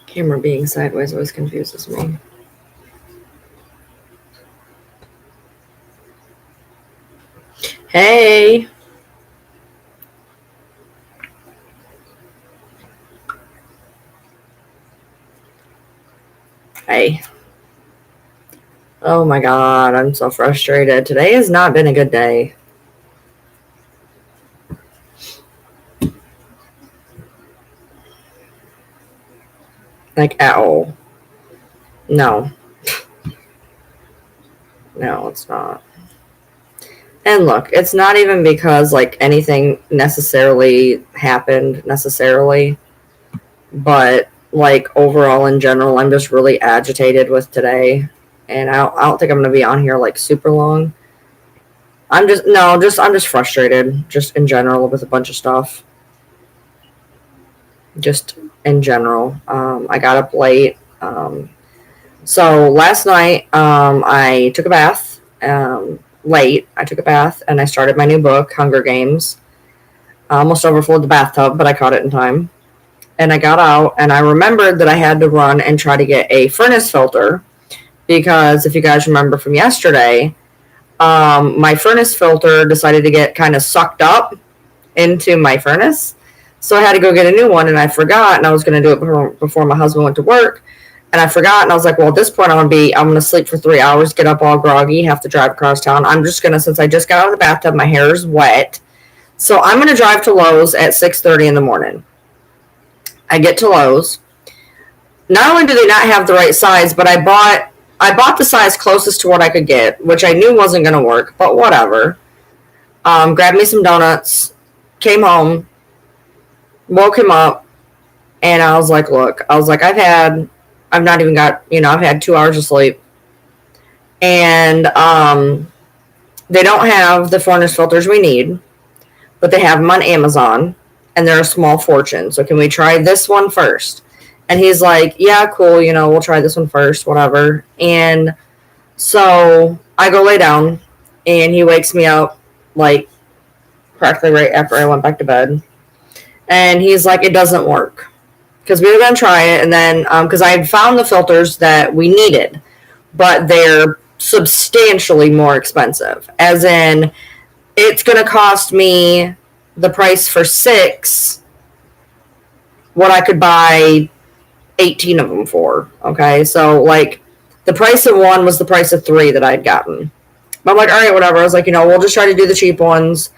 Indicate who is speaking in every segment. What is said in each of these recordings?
Speaker 1: Camera being sideways always confuses me. Hey. Hey. Oh my god, I'm so frustrated. Today has not been a good day. Like, at all. No. No, it's not. And look, it's not even because, like, anything necessarily happened, but, like, overall in general, I'm just really agitated with today. And I don't think I'm going to be on here, like, super long. I'm just frustrated, just in general, with a bunch of stuff. Just in general. I got up late. So last night, I took a bath. Late, I took a bath and I started my new book, Hunger Games. I almost overflowed the bathtub, but I caught it in time. And I got out and I remembered that I had to run and try to get a furnace filter because if you guys remember from yesterday, my furnace filter decided to get kind of sucked up into my furnace. So I had to go get a new one and I forgot and I was going to do it before my husband went to work. And I forgot, and I was like, well, at this point, I'm going to sleep for 3 hours, get up all groggy, have to drive across town. I'm just going to, since I just got out of the bathtub, my hair is wet. So I'm going to drive to Lowe's at 6:30 in the morning. I get to Lowe's. Not only do they not have the right size, but I bought the size closest to what I could get, which I knew wasn't going to work, but whatever. Grabbed me some donuts, came home, woke him up, and I was like, look, I've not even got, I've had 2 hours of sleep. And they don't have the furnace filters we need, but they have them on Amazon, and they're a small fortune. So can we try this one first? And he's like, yeah, cool, we'll try this one first, whatever. And so I go lay down, and he wakes me up, like, practically right after I went back to bed. And he's like, it doesn't work. Because we were going to try it, and then because I had found the filters that we needed, but they're substantially more expensive. As in, it's going to cost me the price for 6 what I could buy 18 of them for. Okay, so like the price of one was the price of 3 that I'd gotten. But I'm like, all right, whatever. I was like, we'll just try to do the cheap ones,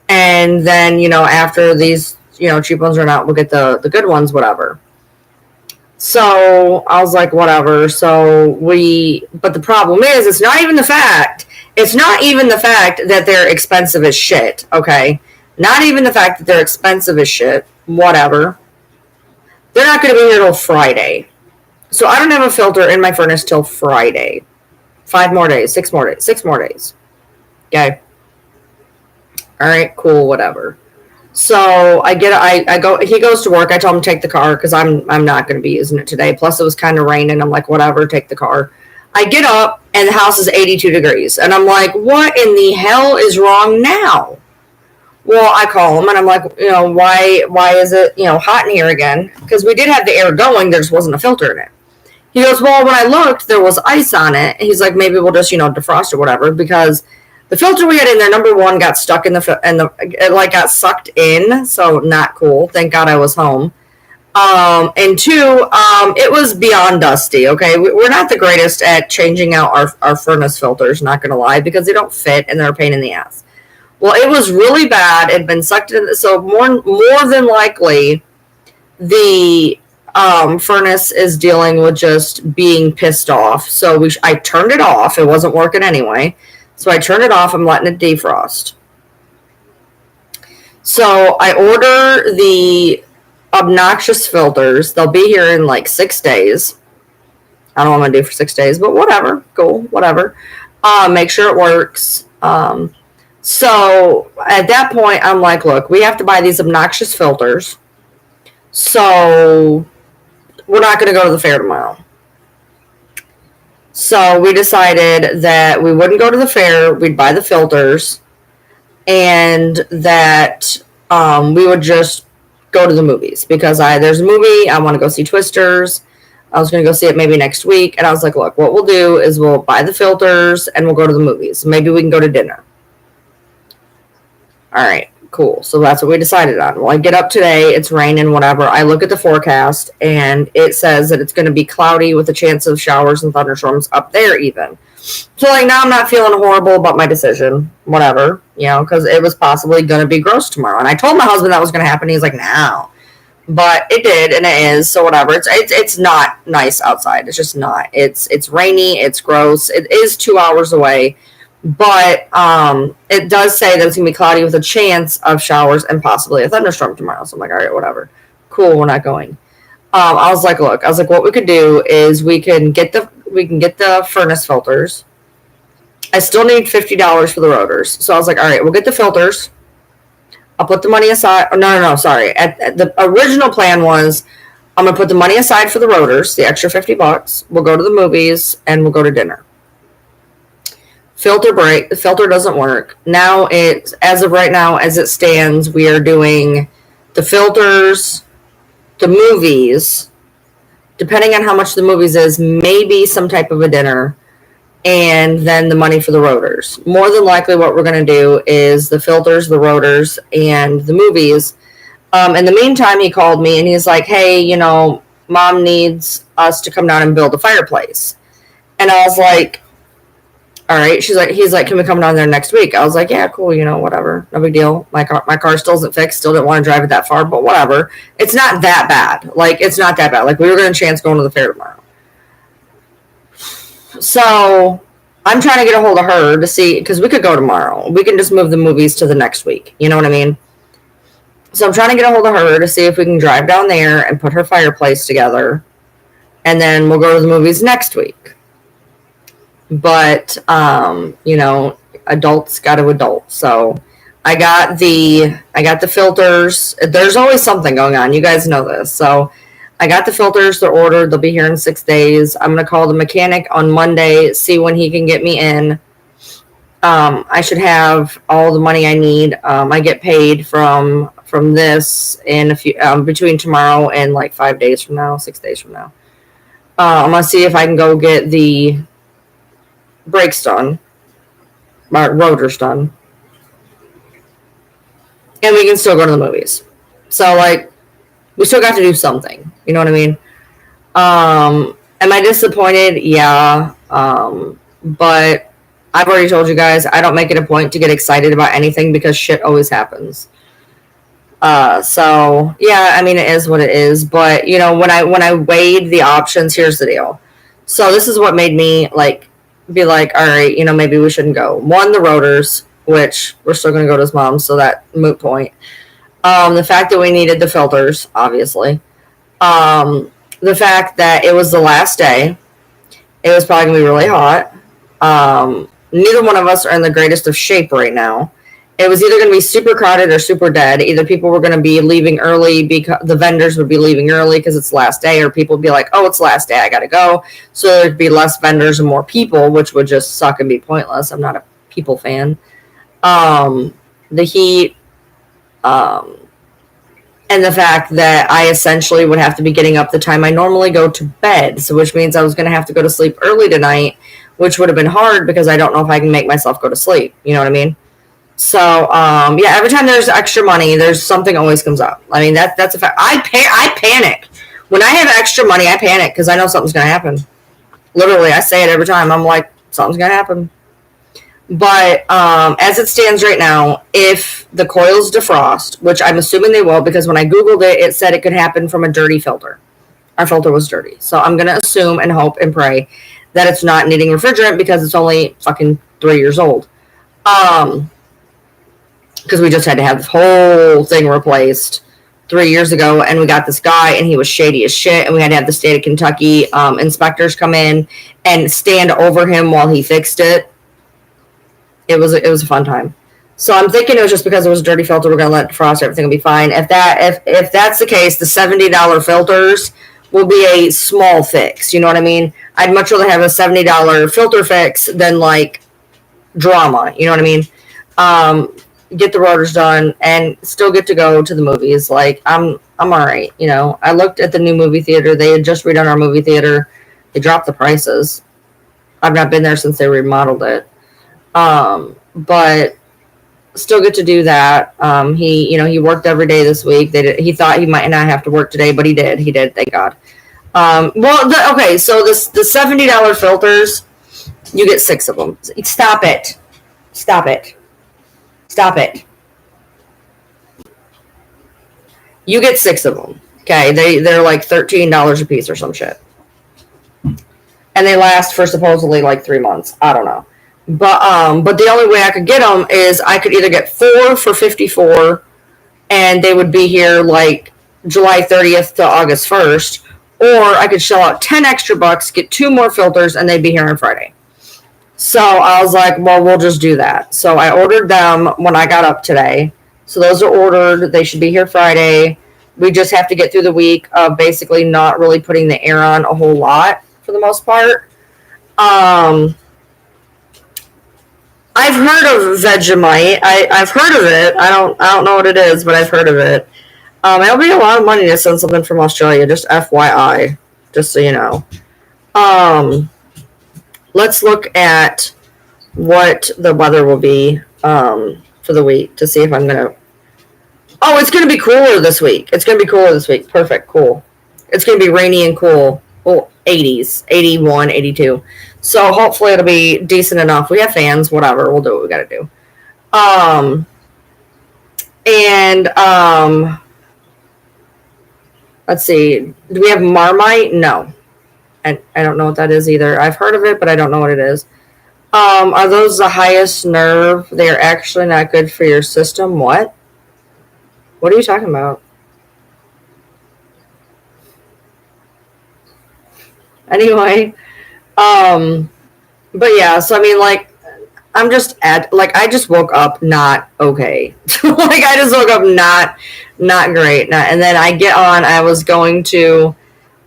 Speaker 1: and then after these cheap ones run out, we'll get the good ones, whatever. So I was like, whatever. But the problem is, it's not even the fact that they're expensive as shit, okay? Not even the fact that they're expensive as shit, whatever. They're not going to be here till Friday. So I don't have a filter in my furnace till Friday. 5 more days, 6 more days. Okay. All right, cool, whatever. So I go. He goes to work. I told him to take the car because I'm not going to be using it today. Plus, it was kind of raining. I'm like, whatever, take the car. I get up and the house is 82 degrees, and I'm like, what in the hell is wrong now? Well, I call him and I'm like, why is it hot in here again? Because we did have the air going, there just wasn't a filter in it. He goes, well, when I looked, there was ice on it. He's like, maybe we'll just defrost or whatever because the filter we had in there, number one, got stuck in it got sucked in, so not cool. Thank God I was home. And 2, it was beyond dusty, okay? We're not the greatest at changing out our furnace filters, not going to lie, because they don't fit and they're a pain in the ass. Well, it was really bad. It had been sucked in, so more than likely, the furnace is dealing with just being pissed off. So I turned it off. It wasn't working anyway. So I turned it off. I'm letting it defrost. So I order the obnoxious filters. They'll be here in like 6 days. I don't know what I'm going to do for 6 days, but whatever. Cool, whatever. Make sure it works. So at that point, I'm like, look, we have to buy these obnoxious filters. So we're not going to go to the fair tomorrow. So we decided that we wouldn't go to the fair. We'd buy the filters, and that we would just go to the movies because there's a movie. I want to go see Twisters. I was going to go see it maybe next week. And I was like, look, what we'll do is we'll buy the filters and we'll go to the movies. Maybe we can go to dinner. All right, cool. So that's what we decided on. Well, I get up today, it's raining, whatever. I look at the forecast and it says that it's going to be cloudy with a chance of showers and thunderstorms up there even. So like now I'm not feeling horrible about my decision, whatever, because it was possibly going to be gross tomorrow. And I told my husband that was going to happen. He's like, no. But it did, and it is, so whatever. It's not nice outside. It's just not. It's rainy. It's gross. It is 2 hours away. But it does say that it's going to be cloudy with a chance of showers and possibly a thunderstorm tomorrow. So I'm like, all right, whatever. Cool, we're not going. I was like, what we could do is we can get the furnace filters. I still need $50 for the rotors. So I was like, all right, we'll get the filters. I'll put the money aside. No, sorry. The original plan was I'm going to put the money aside for the rotors, the extra $50. We'll go to the movies and we'll go to dinner. Filter break. The filter doesn't work. Now as of right now, as it stands, we are doing the filters, the movies, depending on how much the movies is, maybe some type of a dinner, and then the money for the rotors. More than likely what we're going to do is the filters, the rotors, and the movies. In the meantime, he called me and he's like, hey, Mom needs us to come down and build a fireplace. And I was like, all right. He's like, can we come down there next week? I was like, yeah, cool. Whatever. No big deal. My car still isn't fixed. Still didn't want to drive it that far, but whatever. It's not that bad. It's not that bad. We were going to chance going to the fair tomorrow. So I'm trying to get a hold of her to see, because we could go tomorrow. We can just move the movies to the next week. You know what I mean? So I'm trying to get a hold of her to see if we can drive down there and put her fireplace together. And then we'll go to the movies next week. But, adults got to adult. So I got the filters. There's always something going on. You guys know this. So I got the filters. They're ordered. They'll be here in 6 days. I'm going to call the mechanic on Monday, see when he can get me in. I should have all the money I need. I get paid from this in a few, between tomorrow and 5 days from now, 6 days from now. I'm going to see if I can go get the brakes done, my rotors done, and we can still go to the movies. So we still got to do something. You know what I mean? Am I disappointed? Yeah. But I've already told you guys, I don't make it a point to get excited about anything because shit always happens. So yeah, I mean, it is what it is. But when I weighed the options, here's the deal. So this is what made me be like, all right, maybe we shouldn't go. One, the rotors, which we're still going to go to his mom's, so that moot point. The fact that we needed the filters, obviously. The fact that it was the last day. It was probably going to be really hot. Neither one of us are in the greatest of shape right now. It was either going to be super crowded or super dead. Either people were going to be leaving early because the vendors would be leaving early because it's last day, or people would be like, oh, it's last day, I got to go. So there'd be less vendors and more people, which would just suck and be pointless. I'm not a people fan. The heat, and the fact that I essentially would have to be getting up the time I normally go to bed. So which means I was going to have to go to sleep early tonight, which would have been hard because I don't know if I can make myself go to sleep. You know what I mean? So, yeah, every time there's extra money, there's something always comes up. I mean, that's a fact. I panic. When I have extra money, I panic because I know something's going to happen. Literally, I say it every time. I'm like, something's going to happen. But as it stands right now, if the coils defrost, which I'm assuming they will because when I Googled it, it said it could happen from a dirty filter. Our filter was dirty. So I'm going to assume and hope and pray that it's not needing refrigerant because it's only fucking 3 years old. Because we just had to have this whole thing replaced 3 years ago, and we got this guy, and he was shady as shit, and we had to have the state of Kentucky inspectors come in and stand over him while he fixed it. It was a fun time. So I'm thinking it was just because it was a dirty filter, we're going to let it defrost, everything will be fine. If that's the case, the $70 filters will be a small fix, you know what I mean? I'd much rather have a $70 filter fix than, drama, you know what I mean? Get the rotors done and still get to go to the movies. I'm I'm all right. You know, I looked at the new movie theater. They had just redone our movie theater. They dropped the prices. I've not been there since they remodeled it. But still get to do that. He worked every day this week. He thought he might not have to work today, but he did. He did. Thank God. Okay. So the $70 filters, you get 6 of them. Stop it. Stop it. Stop it. You get 6 of them. Okay, they're like $13 a piece or some shit, and they last for supposedly like 3 months. I don't know, but the only way I could get them is I could either get 4 for $54, and they would be here like July 30th to August 1st, or I could shell out 10 extra bucks, get 2 more filters, and they'd be here on Friday. So I was like, well, we'll just do that. So I ordered them when I got up today. So those are ordered. They should be here Friday. We just have to get through the week of basically not really putting the air on a whole lot for the most part. I've heard of Vegemite. I've heard of it. I don't know what it is, but I've heard of it. It'll be a lot of money to send something from Australia. Just FYI, just so you know. Let's look at what the weather will be for the week to see if I'm gonna. Oh, it's gonna be cooler this week. Perfect, cool. It's gonna be rainy and cool. Well, 80s, 81, 82. So hopefully it'll be decent enough. We have fans, whatever. We'll do what we gotta do. Let's see. Do we have Marmite? No. I don't know what that is either. I've heard of it, but I don't know what it is. Are those the highest nerve? They are actually not good for your system. What? What are you talking about? Anyway, but yeah, so I mean, like, I just woke up not okay. Like, I just woke up not great. And then I get on, I was going to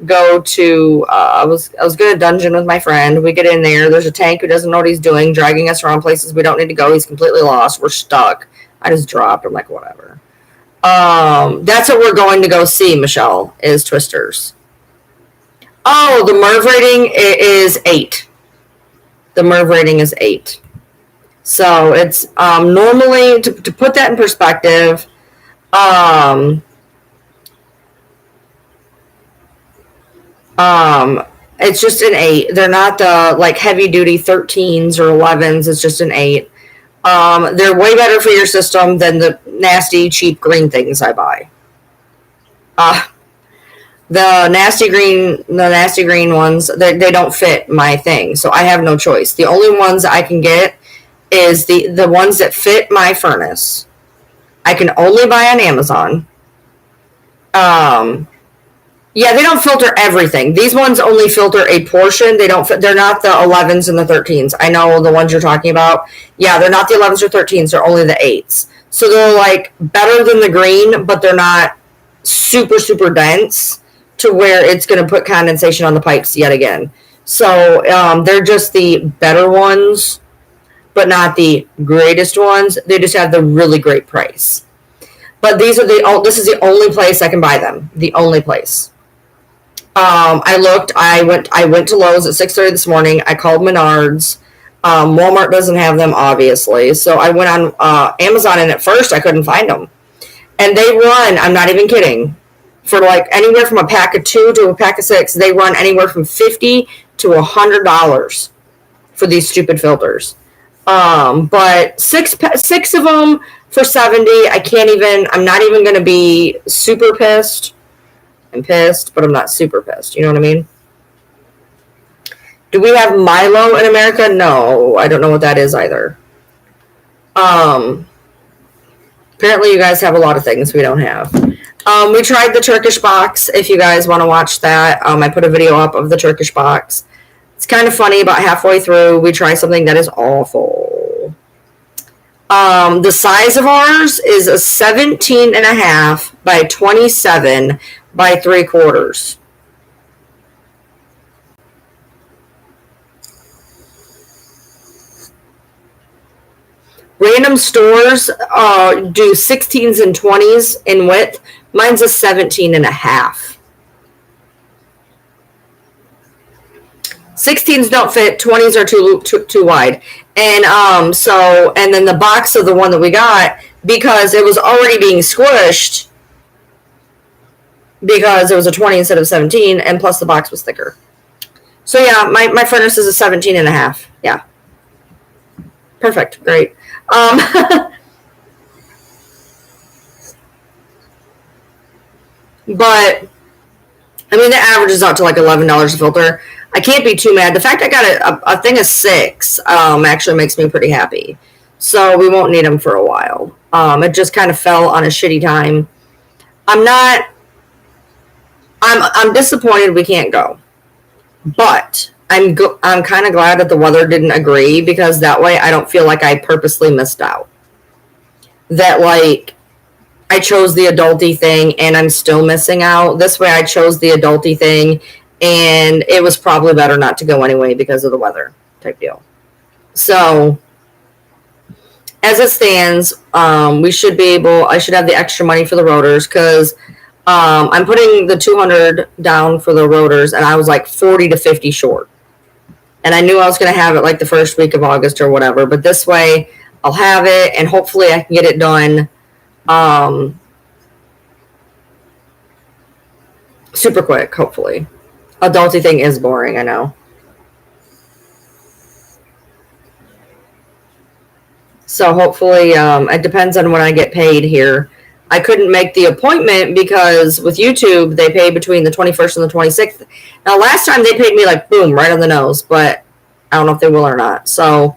Speaker 1: go to I was going to dungeon with my friend. We get in there, there's a tank who doesn't know what he's doing, dragging us around places we don't need to go. He's completely lost. We're stuck. I just dropped. I'm like, whatever. That's what we're going to go see, Michelle, is Twisters. Oh, the MERV rating is 8. The MERV rating is 8. So it's normally, to put that in perspective, it's just an 8. They're not the like heavy duty 13s or 11s. It's just an 8. They're way better for your system than the nasty cheap green things I buy. The nasty green ones, they don't fit my thing, so I have no choice. The only ones I can get is the ones that fit my furnace. I can only buy on Amazon. Yeah, they don't filter everything. These ones only filter a portion. They're not the 11s and the 13s. I know the ones you're talking about. Yeah, they're not the 11s or 13s. They're only the 8s. So they're like better than the green, but they're not super, super dense to where it's going to put condensation on the pipes yet again. So they're just the better ones, but not the greatest ones. They just have the really great price. But this is the only place I can buy them. The only place. I looked. I went to Lowe's at 6:30 this morning. I called Menards. Walmart doesn't have them, obviously. So I went on Amazon, and at first I couldn't find them. And they run, I'm not even kidding, for like anywhere from a pack of 2 to a pack of 6. They run anywhere from $50 to $100 for these stupid filters. But six of them for $70. I'm not even going to be super pissed. I'm pissed, but I'm not super pissed. You know what I mean? Do we have Milo in America? No, I don't know what that is either. Apparently you guys have a lot of things we don't have. We tried the Turkish box. If you guys want to watch that, I put a video up of the Turkish box. It's kind of funny. About halfway through, we try something that is awful. The size of ours is a 17.5 by 27 by 3/4. Random stores do 16s and 20s in width, Mine's a 17 and a half. 16s don't fit, 20s are too wide. And and then the box of the one that we got, because it was already being squished, because it was a 20 instead of 17, and plus the box was thicker. So yeah, my furnace is a 17 and a half. Yeah. Perfect. Great. But I mean, the average is out to like $11 a filter. I can't be too mad. The fact I got a thing of 6 actually makes me pretty happy. So we won't need them for a while. It just kind of fell on a shitty time. I'm disappointed we can't go, but I'm kind of glad that the weather didn't agree, because that way I don't feel like I purposely missed out. That like I chose the adulty thing and I'm still missing out. This way I chose the adulty thing and it was probably better not to go anyway because of the weather type deal. So as it stands, I should have the extra money for the rotors, because I'm putting the 200 down for the rotors and I was like 40 to 50 short. And I knew I was going to have it like the first week of August or whatever, but this way I'll have it and hopefully I can get it done super quick, hopefully. Adulty thing is boring, I know. So hopefully, it depends on when I get paid here. I couldn't make the appointment because with YouTube, they pay between the 21st and the 26th. Now, last time they paid me like, boom, right on the nose, but I don't know if they will or not. So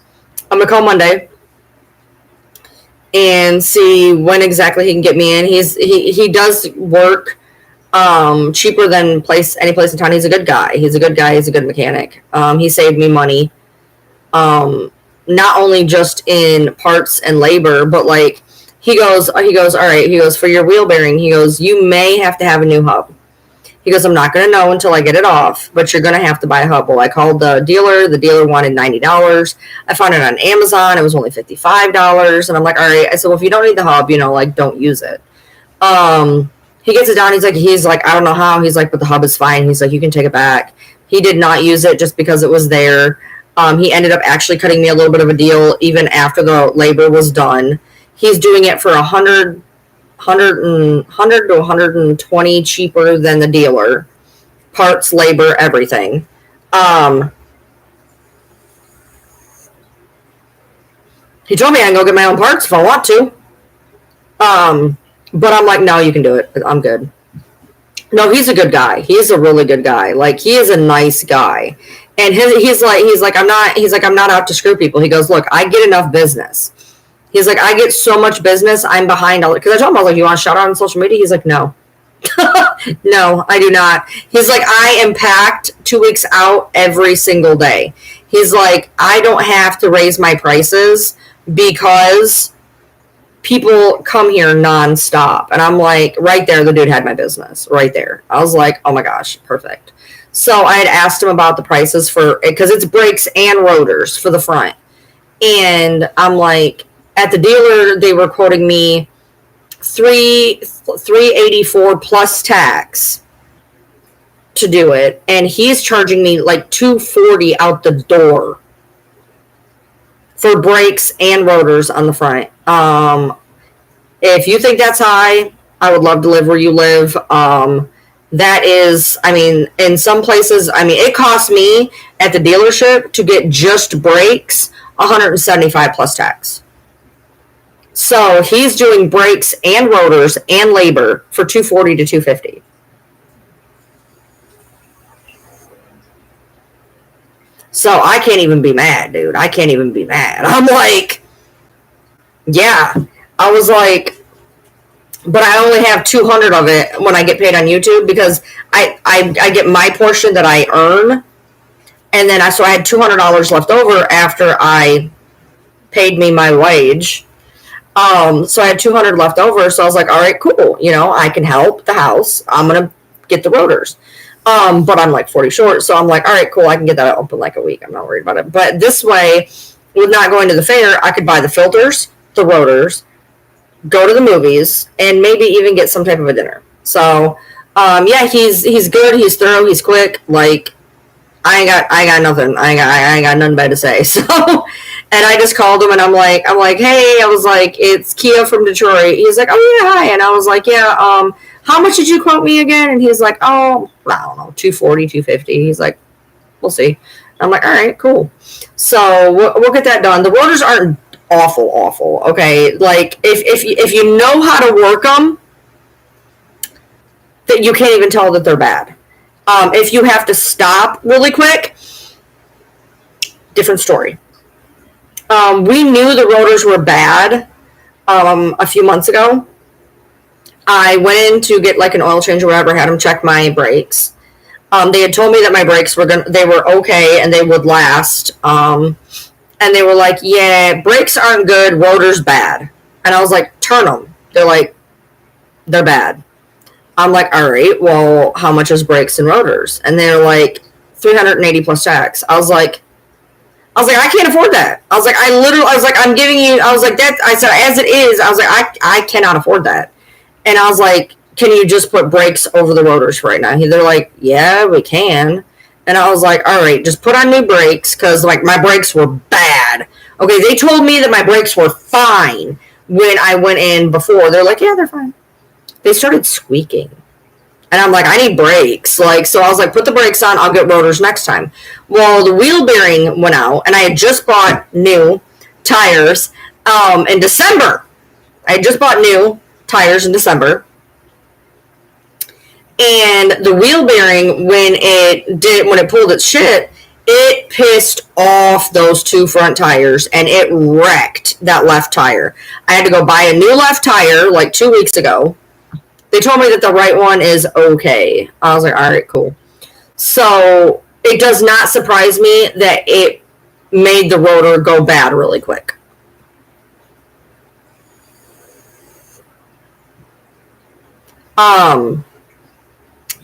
Speaker 1: I'm going to call Monday and see when exactly he can get me in. He does work cheaper than any place in town. He's a good guy. He's a good mechanic. He saved me money. Not only just in parts and labor, but like he goes, all right, he goes, for your wheel bearing, he goes, you may have to have a new hub. He goes, I'm not going to know until I get it off, but you're going to have to buy a hub. Well, I called the dealer wanted $90. I found it on Amazon. It was only $55. And I'm like, all right. I said, well, if you don't need the hub, like don't use it. He gets it down. He's like, I don't know how. He's like, but the hub is fine. He's like, you can take it back. He did not use it just because it was there. He ended up actually cutting me a little bit of a deal even after the labor was done. He's doing it for $100 to $120 cheaper than the dealer. Parts, labor, everything. He told me I can go get my own parts if I want to. But I'm like, no, you can do it. I'm good. No, he's a good guy. He's a really good guy. Like, he is a nice guy. And he's like, I'm not out to screw people. He goes, look, I get enough business. He's like, I get so much business, I'm behind all it. Because I told him, I was like, you want to shout out on social media? He's like, no. No, I do not. He's like, I am packed 2 weeks out every single day. He's like, I don't have to raise my prices because people come here nonstop. And I'm like, right there, the dude had my business right there. I was like, oh my gosh, perfect. So I had asked him about the prices because it's brakes and rotors for the front. And I'm like, at the dealer, they were quoting me $384 plus tax to do it. And he's charging me like $240 out the door for brakes and rotors on the front. If you think that's high, I would love to live where you live. That is, I mean, in some places, I mean, it cost me at the dealership to get just brakes, $175 plus tax. So he's doing brakes and rotors and labor for $240 to $250. So I can't even be mad, dude. I can't even be mad. I'm like, yeah. I was like, but I only have 200 of it when I get paid on YouTube because I get my portion that I earn. And then so I had $200 left over after I paid me my wage. So I had 200 left over. So I was like, all right, cool. I can help the house. I'm going to get the rotors. But I'm like 40 short. So I'm like, all right, cool. I can get that up in like a week. I'm not worried about it. But this way, with not going to the fair, I could buy the filters, the rotors, go to the movies, and maybe even get some type of a dinner. So, yeah, he's good. He's thorough. He's quick. Like, I got nothing. I ain't got nothing bad to say. So, and I just called him and I'm like, hey, I was like, it's Kia from Detroit. He's like, oh yeah, hi. And I was like, yeah, how much did you quote me again? And he's like, oh, I don't know, 240, 250. He's like, we'll see. I'm like, all right, cool. So we'll get that done. The rotors aren't awful. Okay, like if you know how to work them, that you can't even tell that they're bad. If you have to stop really quick, different story. We knew the rotors were bad a few months ago. I went in to get like an oil change or whatever, had them check my brakes. They had told me that my brakes they were okay and they would last. And they were like, yeah, brakes aren't good, rotors bad. And I was like, turn them. They're like, they're bad. I'm like, all right, well, how much is brakes and rotors? And they're like, 380 plus tax. I was like, I can't afford that. I was like, I'm giving you, I was like, that, I said, as it is, I was like, I cannot afford that. And I was like, can you just put brakes over the rotors for right now? They're like, yeah, we can. And I was like, all right, just put on new brakes, because like my brakes were bad. Okay, they told me that my brakes were fine when I went in before. They're like, yeah, they're fine. They started squeaking. And I'm like, I need brakes. Like, so I was like, put the brakes on, I'll get rotors next time. Well, the wheel bearing went out, and I had just bought new tires in December. I had just bought new tires in December. And the wheel bearing, when it pulled its shit, it pissed off those two front tires, and it wrecked that left tire. I had to go buy a new left tire like 2 weeks ago. They told me that the right one is okay. I was like, all right, cool. So it does not surprise me that it made the rotor go bad really quick.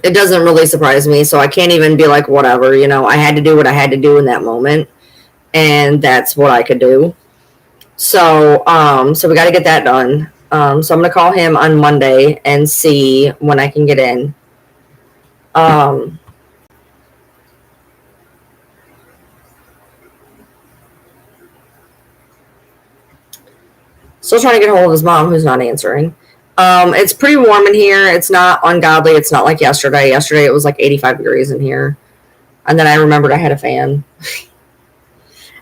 Speaker 1: It doesn't really surprise me, so I can't even be like, whatever, you know, I had to do what I had to do in that moment, and that's what I could do. So, so we got to get that done. So I'm going to call him on Monday and see when I can get in. Still trying to get hold of his mom, who's not answering. It's pretty warm in here. It's not ungodly. It's not like yesterday. Yesterday it was like 85 degrees in here. And then I remembered I had a fan.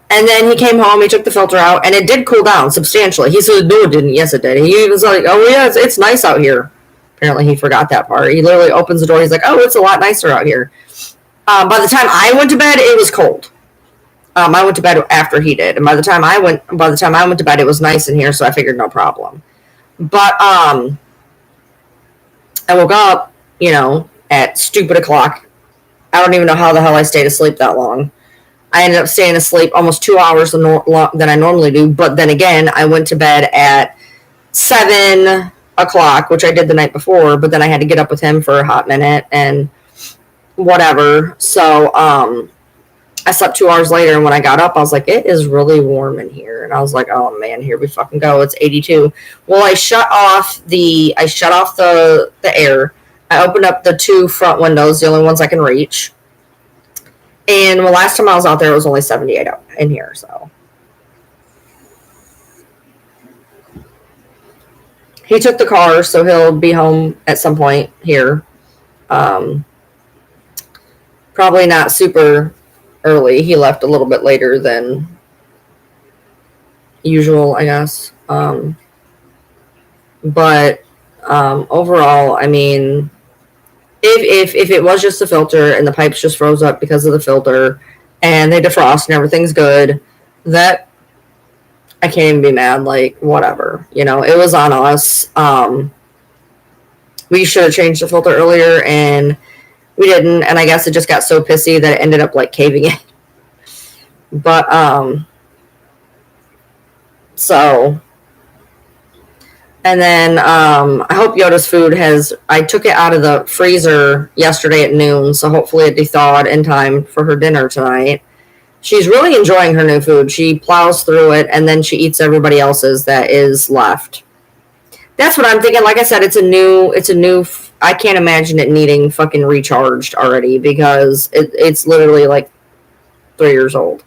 Speaker 1: And then he came home, he took the filter out, and it did cool down substantially. He said, no, it didn't. Yes, it did. He was like, oh, yeah, it's nice out here. Apparently he forgot that part. He literally opens the door. He's like, oh, it's a lot nicer out here. By the time I went to bed, it was cold. I went to bed after he did. And by the time I went to bed, it was nice in here, so I figured no problem. But I woke up, you know, at stupid o'clock. I don't even know how the hell I stayed asleep that long. I ended up staying asleep almost 2 hours than I normally do. But then again, I went to bed at 7 o'clock, which I did the night before. But then I had to get up with him for a hot minute and whatever. So I slept 2 hours later. And when I got up, I was like, it is really warm in here. And I was like, oh, man, here we fucking go. It's 82. Well, I shut off the air. I opened up the two front windows, the only ones I can reach. And the last time I was out there, it was only 78 up in here. So he took the car, so he'll be home at some point here. Probably not super early. He left a little bit later than usual, I guess. But overall, I mean, if it was just the filter and the pipes just froze up because of the filter and they defrost and everything's good, that I can't even be mad. Like, whatever, you know, it was on us. We should have changed the filter earlier and we didn't, and I guess it just got so pissy that it ended up like caving in. But so, and then I hope Yoda's food I took it out of the freezer yesterday at noon, so hopefully it thawed in time for her dinner tonight. She's really enjoying her new food. She plows through it, and then she eats everybody else's that is left. That's what I'm thinking. Like I said, it's a new. I can't imagine it needing fucking recharged already because it's literally like 3 years old.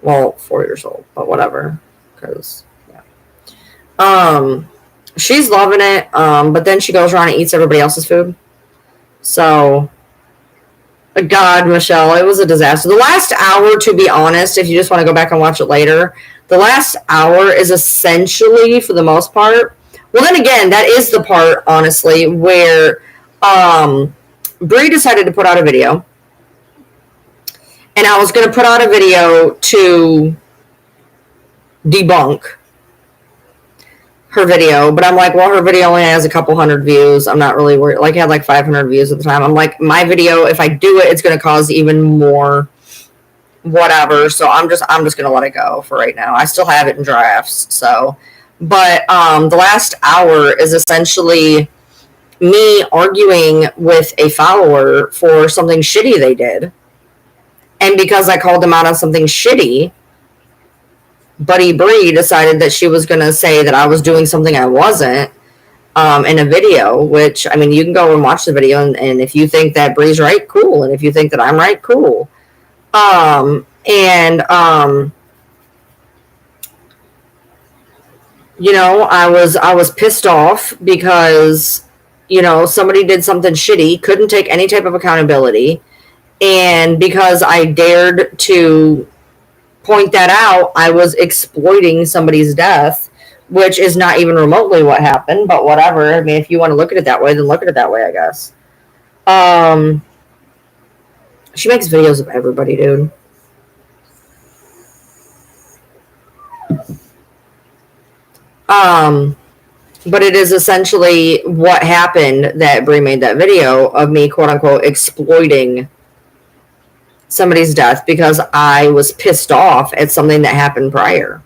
Speaker 1: Well, 4 years old, but whatever. Because yeah, she's loving it. But then she goes around and eats everybody else's food. So, God, Michelle, it was a disaster. The last hour, to be honest, if you just want to go back and watch it later, the last hour is essentially, for the most part. Well, then again, that is the part, honestly, where Brie decided to put out a video. And I was going to put out a video to debunk her video, but I'm like, well, her video only has a couple hundred views. I'm not really worried. Like, it had like 500 views at the time. I'm like, my video, if I do it, it's going to cause even more whatever. So I'm just going to let it go for right now. I still have it in drafts. So, but the last hour is essentially me arguing with a follower for something shitty they did. And because I called them out on something shitty, Buddy Brie decided that she was going to say that I was doing something I wasn't in a video, which, I mean, you can go and watch the video, and if you think that Brie's right, cool. And if you think that I'm right, cool. You know, I was pissed off because, you know, somebody did something shitty, couldn't take any type of accountability, and because I dared to point that out, I was exploiting somebody's death, which is not even remotely what happened, but whatever. I mean, if you want to look at it that way, then look at it that way, I guess. She makes videos of everybody, dude. But it is essentially what happened that Brie made that video of me, quote unquote, exploiting somebody's death because I was pissed off at something that happened prior.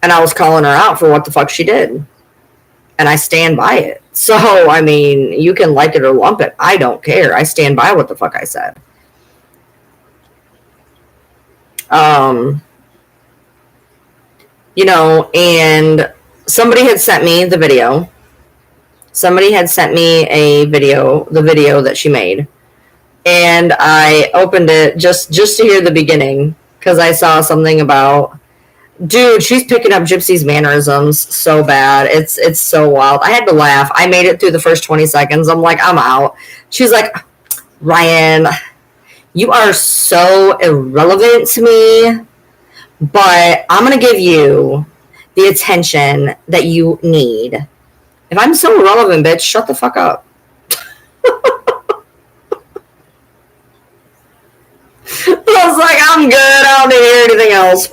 Speaker 1: And I was calling her out for what the fuck she did. And I stand by it. So, I mean, you can like it or lump it. I don't care. I stand by what the fuck I said. You know, and somebody had sent me the video. Somebody had sent me the video that she made. And I opened it just to hear the beginning because I saw something about, dude, she's picking up Gypsy's mannerisms so bad. It's so wild. I had to laugh. I made it through the first 20 seconds. I'm like, I'm out. She's like, Ryan, you are so irrelevant to me, but I'm going to give you the attention that you need. If I'm so irrelevant, bitch, shut the fuck up. I was like, I'm good. I don't need to hear anything else.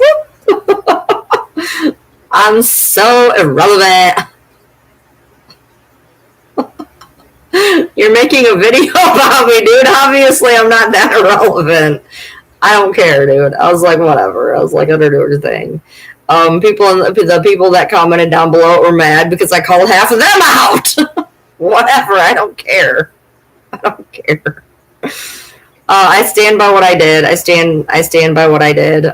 Speaker 1: I'm so irrelevant. You're making a video about me, dude. Obviously, I'm not that irrelevant. I don't care, dude. I was like, whatever. I was like, under do your thing. The people that commented down below were mad because I called half of them out. Whatever. I don't care. I don't care. I stand by what I did. I stand by what I did.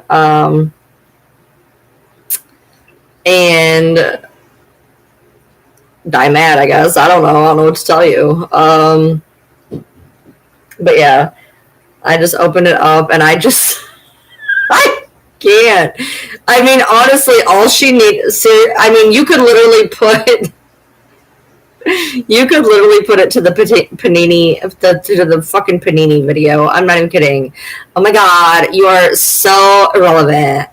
Speaker 1: And die mad, I guess. I don't know what to tell you. But yeah, I just opened it up and I can't. I mean, honestly, all she needs, I mean, you could literally put it to the Panini, to the fucking Panini video. I'm not even kidding. Oh my God, you are so irrelevant.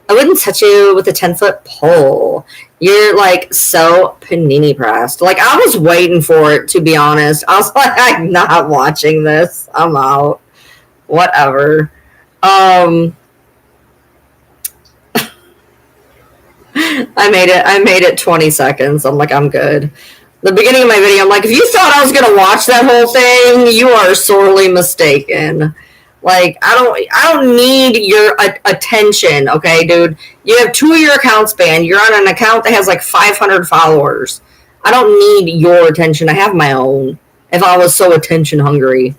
Speaker 1: I wouldn't touch you with a 10-foot pole. You're like so Panini pressed. Like, I was waiting for it, to be honest. I was like, I'm not watching this. I'm out. Whatever. I made it 20 seconds. I'm like, I'm good. The beginning of my video, I'm like, if you thought I was gonna watch that whole thing, you are sorely mistaken. Like, I don't need your attention, okay, dude? You have 2 of your accounts banned. You're on an account that has like 500 followers. I don't need your attention. I have my own. If I was so attention hungry.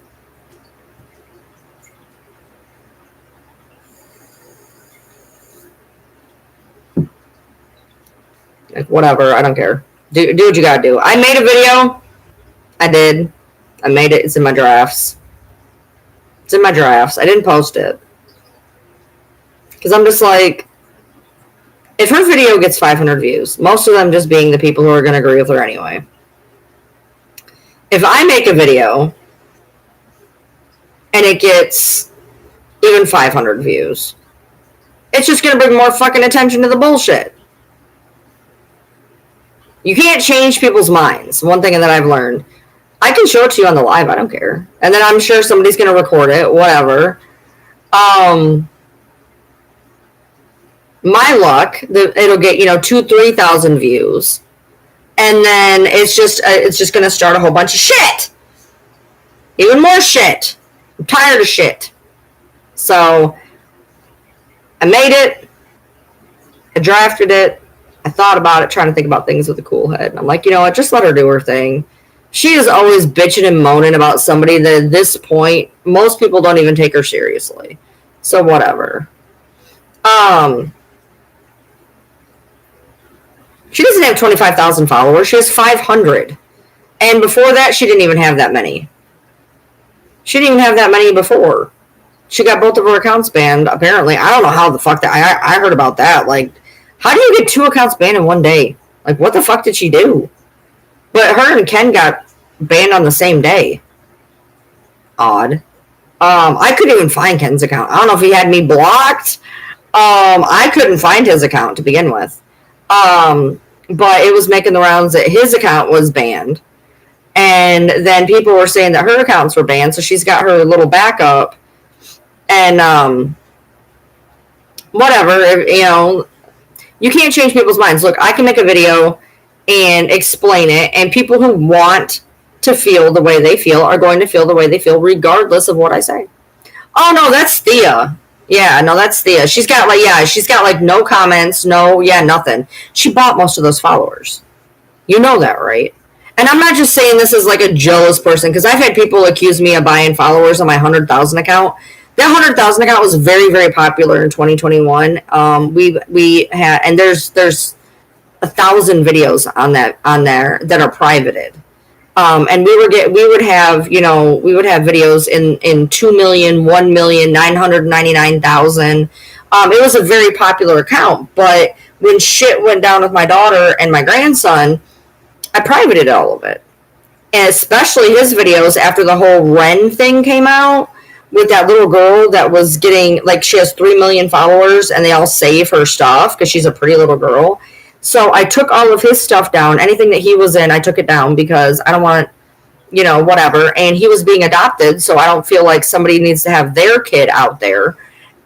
Speaker 1: Like, whatever. I don't care. Do what you gotta do. I made a video. I did. I made it. It's in my drafts. It's in my drafts. I didn't post it. Because I'm just like, if her video gets 500 views, most of them just being the people who are going to agree with her anyway. If I make a video and it gets even 500 views, it's just going to bring more fucking attention to the bullshit. You can't change people's minds. One thing that I've learned. I can show it to you on the live. I don't care. And then I'm sure somebody's going to record it. Whatever. My luck, it'll get 2,000-3,000 views, and then it's just going to start a whole bunch of shit. Even more shit. I'm tired of shit. So I made it. I drafted it. I thought about it, trying to think about things with a cool head. And I'm like, you know what? Just let her do her thing. She is always bitching and moaning about somebody that at this point, most people don't even take her seriously. So whatever. She doesn't have 25,000 followers. She has 500. And before that, she didn't even have that many. She didn't even have that many before. She got both of her accounts banned, apparently. I don't know how the fuck that... I heard about that. Like, how do you get 2 accounts banned in one day? Like, what the fuck did she do? But her and Ken got banned on the same day. Odd. I couldn't even find Ken's account. I don't know if he had me blocked. I couldn't find his account to begin with. But it was making the rounds that his account was banned. And then people were saying that her accounts were banned, so she's got her little backup. And, whatever, you can't change people's minds. Look, I can make a video and explain it, and people who want to feel the way they feel are going to feel the way they feel regardless of what I say. Oh, no, that's Thea. Yeah, no, that's Thea. She's got no comments, nothing. She bought most of those followers. You know that, right? And I'm not just saying this as like a jealous person, because I've had people accuse me of buying followers on my 100,000 account. That 100,000 account was very, very popular in 2021. We had, and there's 1,000 videos on there that are privated. And we would have videos in 2 million, 1,999,000. It was a very popular account, but when shit went down with my daughter and my grandson, I privated all of it. And especially his videos after the whole Ren thing came out with that little girl that was getting, like, she has 3 million followers and they all save her stuff because she's a pretty little girl. So I took all of his stuff down. Anything that he was in, I took it down because I don't want, whatever. And he was being adopted, so I don't feel like somebody needs to have their kid out there.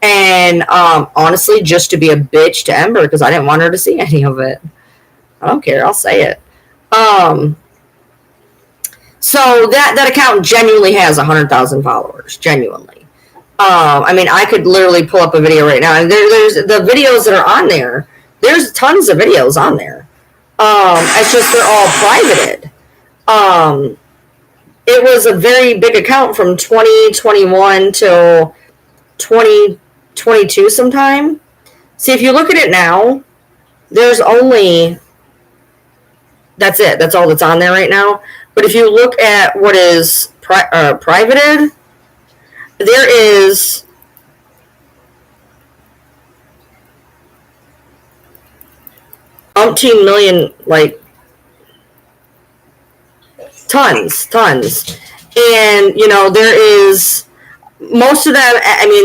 Speaker 1: And honestly, just to be a bitch to Ember because I didn't want her to see any of it. I don't care. I'll say it. So that account genuinely has 100,000 followers. Genuinely. I could literally pull up a video right now. And there's the videos that are on there. There's tons of videos on there. It's just they're all privated. It was a very big account from 2021 till 2022 sometime. See, if you look at it now, there's only... That's it. That's all that's on there right now. But if you look at what is privated, there is... umpteen million, like, tons. And, there is, most of them,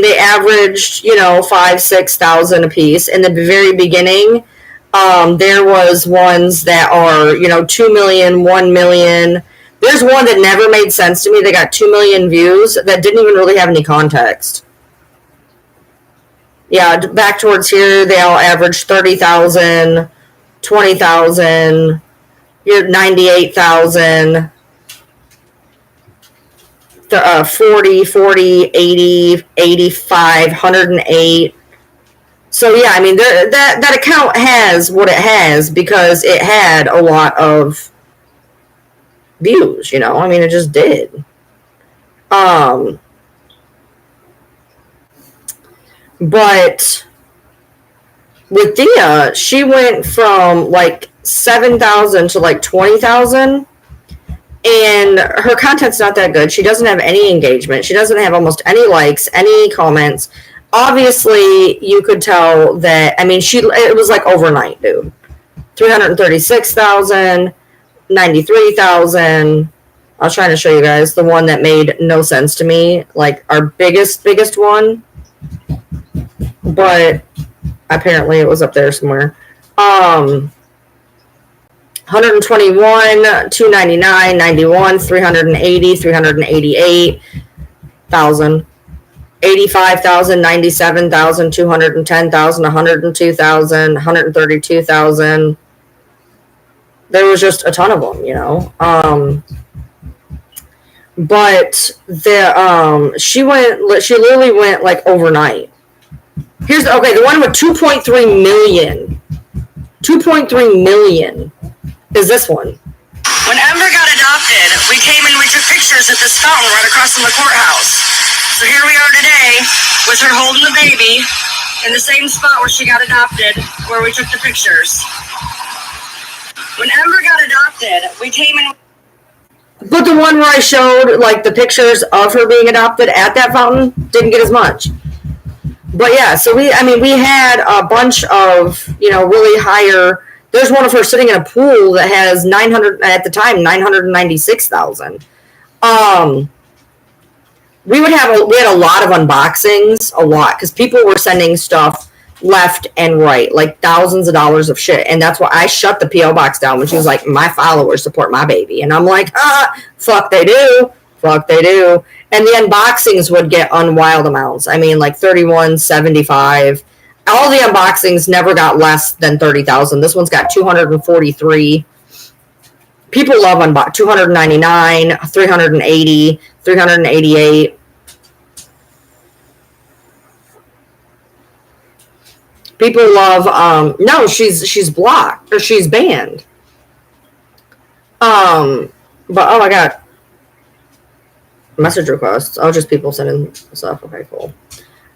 Speaker 1: they averaged, 5,000-6,000 a piece. In the very beginning, there was ones that are, 2 million, 1 million. There's one that never made sense to me. They got 2 million views that didn't even really have any context. Yeah, back towards here, they all averaged 30,000, 20,000, 98,000, 40, 80, 85, 108. So yeah, that account has what it has because it had a lot of views, it just did. But with Thea, she went from like 7,000 to like 20,000. And her content's not that good. She doesn't have any engagement. She doesn't have almost any likes, any comments. Obviously, you could tell that. I mean, it was like overnight, dude. 336,000, 93,000. I was trying to show you guys the one that made no sense to me, like our biggest one. But apparently, it was up there somewhere. 121, 299, 91, 380, 388,000, 85,000, 97,000, 210,000, 102,000, 132,000. There was just a ton of them, you know. But she literally went like overnight. The one with 2.3 million. 2.3 million. Is this one. When Ember got adopted, we came and we took pictures at this fountain right across from the courthouse. So here we are today with her holding the baby in the same spot where she got adopted, where we took the pictures. When Ember got adopted, we came and... But the one where I showed like the pictures of her being adopted at that fountain didn't get as much. But yeah, so we had a bunch of, you know, really higher... There's one of her sitting in a pool that has 996,000. We had a lot of unboxings, because people were sending stuff left and right, like thousands of dollars of shit. And that's why I shut the P.O. box down when she was like, my followers support my baby. And I'm like, fuck they do. And the unboxings would get unwild amounts. I mean, like 31.75. All the unboxings never got less than 30,000. This one's got 243. People love 299, 380, 388. People love no, she's blocked or she's banned. But I got message requests. Oh, just people sending stuff. Okay, cool.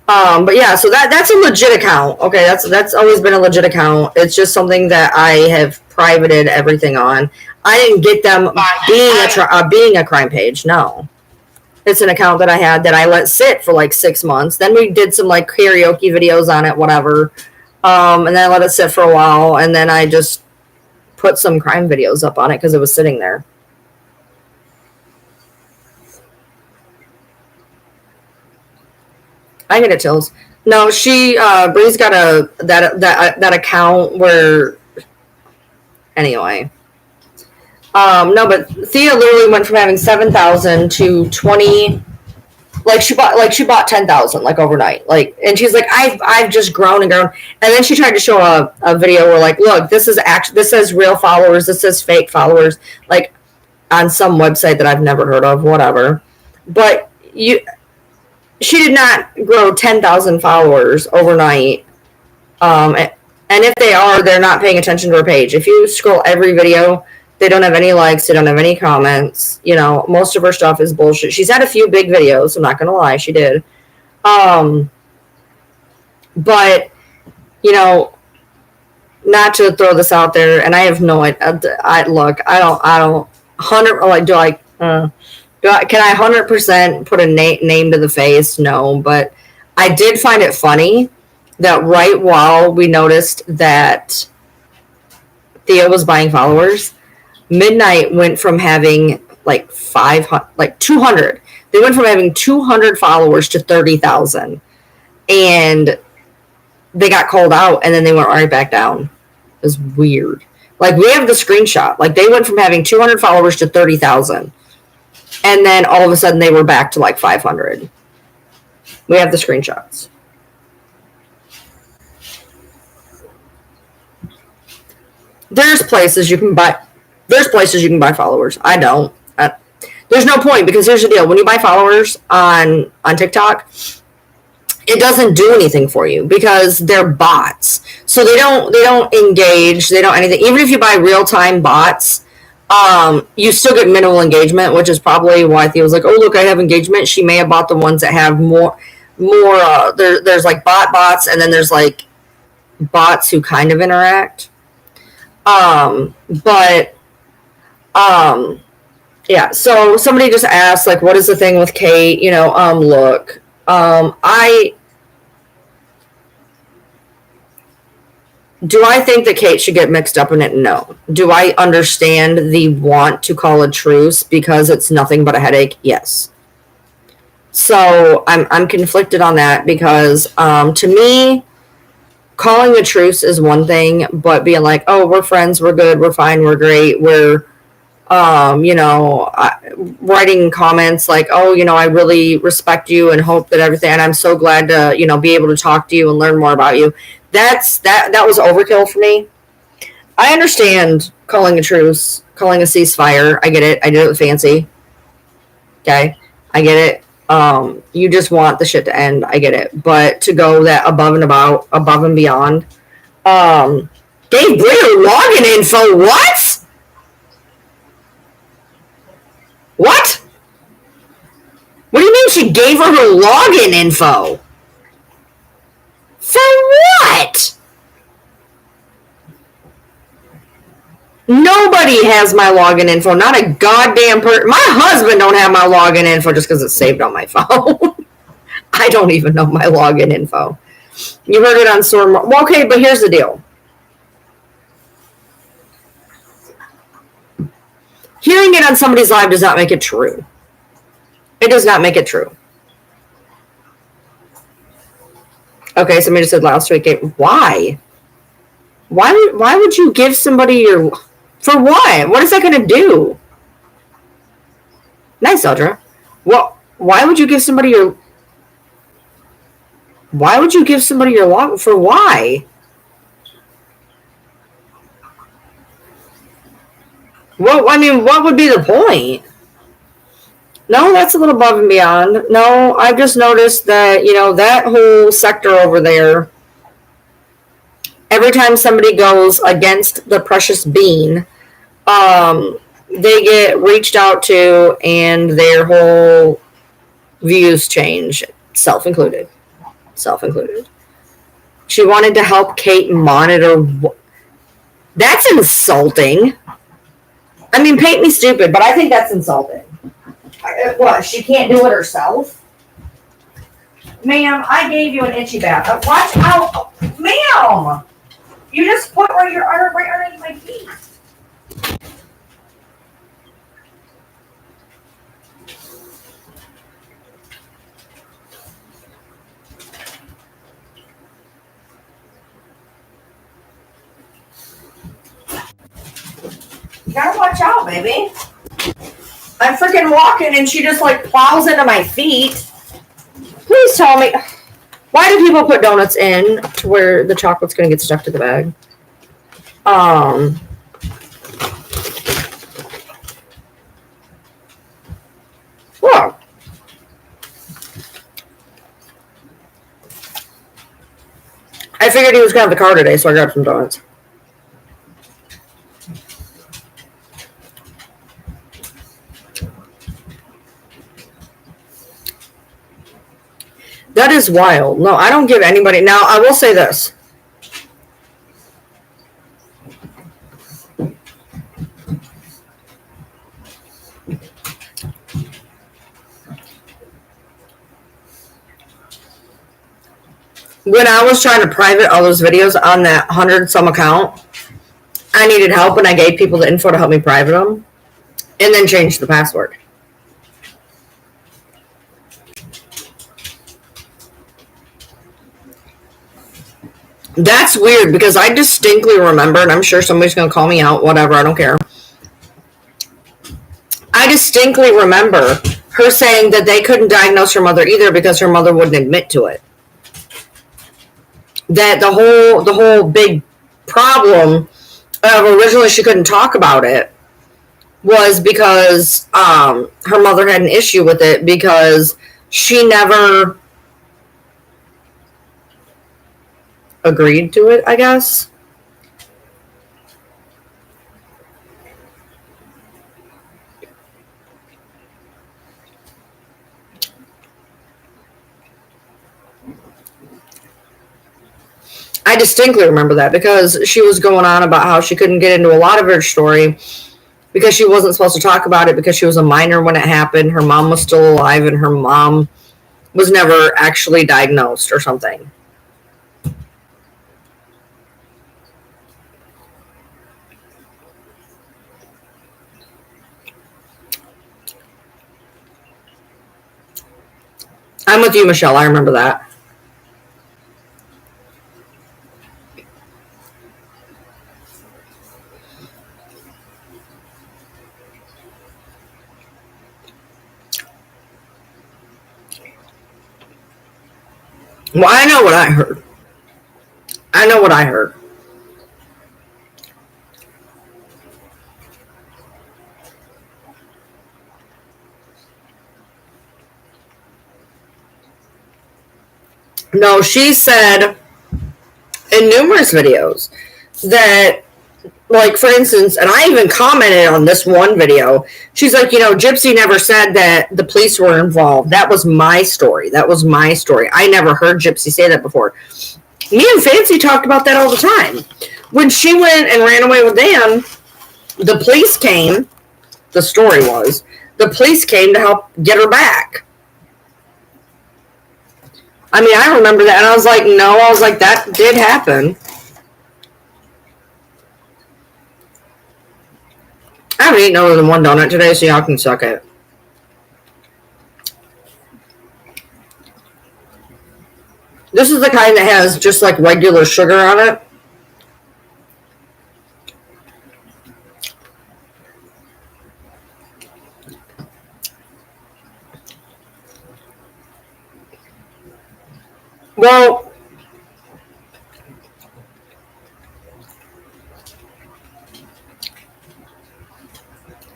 Speaker 1: But yeah, so that's a legit account. Okay, that's always been a legit account. It's just something that I have privated everything on. I didn't get them being a crime page. No, it's an account that I had that I let sit for like 6 months. Then we did some like karaoke videos on it, whatever. And then I let it sit for a while, and then I just put some crime videos up on it because it was sitting there. I get it, Tills. No, Bree's got that account where. Anyway, no, but Thea literally went from having 7,000 to 20. Like she bought 10,000 like overnight. Like, and she's like, I've just grown and grown. And then she tried to show a video where like, look, this says real followers, this says fake followers, like on some website that I've never heard of, whatever. But she did not grow 10,000 followers overnight. And if they are, they're not paying attention to her page. If you scroll every video, they don't have any likes. They don't have any comments. You know, most of her stuff is bullshit. She's had a few big videos. I'm not going to lie. She did. But, you know, not to throw this out there, and I have no idea. Look, I don't, can I 100% put a name to the face? No, but I did find it funny that right while we noticed that Thea was buying followers, Midnight went from having like 200. They went from having 200 followers to 30,000, and they got called out, and then they went right back down. It was weird. Like, we have the screenshot. Like, they went from having 200 followers to 30,000. And then all of a sudden they were back to like 500. We have the screenshots. There's places you can buy followers. I don't. There's no point, because here's the deal. When you buy followers on TikTok, it doesn't do anything for you because they're bots. So they don't engage, they don't anything. Even if you buy real-time bots, you still get minimal engagement, which is probably why Thea was like, oh, look, I have engagement. She may have bought the ones that have more there's like bots, and then there's like bots who kind of interact. But yeah, so somebody just asked, like, what is the thing with Kate? Look, do I think that Kate should get mixed up in it? No. Do I understand the want to call a truce because it's nothing but a headache? Yes. So I'm conflicted on that because to me, calling a truce is one thing, but being like, oh, we're friends, we're good, we're fine, we're great, we're writing comments like, oh, I really respect you and hope that everything, and I'm so glad to, be able to talk to you and learn more about you. That was overkill for me. I understand calling a truce, calling a ceasefire. I get it. I did it with Fancy. Okay. I get it. You just want the shit to end. I get it. But to go that above and beyond, gave Britta login info. What? What? What do you mean she gave her login info? For what? Nobody has my login info. Not a goddamn person. My husband don't have my login info just because it's saved on my phone. I don't even know my login info. You heard it on Storm. Well, okay, but here's the deal. Hearing it on somebody's live does not make it true. It does not make it true. Okay, somebody just said last week. Why? Why would you give somebody your... For what? What is that going to do? Nice, Audra. Well, why would you give somebody your... Why would you give somebody your log... For why? Well, I mean, what would be the point? No, that's a little above and beyond. No, I've just noticed that, that whole sector over there, every time somebody goes against the precious bean, they get reached out to and their whole views change, self included. She wanted to help Kate monitor. That's insulting. I mean, paint me stupid, but I think that's insulting. What? She can't do it herself? Ma'am, I gave you an itchy bath. Watch out. Ma'am! You just put right underneath my feet. You gotta watch out, baby. I'm freaking walking and she just like plows into my feet. Please tell me, why do people put donuts in to where the chocolate's gonna get stuck to the bag? Well, I figured he was gonna have the car today, so I grabbed some donuts. That is wild. No, I don't give anybody. Now, I will say this. When I was trying to private all those videos on that 100-some account, I needed help and I gave people the info to help me private them and then changed the password. That's weird because I distinctly remember, and I'm sure somebody's going to call me out, whatever, I don't care. I distinctly remember her saying that they couldn't diagnose her mother either because her mother wouldn't admit to it. That the whole big problem of originally she couldn't talk about it was because her mother had an issue with it because she never agreed to it, I guess. I I distinctly remember that because she was going on about how she couldn't get into a lot of her story because she wasn't supposed to talk about it because she was a minor when it happened. Her mom was still alive and her mom was never actually diagnosed or something. I'm with you, Michelle. I remember that. Well, I know what I heard. I know what I heard. No, she said in numerous videos that, like, for instance, and I even commented on this one video, she's like, Gypsy never said that the police were involved. That was my story. That was my story. I never heard Gypsy say that before. Me and Fancy talked about that all the time. When she went and ran away with Dan, the police came, the story was, the police came to help get her back. I mean, I remember that, and I was like, no, I was like, that did happen. I haven't eaten other than one donut today, so y'all can suck it. This is the kind that has just like regular sugar on it. Well,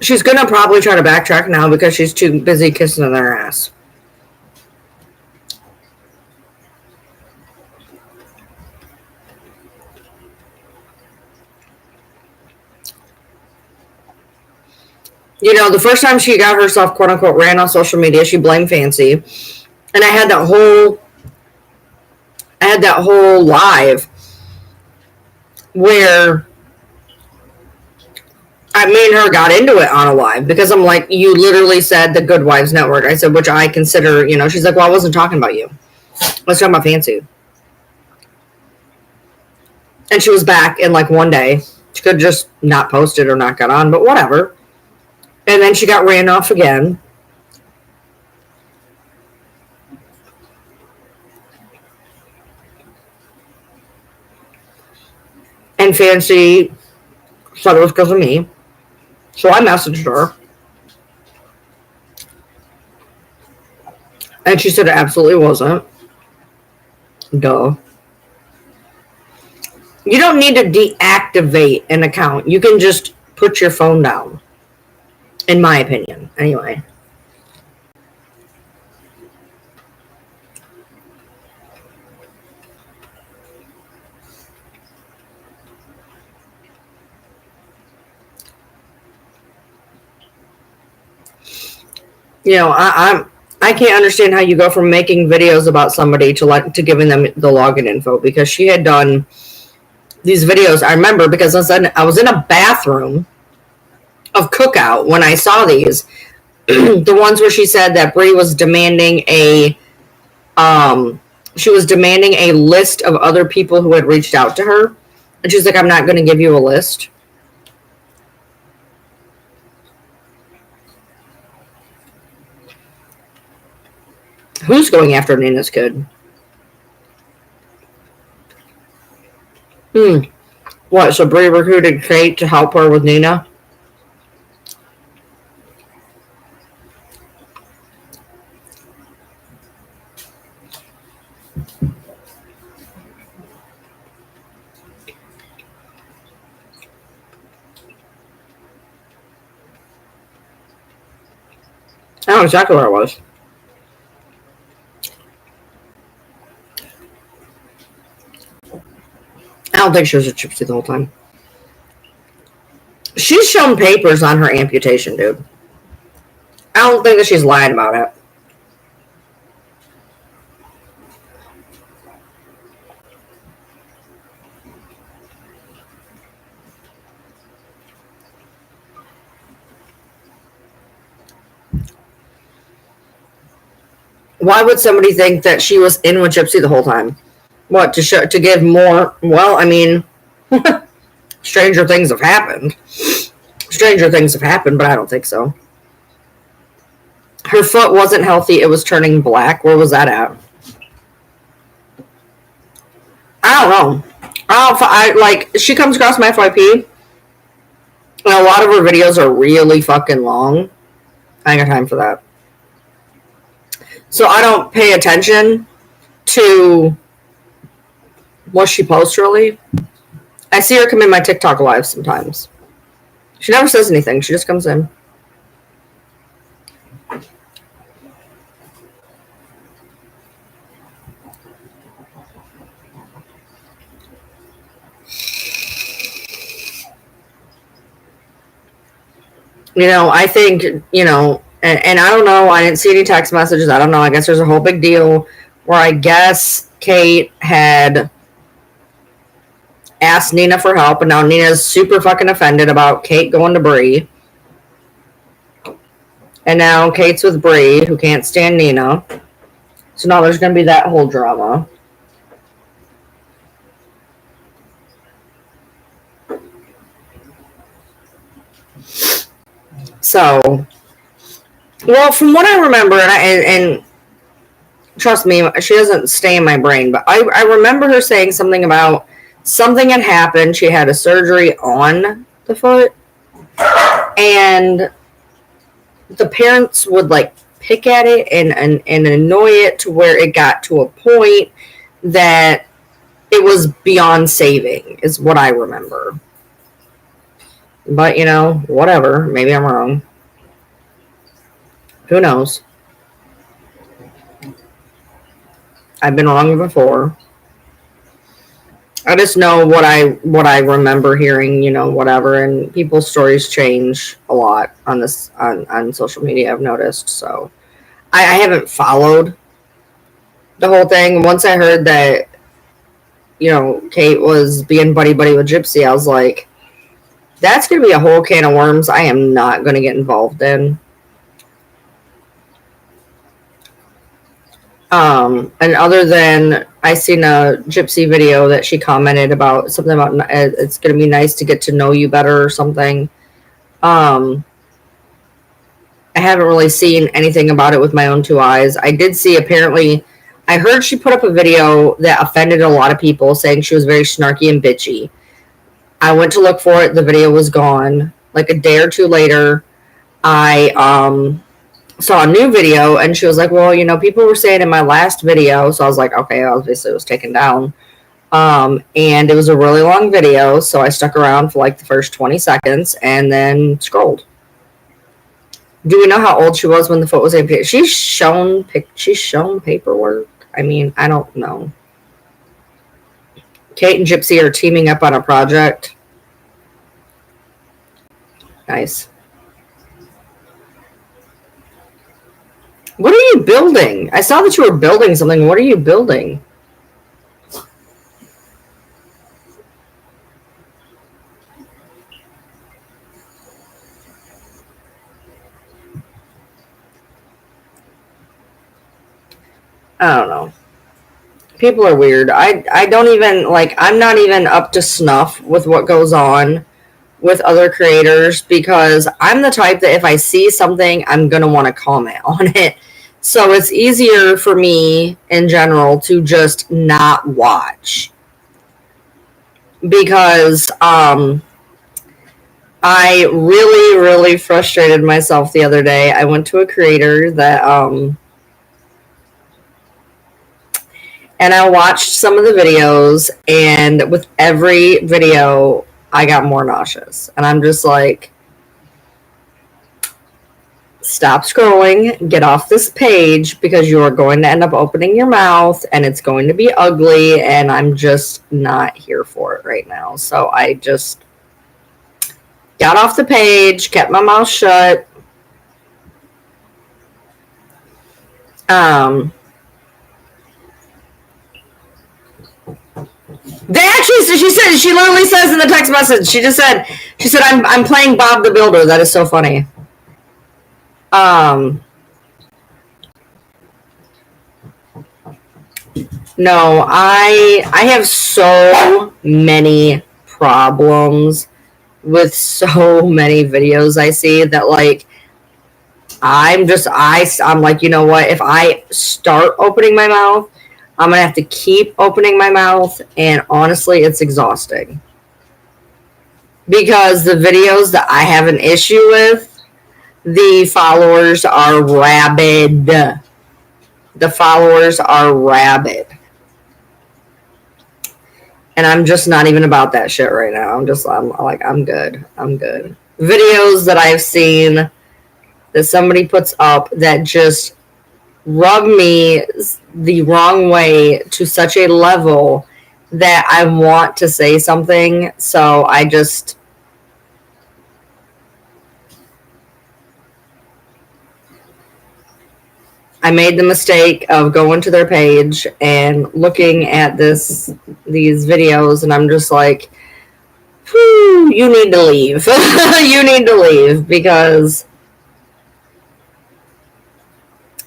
Speaker 1: she's gonna probably try to backtrack now because she's too busy kissing their ass. The first time she got herself, quote unquote, ran on social media, she blamed Fancy. And I had that whole live where me and her got into it on a live because I'm like, you literally said the Good Wives Network. I said, which I consider, she's like, well, I wasn't talking about you. I was talking about Fancy. And she was back in like one day. She could have just not posted or not got on, but whatever. And then she got ran off again. And Fancy said it was because of me. So I messaged her. And she said it absolutely wasn't. Duh. You don't need to deactivate an account. You can just put your phone down. In my opinion, anyway. I can't understand how you go from making videos about somebody to giving them the login info because she had done these videos. I remember because I was in a bathroom of Cookout when I saw these. The ones where she said that Brie was demanding a list of other people who had reached out to her, and she's like, "I'm not going to give you a list." Who's going after Nina's kid? What? So Brie recruited Kate to help her with Nina? I know exactly where I was. I don't think she was a gypsy the whole time. She's shown papers on her amputation, dude. I don't think that she's lying about it. Why would somebody think that she was in with Gypsy the whole time? What, to give more? Well, I mean, stranger things have happened. Stranger things have happened, but I don't think so. Her foot wasn't healthy. It was turning black. Where was that at? I don't know. She comes across my FYP, and a lot of her videos are really fucking long. I ain't got time for that. So I don't pay attention to what she posts, really. I see her come in my TikTok live sometimes. She never says anything. She just comes in. I think, and I don't know. I didn't see any text messages. I don't know. I guess there's a whole big deal where I guess Kate had asked Nina for help, and now Nina's super fucking offended about Kate going to Brie. And now Kate's with Brie, who can't stand Nina. So now there's going to be that whole drama. So, well, from what I remember, and trust me, she doesn't stay in my brain, but I remember her saying something about something had happened. She had a surgery on the foot, and the parents would pick at it and annoy it to where it got to a point that it was beyond saving, is what I remember. But, whatever. Maybe I'm wrong. Who knows? I've been wrong before. I just know what I remember hearing, whatever, and people's stories change a lot on social media, I've noticed. So I haven't followed the whole thing. Once I heard that, Kate was being buddy-buddy with Gypsy, I was like, that's going to be a whole can of worms I am not going to get involved in. And other than I seen a Gypsy video that she commented about something about it's going to be nice to get to know you better or something. I haven't really seen anything about it with my own two eyes. I did see, apparently, I heard she put up a video that offended a lot of people, saying she was very snarky and bitchy. I went to look for it. The video was gone. Like a day or two later, I saw a new video, and she was like, well, people were saying in my last video. So I was like, okay, obviously it was taken down. And it was a really long video, so I stuck around for the first 20 seconds and then scrolled. Do we know how old she was when the foot was amputated? She's shown paperwork. I mean, I don't know. Kate and Gypsy are teaming up on a project. Nice. What are you building? I saw that you were building something. What are you building? I don't know. People are weird. I don't even, I'm not even up to snuff with what goes on with other creators, because I'm the type that if I see something, I'm going to want to comment on it. So it's easier for me in general to just not watch. Because I really, really frustrated myself the other day. I went to a creator that and I watched some of the videos, and with every video, I got more nauseous. And I'm just like, stop scrolling, get off this page, because you are going to end up opening your mouth, and it's going to be ugly, and I'm just not here for it right now. So I just got off the page, kept my mouth shut. They actually, she literally says in the text message, she said, I'm playing Bob the Builder. That is so funny. No, I have so many problems with so many videos I see that like I'm like, you know what, if I start opening my mouth, I'm gonna have to keep opening my mouth, and honestly it's exhausting. Because the videos that I have an issue with, the followers are rabid. The followers are rabid. And I'm just not even about that shit right now. I'm like, I'm good. I'm good. Videos that I've seen that somebody puts up that just rub me the wrong way to such a level that I want to say something. So I made the mistake of going to their page and looking at these videos, and I'm just like, whew, you need to leave. You need to leave, because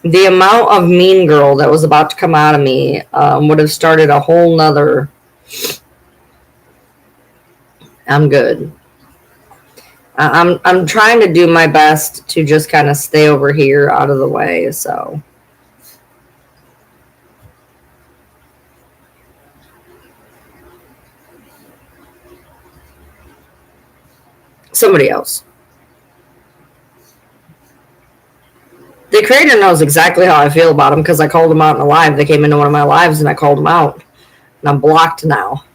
Speaker 1: the amount of mean girl that was about to come out of me would have started a whole nother. I'm good. I'm trying to do my best to just kind of stay over here out of the way. So somebody else. The creator knows exactly how I feel about them because I called them out in a live. They came into one of my lives and I called them out, and I'm blocked now.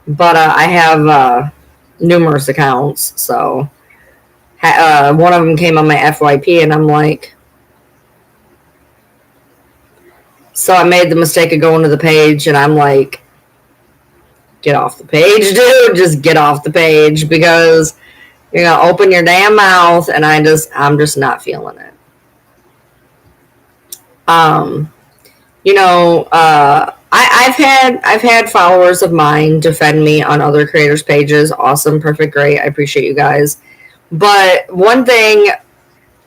Speaker 1: But I have numerous accounts, so one of them came on my FYP, and I'm like, so I made the mistake of going to the page, and I'm like, get off the page, dude. Just get off the page, because you're gonna open your damn mouth, and I'm just not feeling it. Um, I've had followers of mine defend me on other creators' pages. Awesome, perfect, great. I appreciate you guys. But one thing,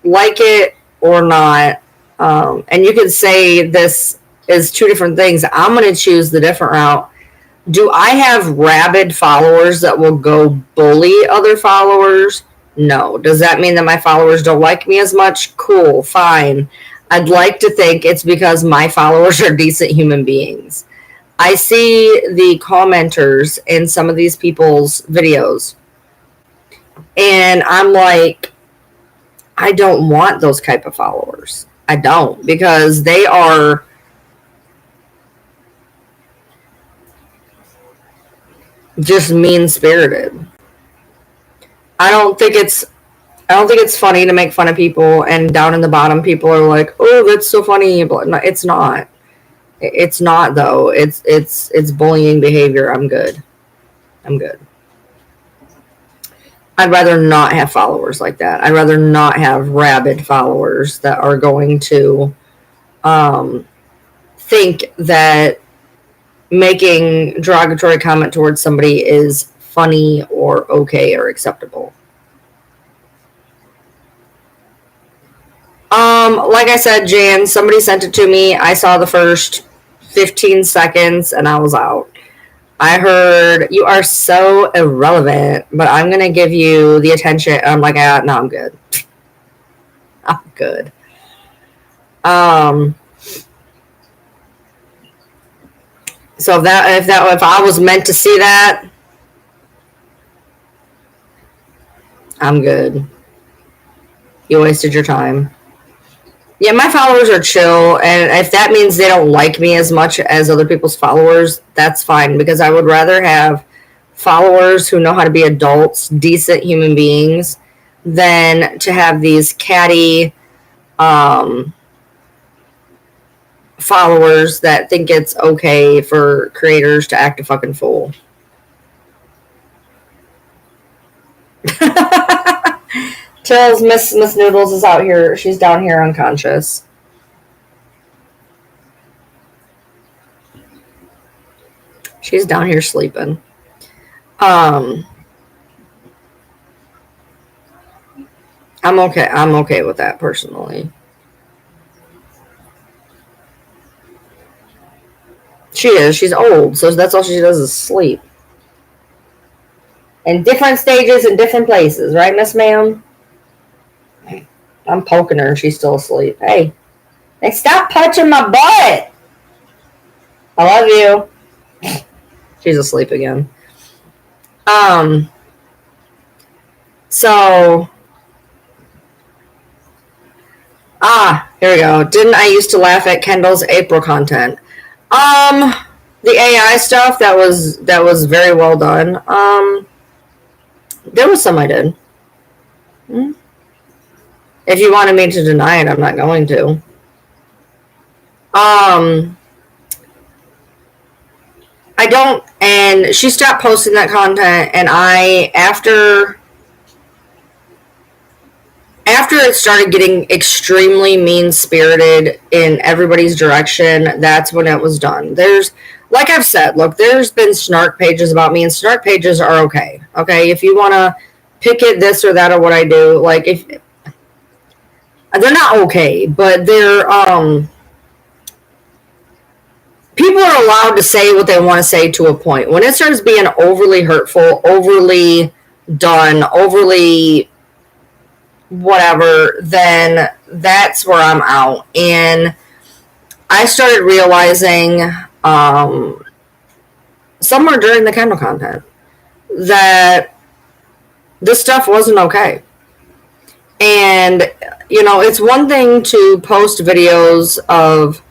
Speaker 1: like it or not, and you could say this is two different things. I'm going to choose the different route. Do I have rabid followers that will go bully other followers? No. Does that mean that my followers don't like me as much? Cool, fine. I'd like to think it's because my followers are decent human beings. I see the commenters in some of these people's videos, and I'm like, I don't want those type of followers. I don't, because they are just mean spirited. I don't think it's I don't think it's funny to make fun of people, and down in the bottom people are like, "Oh, that's so funny." But no, it's not. It's not though. It's bullying behavior. I'm good. I'm good. I'd rather not have followers like that. I'd rather not have rabid followers that are going to um, think that making derogatory comment towards somebody is funny or okay or acceptable. Like I said, Jan, somebody sent it to me. I saw the first 15 seconds and I was out. I heard you are so irrelevant, but I'm gonna give you the attention. I'm like, no, I'm good. I'm good. Um, so if I was meant to see that, I'm good. You wasted your time. Yeah, my followers are chill, and if that means they don't like me as much as other people's followers, that's fine, because I would rather have followers who know how to be adults, decent human beings, than to have these catty um, followers that think it's okay for creators to act a fucking fool. Tills, Miss Noodles is out here. She's down here unconscious. She's down here sleeping. Um, I'm okay. I'm okay with that personally. She is. She's old, so that's all she does is sleep. In different stages in different places, right, Miss Ma'am? I'm poking her and she's still asleep. Hey, stop punching my butt. I love you. She's asleep again. So, here we go. Didn't I used to laugh at Kendall's April content? The AI stuff that was very well done. There was some I did. If you wanted me to deny it, I'm not going to. I don't, and she stopped posting that content, and after it started getting extremely mean-spirited in everybody's direction, that's when it was done. There's, like I've said, look, there's been snark pages about me, and snark pages are okay. Okay, if you want to pick it this or that or what I do, like, if they're not okay, but they're, people are allowed to say what they want to say to a point. When it starts being overly hurtful, overly done, overly whatever, then that's where I'm out. And I started realizing somewhere during the Kendall content that this stuff wasn't okay. And, you know, it's one thing to post videos of,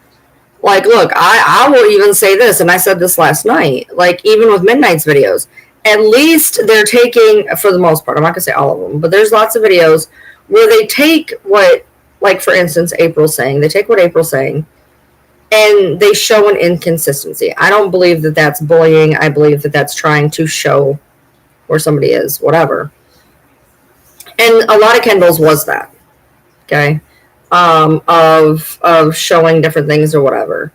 Speaker 1: like, look, I will even say this, and I said this last night, like, even with Midnight's videos, at least they're taking, for the most part, I'm not going to say all of them, but there's lots of videos where they take what, like, for instance, April's saying, they take what April's saying, and they show an inconsistency. I don't believe that that's bullying. I believe that that's trying to show where somebody is, whatever. And a lot of Kendall's was that, okay? Of showing different things or whatever.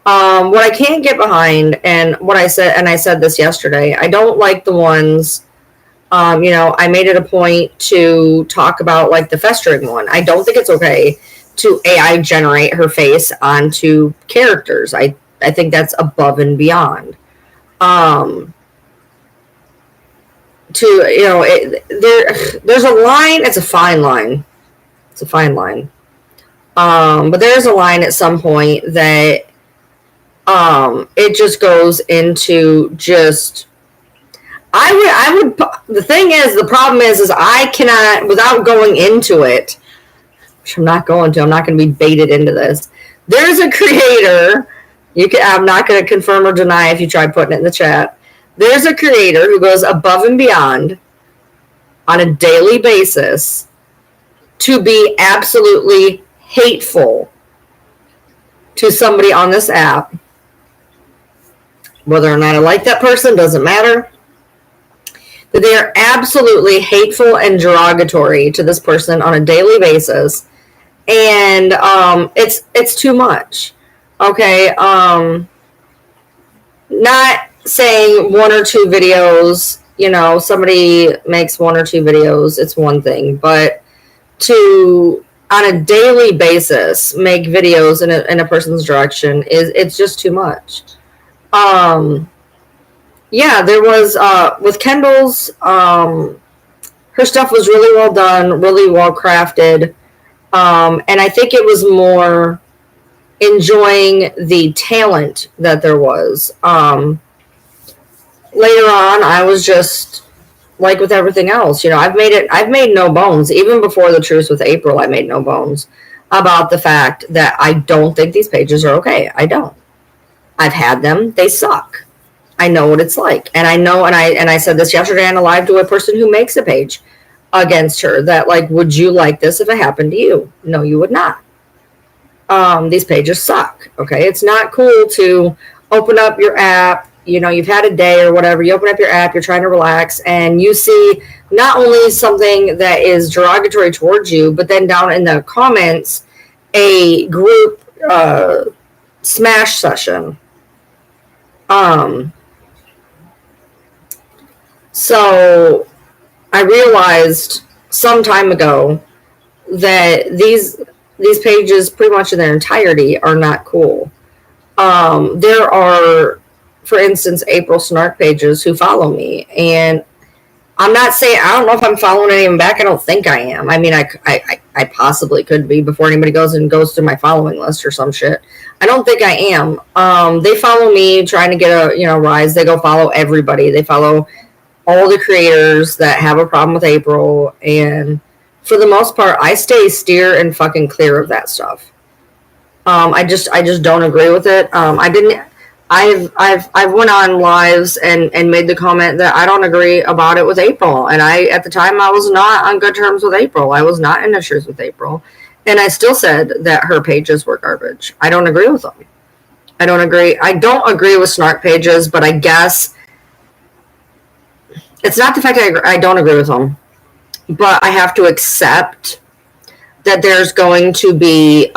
Speaker 1: What I can't get behind, and what I said, and I said this yesterday, I don't like the ones, you know, I made it a point to talk about, like, the festering one. I don't think it's okay to AI generate her face onto characters. I think that's above and beyond. To, you know, there's a line, it's a fine line. It's a fine line. But there's a line at some point that it just goes into just, I would, the thing is, the problem is I cannot, without going into it, which I'm not going to be baited into this. There's a creator, I'm not going to confirm or deny if you try putting it in the chat. There's a creator who goes above and beyond on a daily basis to be absolutely hateful to somebody on this app. Whether or not I like that person doesn't matter. That they are absolutely hateful and derogatory to this person on a daily basis, and it's too much. Okay, not saying one or two videos. You know, somebody makes one or two videos, it's one thing, but to on a daily basis make videos in a person's direction it's just too much. Yeah, there was with Kendall's her stuff was really well done, really well crafted, and I think it was more enjoying the talent that there was. Later on, I was just like with everything else, you know, I've made no bones. Even before the truce with April, I made no bones about the fact that I don't think these pages are okay. I don't. I've had them. They suck. I know what it's like. And I know, and I said this yesterday on a live to a person who makes a page against her, that, like, would you like this if it happened to you? No, you would not. These pages suck. Okay. It's not cool to open up your app. You know, you've had a day or whatever, you open up your app, you're trying to relax, and you see not only something that is derogatory towards you, but then down in the comments, a group smash session. So I realized some time ago that these pages, pretty much in their entirety, are not cool. There are, for instance, April Snark pages who follow me, and I'm not saying, I don't know if I'm following anyone back. I don't think I am. I mean, I possibly could be before anybody goes to my following list or some shit. I don't think I am. They follow me trying to get a rise. They go follow everybody. They follow all the creators that have a problem with April, and for the most part, I stay steer and fucking clear of that stuff. I just don't agree with it. I didn't. I've went on lives and made the comment that I don't agree about it with April, and at the time I was not on good terms with April. I was not in issues with April, and I still said that her pages were garbage. I don't agree with them. I don't agree. I don't agree with snark pages, but I guess it's not the fact that I don't agree with them, but I have to accept that there's going to be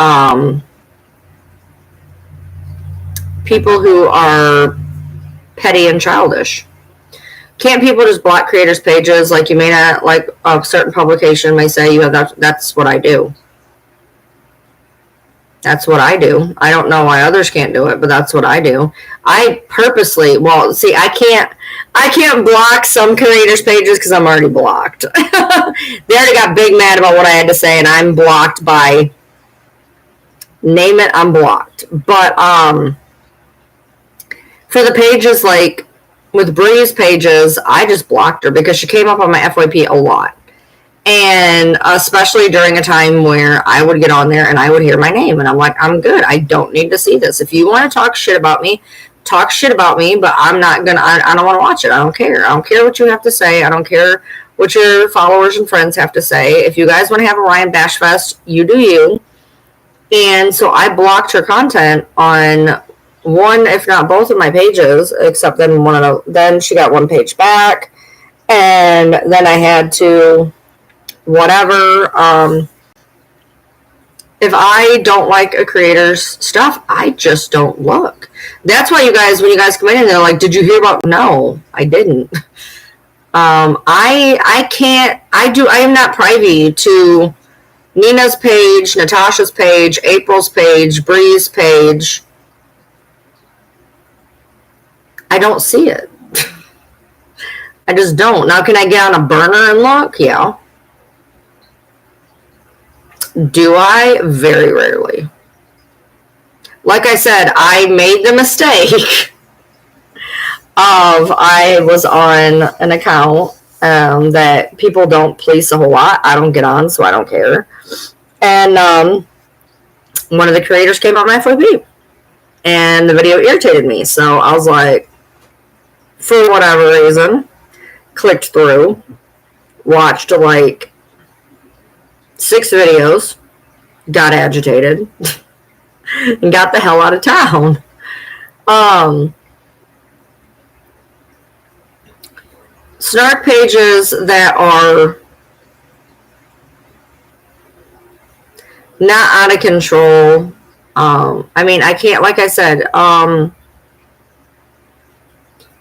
Speaker 1: people who are petty and childish. Can't people just block creators' pages? Like, you may not like a certain publication may say you have that. That's what I do. That's what I do. I don't know why others can't do it, but that's what I do. I purposely, well, see, I can't block some creators' pages because I'm already blocked. They already got big mad about what I had to say, and I'm blocked by, name it, I'm blocked. But for the pages, like with Bree's pages, I just blocked her because she came up on my FYP a lot. And especially during a time where I would get on there and I would hear my name, and I'm like, I'm good. I don't need to see this. If you want to talk shit about me, but I'm not gonna. I don't want to watch it. I don't care. I don't care what you have to say. I don't care what your followers and friends have to say. If you guys want to have a Ryan Bash Fest, you do you. And so I blocked her content on one, if not both, of my pages, except then she got one page back, and then I had to whatever. If I don't like a creator's stuff, I just don't look. That's why when you guys come in and they're like, "Did you hear about?" No, I didn't. I can't. I am not privy to Nina's page, Natasha's page, April's page, Bree's page. I don't see it. I just don't. Now, can I get on a burner and look? Yeah. Do I? Very rarely. Like I said, I made the mistake of I was on an account that people don't police a whole lot. I don't get on, so I don't care. And one of the creators came on my FYP, and the video irritated me. So I was like, for whatever reason, clicked through, watched like 6 videos, got agitated, and got the hell out of town. Snark pages that are not out of control. I mean, I can't, like I said,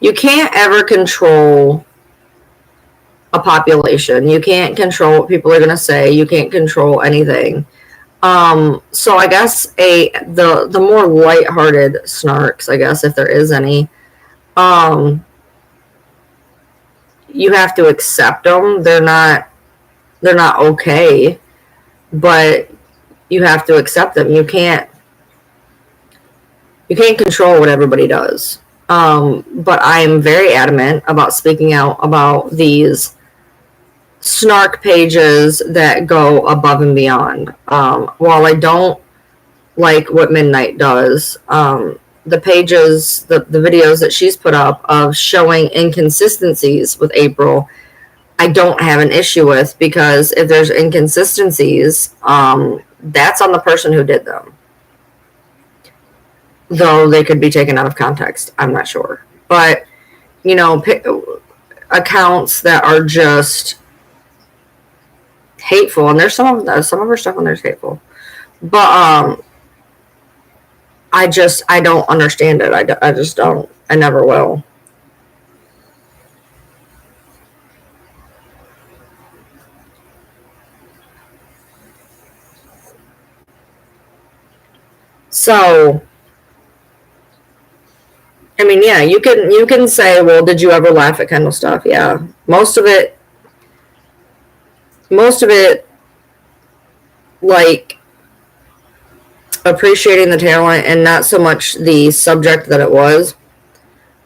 Speaker 1: you can't ever control a population. You can't control what people are going to say. You can't control anything. So I guess the more lighthearted snarks, I guess, if there is any, you have to accept them. They're not okay, but you have to accept them. You can't control what everybody does. But I am very adamant about speaking out about these snark pages that go above and beyond. While I don't like what Midnight does, the pages, the videos that she's put up of showing inconsistencies with April, I don't have an issue with, because if there's inconsistencies, that's on the person who did them. Though they could be taken out of context, I'm not sure. But, accounts that are just hateful, and there's some of her stuff on there is hateful. But I don't understand it. I just don't. I never will. So I mean, yeah, you can say, well, did you ever laugh at Kendall stuff? Yeah, most of it, like appreciating the talent and not so much the subject that it was.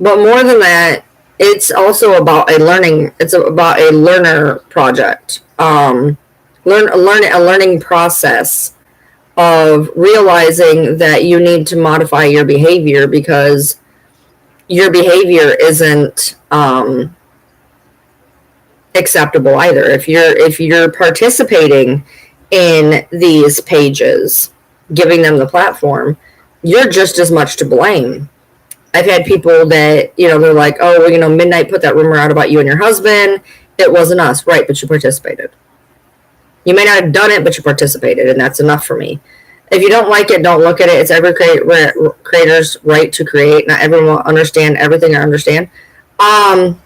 Speaker 1: But more than that, it's also about a learning. It's about a learner project. A learning process of realizing that you need to modify your behavior because your behavior isn't acceptable either. If you're participating in these pages, giving them the platform, you're just as much to blame. I've had people that, they're like, oh, well, Midnight put that rumor out about you and your husband. It wasn't us. Right, but you participated. You may not have done it, but you participated, and that's enough for me. If you don't like it, don't look at it. It's every creator's right to create. Not everyone will understand everything I understand. I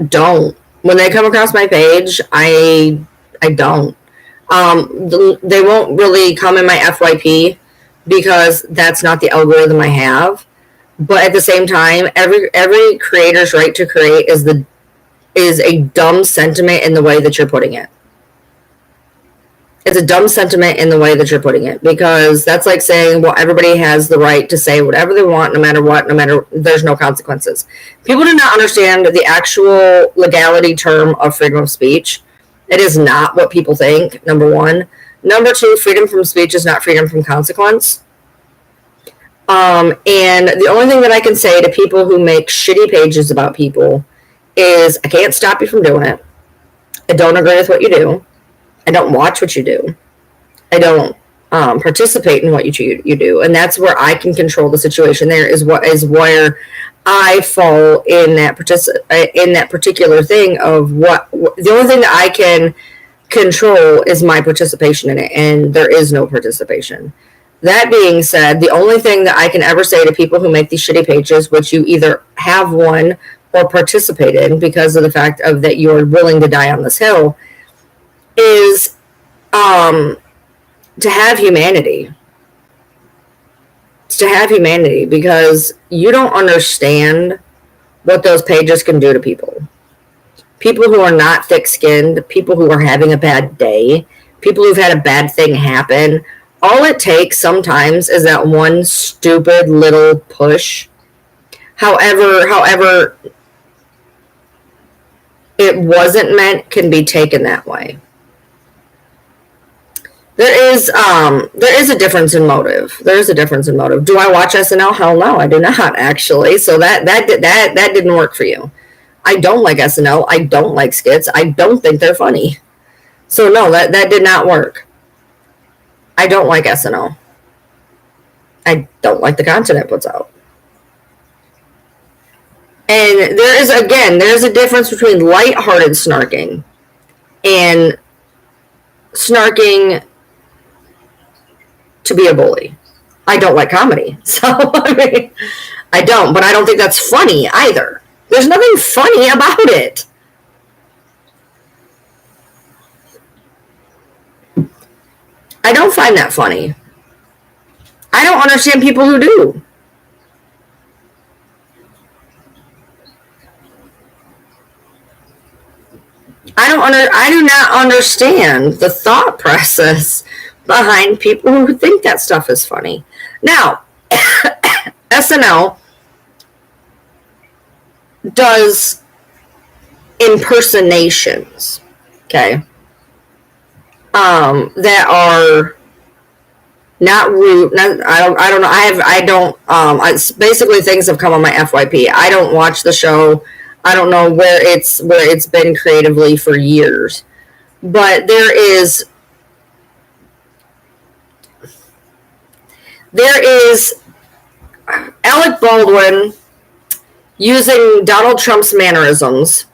Speaker 1: don't. When they come across my page, I don't. They won't really come in my FYP because that's not the algorithm I have. But at the same time, every creator's right to create is a dumb sentiment in the way that you're putting it. It's a dumb sentiment in the way that you're putting it, because that's like saying, well, everybody has the right to say whatever they want, no matter what, there's no consequences. People do not understand the actual legality term of freedom of speech. It is not what people think, number one. Number two, freedom from speech is not freedom from consequence. And the only thing that I can say to people who make shitty pages about people is, I can't stop you from doing it. I don't agree with what you do. I don't watch what you do. I don't participate in what you do, and that's where I can control the situation. There is where I fall in that particular thing of what the only thing that I can control is my participation in it, and there is no participation. That being said, the only thing that I can ever say to people who make these shitty pages, which you either have one or participate in because of the fact of that you are willing to die on this hill, is to have humanity. It's to have humanity, because you don't understand what those pages can do to people. People who are not thick-skinned, people who are having a bad day, people who've had a bad thing happen. All it takes sometimes is that one stupid little push. However it wasn't meant can be taken that way. There is a difference in motive. There is a difference in motive. Do I watch SNL? Hell no, I do not, actually. So that didn't work for you. I don't like SNL. I don't like skits. I don't think they're funny. So no, that did not work. I don't like SNL. I don't like the content it puts out. And there's a difference between lighthearted snarking and snarking to be a bully. I don't like comedy. So, I don't, but I don't think that's funny either. There's nothing funny about it. I don't find that funny. I don't understand people who do. I do not understand the thought process behind people who think that stuff is funny. Now, SNL does impersonations, okay, that are not rude. I don't know. It's basically things have come on my FYP. I don't watch the show. I don't know where it's been creatively for years, but there is Alec Baldwin using Donald Trump's mannerisms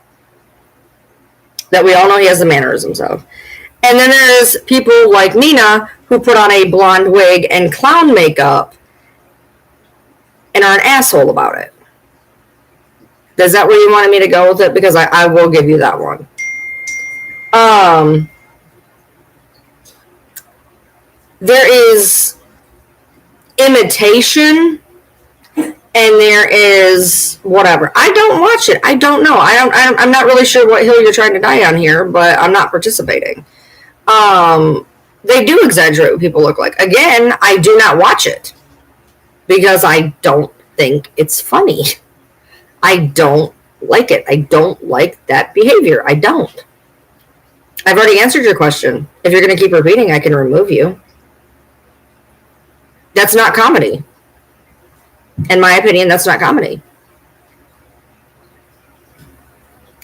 Speaker 1: that we all know he has the mannerisms of. And then there's people like Nina who put on a blonde wig and clown makeup and are an asshole about it. Is that where you wanted me to go with it? Because I will give you that one. There is imitation and there is whatever. I don't watch it. I don't know. I'm not really sure what hill you're trying to die on here, but I'm not participating. They do exaggerate what people look like. Again, I do not watch it because I don't think it's funny. I don't like it. I don't like that behavior. I don't. I've already answered your question. If you're going to keep repeating, I can remove you. That's not comedy. In my opinion, that's not comedy.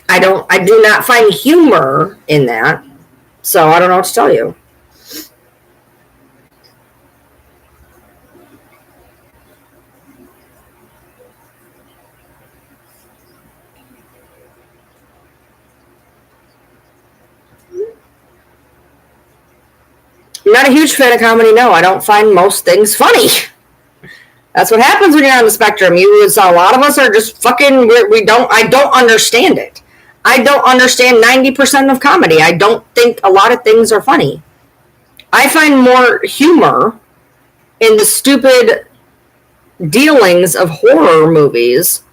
Speaker 1: I do not find humor in that. So I don't know what to tell you. I'm not a huge fan of comedy. No, I don't find most things funny. That's what happens when you're on the spectrum. A lot of us are just fucking. I don't understand it. I don't understand 90% of comedy. I don't think a lot of things are funny. I find more humor in the stupid dealings of horror movies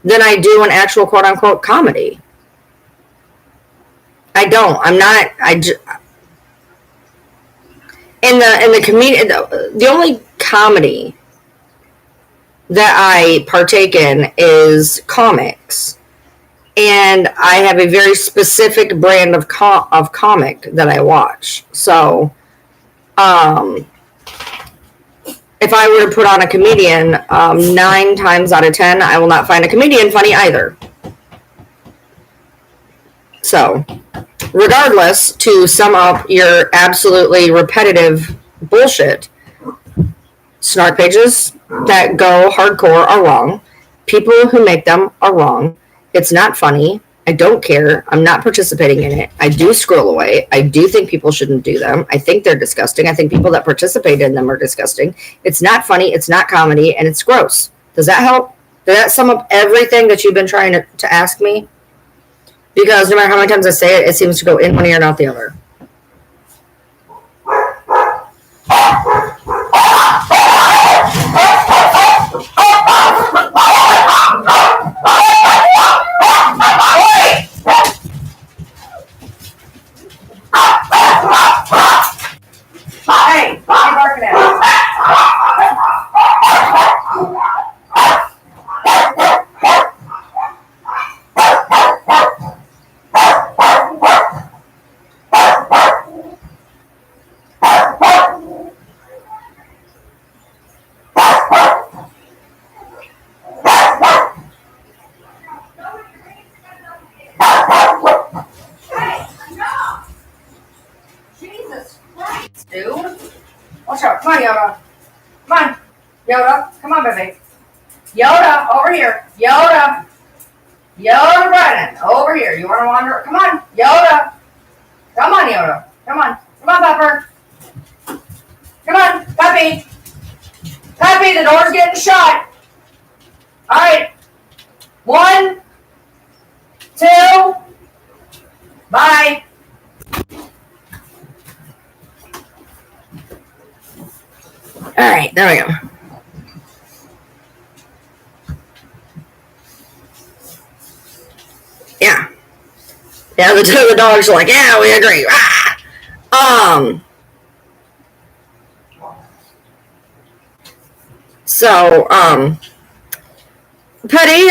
Speaker 1: than I do in actual quote unquote comedy. I don't. I'm not. In the comedian, the only comedy that I partake in is comics, and I have a very specific brand of comic that I watch. So, if I were to put on a comedian, 9 times out of 10, I will not find a comedian funny either. So, regardless, to sum up your absolutely repetitive bullshit, snark pages that go hardcore are wrong. People who make them are wrong. It's not funny. I don't care. I'm not participating in it. I do scroll away. I do think people shouldn't do them. I think they're disgusting. I think people that participate in them are disgusting. It's not funny. It's not comedy. And it's gross. Does that help? Does that sum up everything that you've been trying to ask me? Because no matter how many times I say it, it seems to go in one ear and out the other. Hey, what are you barking at? Dude. Watch out. Come on, Yoda. Come on. Yoda. Come on, baby. Yoda, over here. Yoda. Yoda Brennan, over here. You want to wander? Come on, Yoda. Come on, Yoda. Come on. Come on, Pepper. Come on, Peppy. Peppy, the door's getting shut. All right. 1, 2. Bye. All right, there we go. Yeah. Yeah, the dogs are like, yeah, we agree. Ah! So, Petty,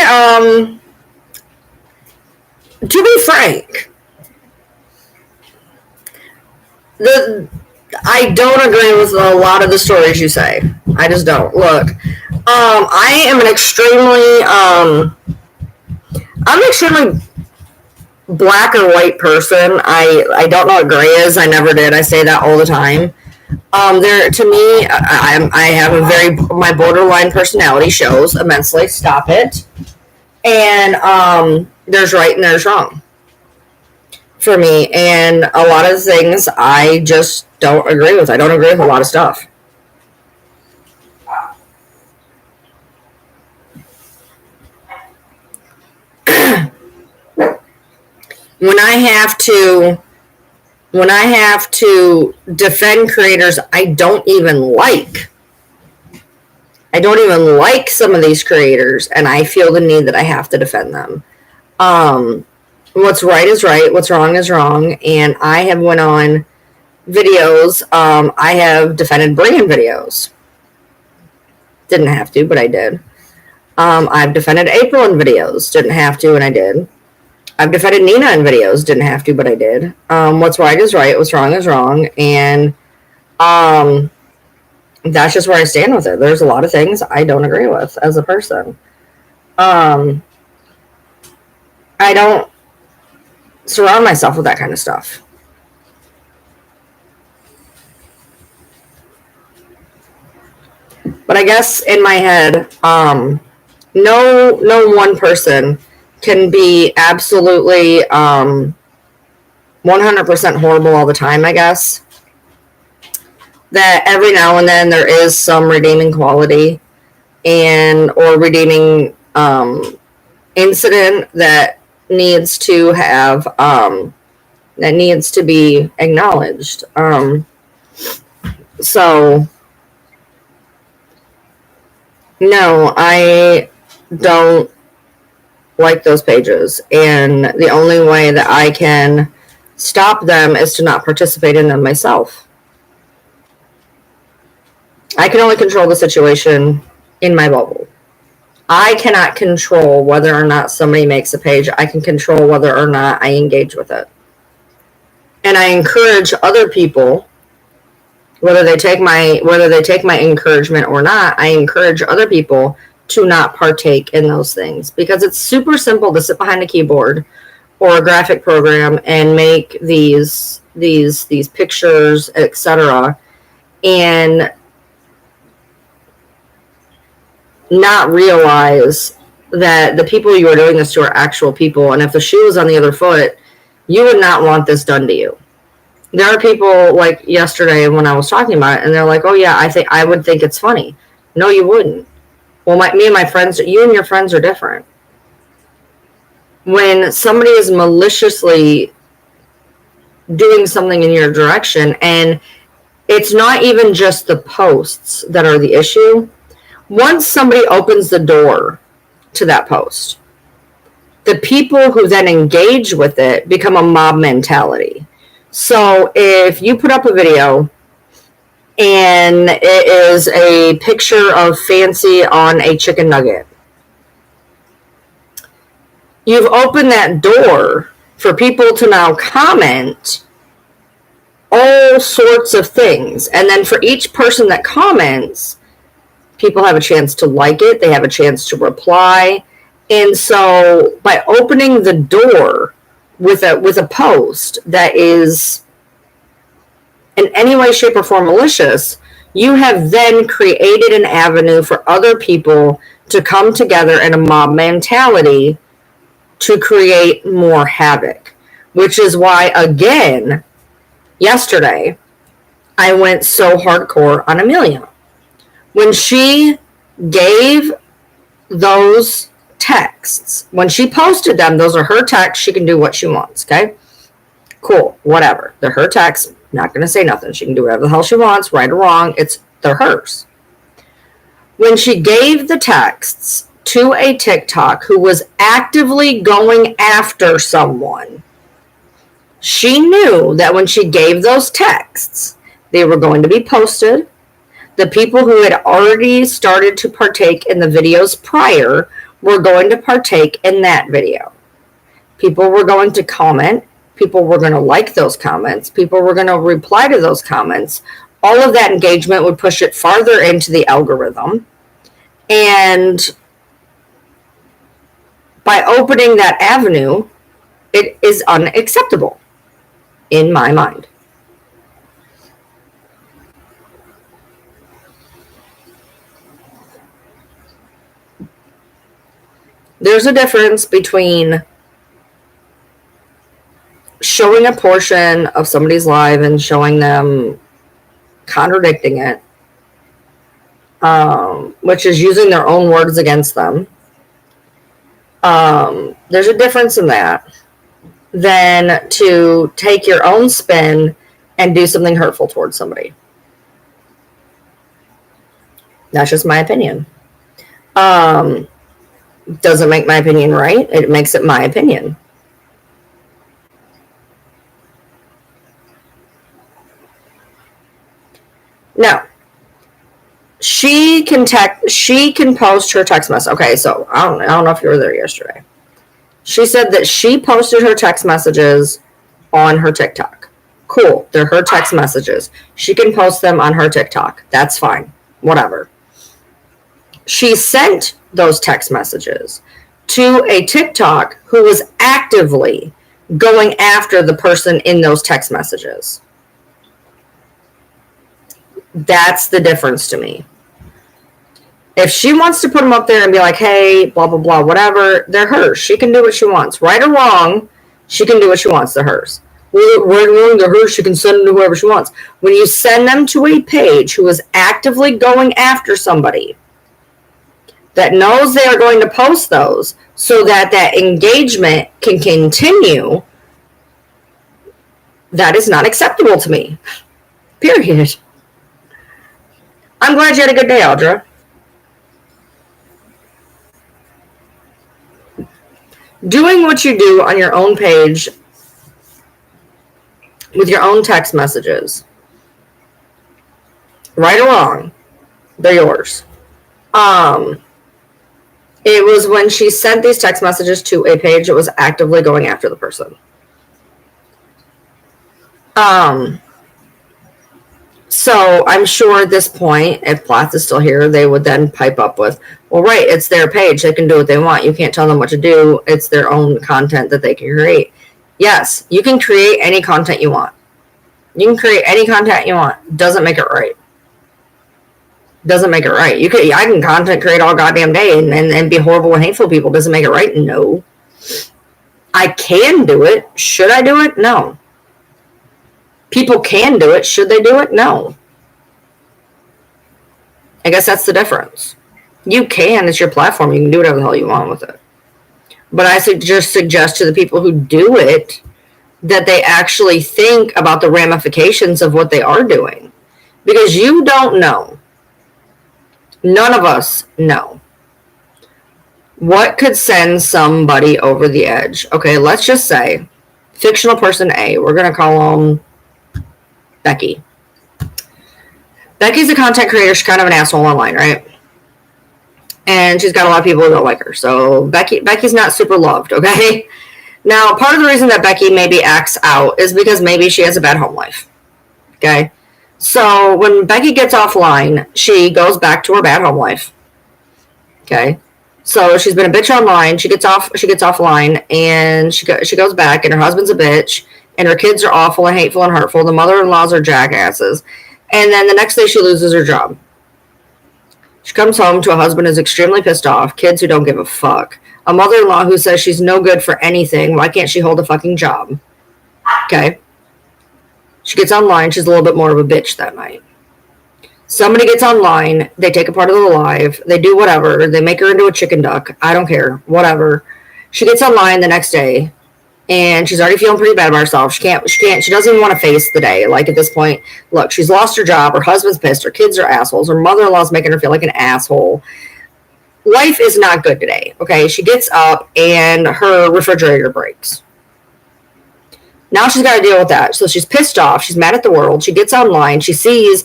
Speaker 1: to be frank, I don't agree with a lot of the stories you say. I just don't. Look, I am an extremely, I'm an extremely black or white person. I don't know what gray is. I never did. I say that all the time. To me, I have my borderline personality shows immensely. Stop it. And there's right and there's wrong for me, and a lot of things I just don't agree with. I don't agree with a lot of stuff. When I have to defend creators I don't even like, I don't even like some of these creators, and I feel the need that I have to defend them. What's right is right, what's wrong is wrong, and I have went on videos. I have defended Brian videos. Didn't have to, but I did. I've defended April in videos. Didn't have to, and I did. I've defended Nina in videos. Didn't have to, but I did. What's right is right, what's wrong is wrong, and that's just where I stand with it. There's a lot of things I don't agree with as a person. I don't surround myself with that kind of stuff. But I guess in my head, no one person can be absolutely 100% horrible all the time, I guess. That every now and then there is some redeeming quality or redeeming incident that needs to have that needs to be acknowledged. So no, I don't like those pages, and the only way that I can stop them is to not participate in them myself. I can only control the situation in my bubble. I cannot control whether or not somebody makes a page. I can control whether or not I engage with it. And I encourage other people, whether they take my encouragement or not, I encourage other people to not partake in those things, because it's super simple to sit behind a keyboard or a graphic program and make these pictures, etc., and not realize that the people you are doing this to are actual people. And if the shoe was on the other foot, you would not want this done to you. There are people like yesterday when I was talking about it, and they're like, oh yeah, I would think it's funny. No, you wouldn't. Well, me and my friends, you and your friends are different. When somebody is maliciously doing something in your direction, and it's not even just the posts that are the issue. Once somebody opens the door to that post, the people who then engage with it become a mob mentality. So if you put up a video and it is a picture of Fancy on a chicken nugget, you've opened that door for people to now comment all sorts of things. And then for each person that comments, people have a chance to like it. They have a chance to reply. And so by opening the door with a post that is in any way, shape, or form malicious, you have then created an avenue for other people to come together in a mob mentality to create more havoc. Which is why, again, yesterday, I went so hardcore on Amelia. When she gave those texts, when she posted them, those are her texts. She can do what she wants, okay? Cool, whatever. They're her texts. Not going to say nothing. She can do whatever the hell she wants, right or wrong. They're hers. When she gave the texts to a TikTok who was actively going after someone, she knew that when she gave those texts, they were going to be posted. The people who had already started to partake in the videos prior were going to partake in that video. People were going to comment. People were going to like those comments. People were going to reply to those comments. All of that engagement would push it farther into the algorithm. And by opening that avenue, it is unacceptable in my mind. There's a difference between showing a portion of somebody's life and showing them contradicting it, which is using their own words against them. There's a difference in that than to take your own spin and do something hurtful towards somebody. That's just my opinion. Doesn't make my opinion right. It makes it my opinion. Now, she can post her text message. Okay, so I don't know if you were there yesterday. She said that she posted her text messages on her TikTok. Cool. They're her text messages. She can post them on her TikTok. That's fine. Whatever. She sent those text messages to a TikTok who was actively going after the person in those text messages. That's the difference to me. If she wants to put them up there and be like, hey, blah, blah, blah, whatever, they're hers. She can do what she wants. Right or wrong, she can do what she wants. They're hers. Right or wrong, they're hers. She can send them to whoever she wants. When you send them to a page who is actively going after somebody that knows they are going to post those so that that engagement can continue, that is not acceptable to me. Period. I'm glad you had a good day, Audra. Doing what you do on your own page with your own text messages, right or wrong, they're yours. It was when she sent these text messages to a page that was actively going after the person. So I'm sure at this point, if Plath is still here, they would then pipe up with, well, right, it's their page. They can do what they want. You can't tell them what to do. It's their own content that they can create. Yes, you can create any content you want. You can create any content you want. Doesn't make it right. Doesn't make it right. I can content create all goddamn day and be horrible and hateful to people. Doesn't make it right? No. I can do it. Should I do it? No. People can do it. Should they do it? No. I guess that's the difference. You can. It's your platform. You can do whatever the hell you want with it. But I just suggest to the people who do it that they actually think about the ramifications of what they are doing. Because you don't know. None of us know. What could send somebody over the edge? Okay, let's just say fictional person A. We're going to call them Becky. Becky's a content creator. She's kind of an asshole online, right? And she's got a lot of people who don't like her. So Becky's not super loved, okay? Now, part of the reason that Becky maybe acts out is because maybe she has a bad home life, okay? So when Becky gets offline, she goes back to her bad home life, okay? So she's been a bitch online. She gets offline, and she goes back, and her husband's a bitch, and her kids are awful and hateful and hurtful. The mother-in-laws are jackasses. And then the next day she loses her job. She comes home to a husband who's extremely pissed off, kids who don't give a fuck, a mother-in-law who says she's no good for anything. Why can't she hold a fucking job? Okay. She gets online. She's a little bit more of a bitch that night. Somebody gets online. They take a part of the live. They do whatever. They make her into a chicken duck. I don't care. Whatever. She gets online the next day, and she's already feeling pretty bad about herself. She doesn't even want to face the day. Like, at this point, look, she's lost her job. Her husband's pissed. Her kids are assholes. Her mother-in-law's making her feel like an asshole. Life is not good today, okay? She gets up, and her refrigerator breaks. Now she's got to deal with that. So she's pissed off. She's mad at the world. She gets online. She sees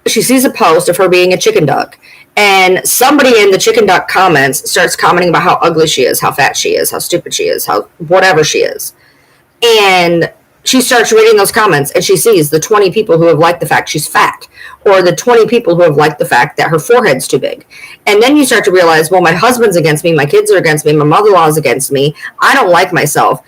Speaker 1: a post of her being a chicken duck. And somebody in the chicken duck comments starts commenting about how ugly she is, how fat she is, how stupid she is, how whatever she is. And she starts reading those comments, and she sees the 20 people who have liked the fact she's fat, or the 20 people who have liked the fact that her forehead's too big. And then you start to realize, well, my husband's against me, my kids are against me, my mother-in-law's against me, I don't like myself.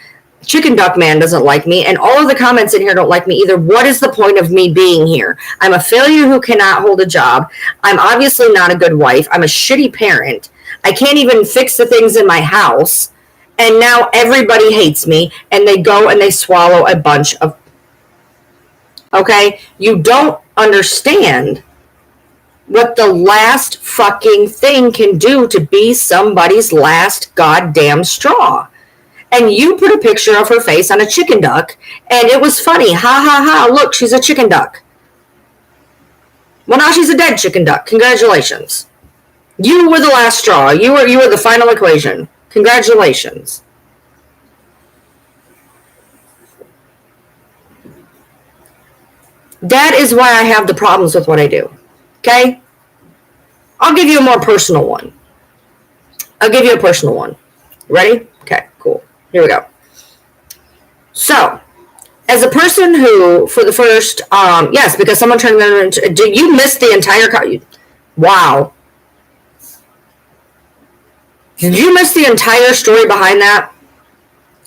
Speaker 1: Chicken Duck Man doesn't like me, and all of the comments in here don't like me either. What is the point of me being here? I'm a failure who cannot hold a job. I'm obviously not a good wife. I'm a shitty parent. I can't even fix the things in my house, and now everybody hates me, and they go and they swallow a bunch of... Okay? You don't understand what the last fucking thing can do to be somebody's last goddamn straw. And you put a picture of her face on a chicken duck, and it was funny. Ha, ha, ha, look, she's a chicken duck. Well, now she's a dead chicken duck. Congratulations. You were the last straw. You were the final equation. Congratulations. That is why I have the problems with what I do. Okay? I'll give you a more personal one. Ready? Okay, cool. Here we go. So, as a person who, for the first, yes, because someone turned them into, did you miss the entire, wow. Did you miss the entire story behind that?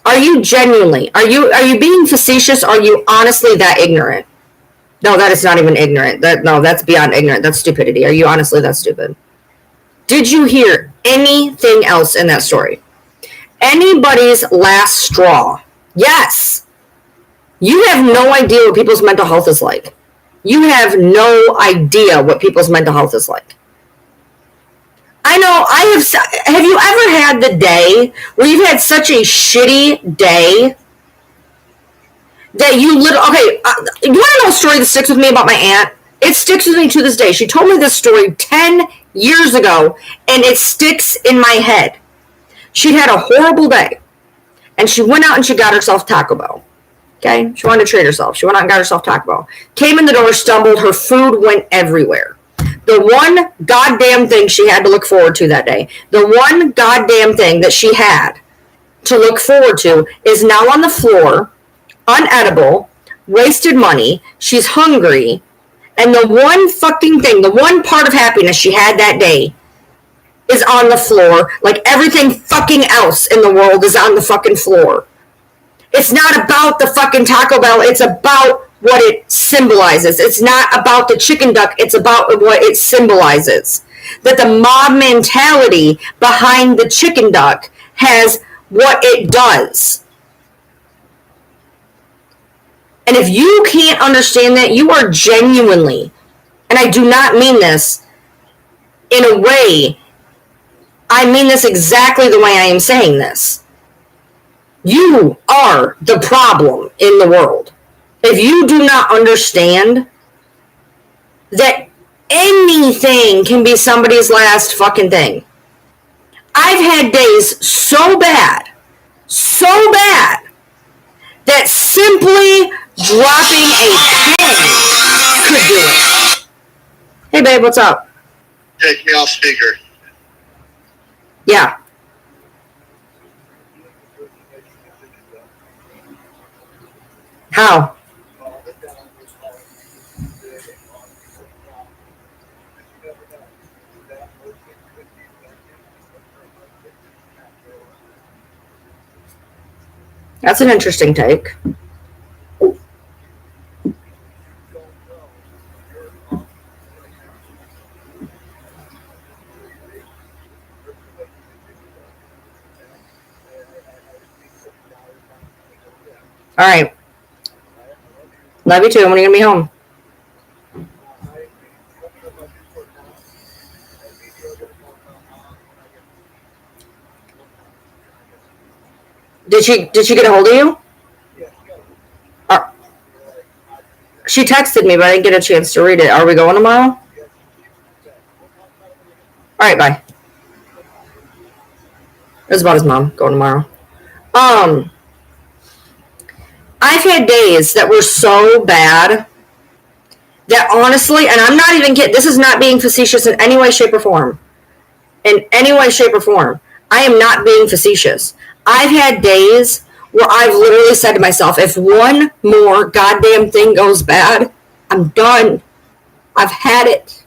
Speaker 1: Are you genuinely, are you being facetious? Are you honestly that ignorant? No, that is not even ignorant. That's beyond ignorant. That's stupidity. Are you honestly that stupid? Did you hear anything else in that story? Anybody's last straw? Yes. You have no idea what people's mental health is like. You have no idea what people's mental health is like. I know, have you ever had the day where you've had such a shitty day that you okay, you want to know a story that sticks with me about my aunt? It sticks with me to this day. She told me this story 10 years ago, and it sticks in my head. She had a horrible day, and she went out and she got herself Taco Bell. Okay? She wanted to treat herself. She went out and got herself Taco Bell. Came in the door, stumbled, her food went everywhere. The one goddamn thing she had to look forward to that day, the one goddamn thing that she had to look forward to is now on the floor, unedible, wasted money, she's hungry, and the one fucking thing, the one part of happiness she had that day is on the floor, like everything fucking else in the world is on the fucking floor. It's not about the fucking Taco Bell, it's about what it symbolizes. It's not about the chicken duck, it's about what it symbolizes. That the mob mentality behind the chicken duck has what it does. And if you can't understand that, you are genuinely, and I do not mean this in a way, I mean this exactly the way I am saying this. You are the problem in the world. If you do not understand that anything can be somebody's last fucking thing. I've had days so bad, that simply dropping a pen could do it. Hey babe, what's up?
Speaker 2: Take me off speaker.
Speaker 1: Yeah. How? That's an interesting take. All right. Love you too. When are you going to be home? Did she get a hold of you? She texted me, but I didn't get a chance to read it. Are we going tomorrow? All right, bye. It was about his mom going tomorrow. I've had days that were so bad that honestly, and I'm not even kidding, this is not being facetious in any way, shape, or form. In any way, shape, or form. I am not being facetious. I've had days where I've literally said to myself, if one more goddamn thing goes bad, I'm done. I've had it.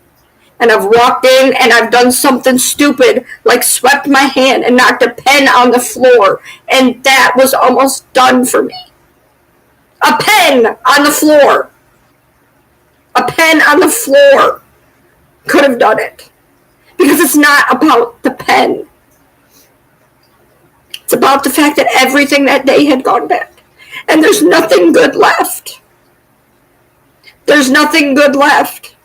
Speaker 1: And I've walked in and I've done something stupid, like swept my hand and knocked a pen on the floor. And that was almost done for me. A pen on the floor. A pen on the floor could have done it. Because it's not about the pen. It's about the fact that everything that day had gone bad. And there's nothing good left. There's nothing good left.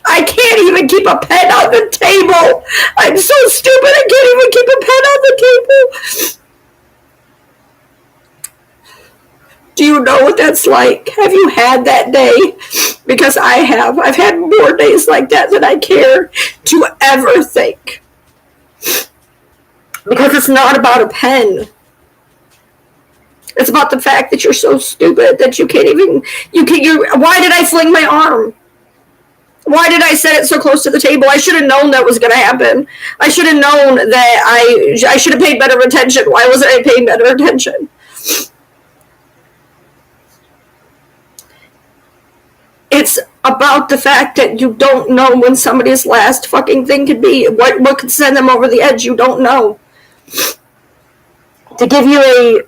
Speaker 1: I can't even keep a pen on the table. I'm so stupid, I can't even keep a pen on the table. Do you know what that's like? Have you had that day? because I've had more days like that than I care to ever think. Because it's not about a pen. It's about the fact that you're so stupid that you can't even, why did I fling my arm? Why did I set it so close to the table? I should have known that was going to happen. I should have known that I should have paid better attention. Why wasn't I paying better attention? It's about the fact that you don't know when somebody's last fucking thing could be. What could send them over the edge? You don't know. To give you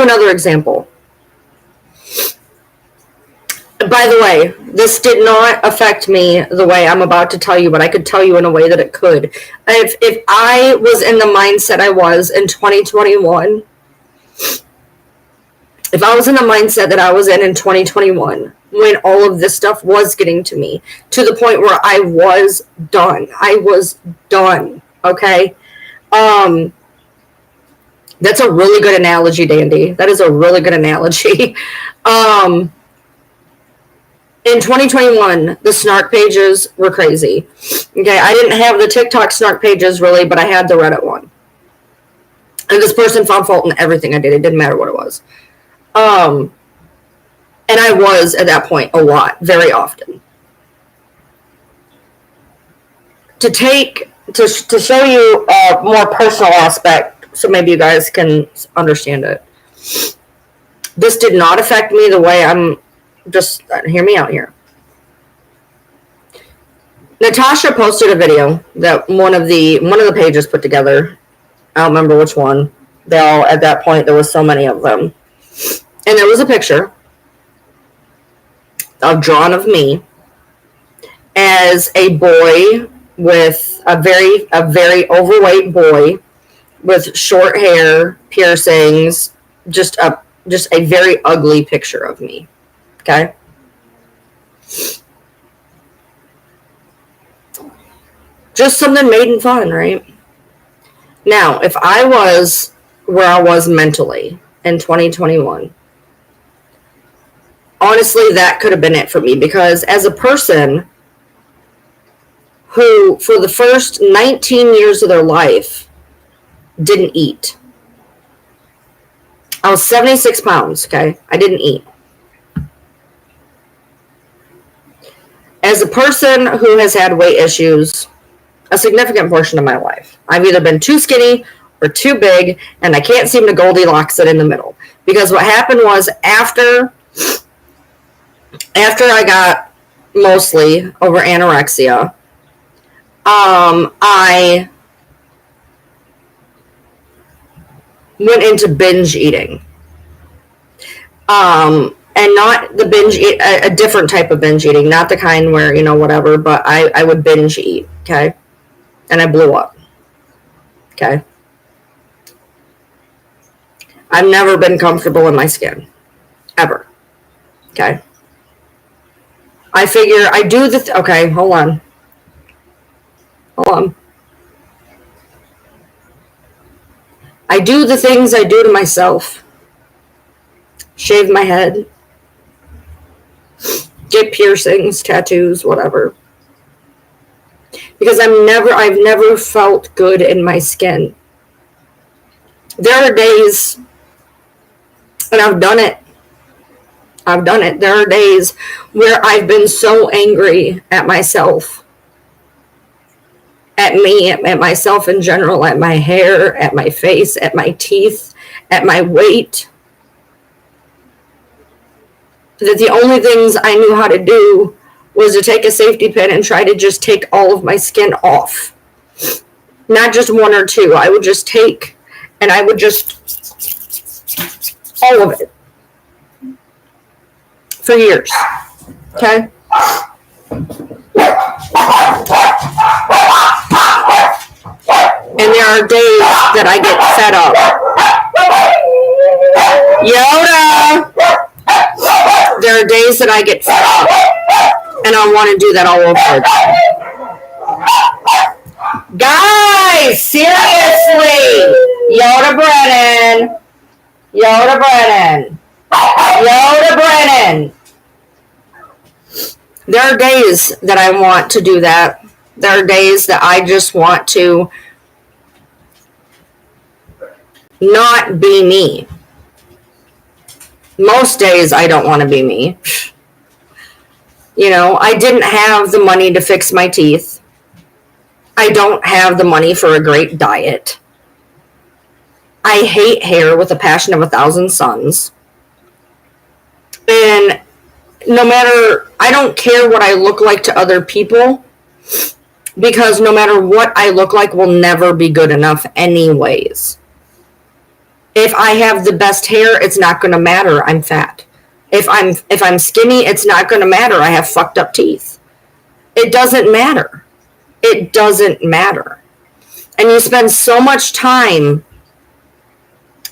Speaker 1: another example. By the way, this did not affect me the way I'm about to tell you, but I could tell you in a way that it could. If I was in the mindset I was in 2021, if I was in the mindset that I was in 2021, when all of this stuff was getting to me, to the point where I was done. Okay? That's a really good analogy, Dandy. That is a really good analogy. In 2021, the snark pages were crazy. Okay, I didn't have the TikTok snark pages really, but I had the Reddit one. And this person found fault in everything I did. It didn't matter what it was. And I was, at that point, a lot, very often. To show you a more personal aspect, so maybe you guys can understand it. This did not affect me the way I'm. Just hear me out here. Natasha posted a video that one of the pages put together. I don't remember which one. At that point, there was so many of them. And there was a picture drawn of me as a boy with a very overweight boy with short hair, piercings, just a very ugly picture of me. Okay? Just something made and fun, right? Now, if I was where I was mentally in 2021, honestly, that could have been it for me, because as a person who, for the first 19 years of their life, didn't eat. I was 76 pounds, okay? I didn't eat. As a person who has had weight issues a significant portion of my life, I've either been too skinny or too big, and I can't seem to Goldilocks it in the middle. Because what happened was after I got mostly over anorexia, I went into binge eating. And not the binge eat, a different type of binge eating, not the kind where, whatever, but I would binge eat, okay? And I blew up, okay? I've never been comfortable in my skin, ever, okay? I figure I do okay, hold on. I do the things I do to myself. Shave my head. Get piercings, tattoos, whatever. Because I've never felt good in my skin. There are days, and I've done it. There are days where I've been so angry at myself. At me, at myself in general, at my hair, at my face, at my teeth, at my weight. That the only things I knew how to do was to take a safety pin and try to just take all of my skin off. Not just one or two. I would just take, and I would just, all of it. For years. Okay? And there are days that I get fed up. Yoda! There are days that I get fed up. And I want to do that all over again. Guys! Seriously! Yoda Brennan! There are days that I want to do that. There are days that I just want to not be me. Most days I don't want to be me. You know, I didn't have the money to fix my teeth. I don't have the money for a great diet. I hate hair with a passion of 1,000 suns. And no matter, I don't care what I look like to other people, because no matter what I look like will never be good enough anyways. If I have the best hair, it's not going to matter. I'm fat. If I'm skinny, it's not going to matter. I have fucked up teeth. It doesn't matter. It doesn't matter. And you spend so much time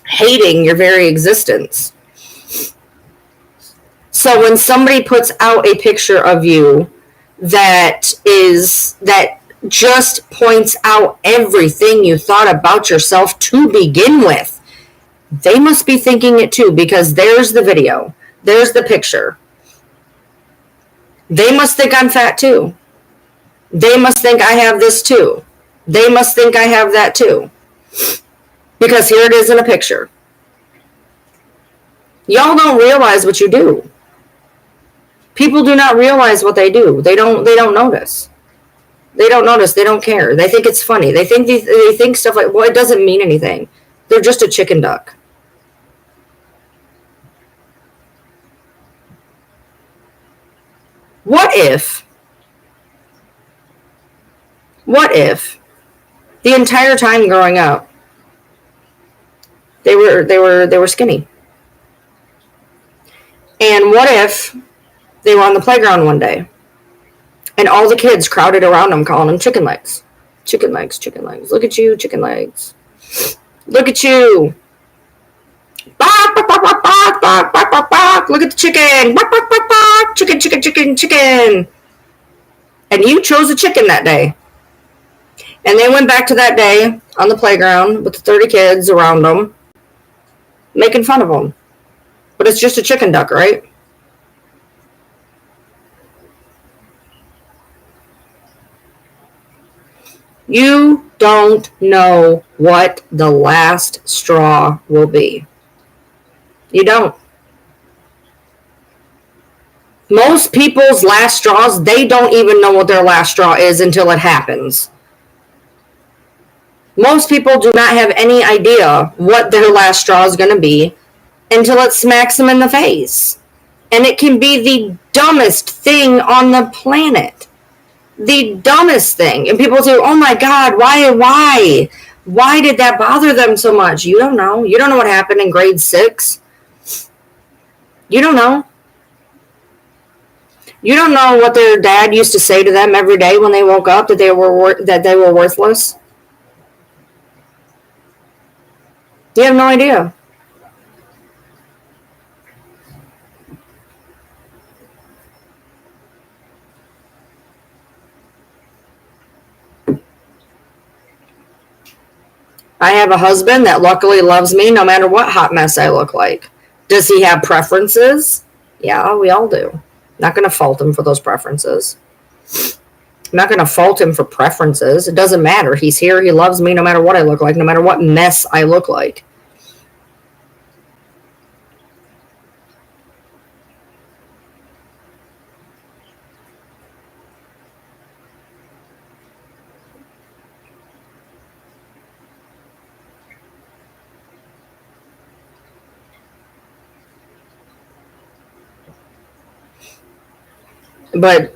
Speaker 1: hating your very existence. So when somebody puts out a picture of you that just points out everything you thought about yourself to begin with, they must be thinking it too, because there's the video. There's the picture. They must think I'm fat too. They must think I have this too. They must think I have that too. Because here it is in a picture. Y'all don't realize what you do. People do not realize what they do. They don't notice. They don't notice. They don't care. They think it's funny. They think stuff like, well, it doesn't mean anything. They're just a chicken duck. What if the entire time growing up they were skinny? And what if they were on the playground one day and all the kids crowded around them calling them chicken legs? Chicken legs, chicken legs. Look at you, chicken legs. Look at you. Bark, bark, bark, bark, bark, bark, bark, bark, bark. Look at the chicken. Bark, bark, bark, bark. Chicken, chicken, chicken, chicken. And you chose a chicken that day. And they went back to that day on the playground with the 30 kids around them, making fun of them. But it's just a chicken duck, right? You don't know what the last straw will be. You don't. Most people's last straws, they don't even know what their last straw is until it happens. Most people do not have any idea what their last straw is going to be until it smacks them in the face. And it can be the dumbest thing on the planet. The dumbest thing. And people say, oh my God, why? Why did that bother them so much? You don't know. You don't know what happened in grade 6. You don't know. You don't know what their dad used to say to them every day when they woke up, that they were worthless. You have no idea. I have a husband that luckily loves me no matter what hot mess I look like. Does he have preferences? Yeah, we all do. Not going to fault him for those preferences. I'm not going to fault him for preferences. It doesn't matter. He's here. He loves me no matter what I look like, no matter what mess I look like. But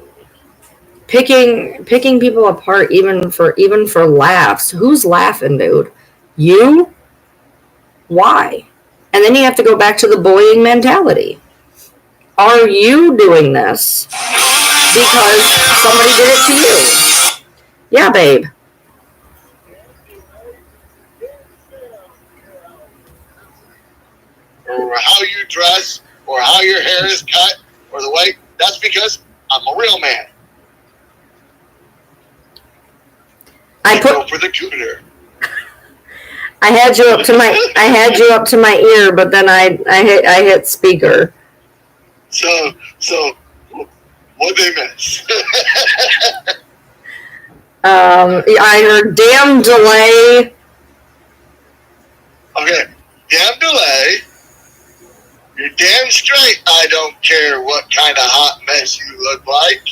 Speaker 1: picking people apart even for laughs. Who's laughing, dude? You? Why? And then you have to go back to the bullying mentality. Are you doing this because somebody did it to you? Yeah, babe.
Speaker 2: Or how you dress, or how your hair is cut, or the way. That's because I'm a real man. I go for the cooter.
Speaker 1: I had you up to my ear, but then I hit speaker.
Speaker 2: So What'd they miss?
Speaker 1: I heard damn delay.
Speaker 2: Okay, damn delay. You're damn straight. I don't care what kind of hot mess you look like.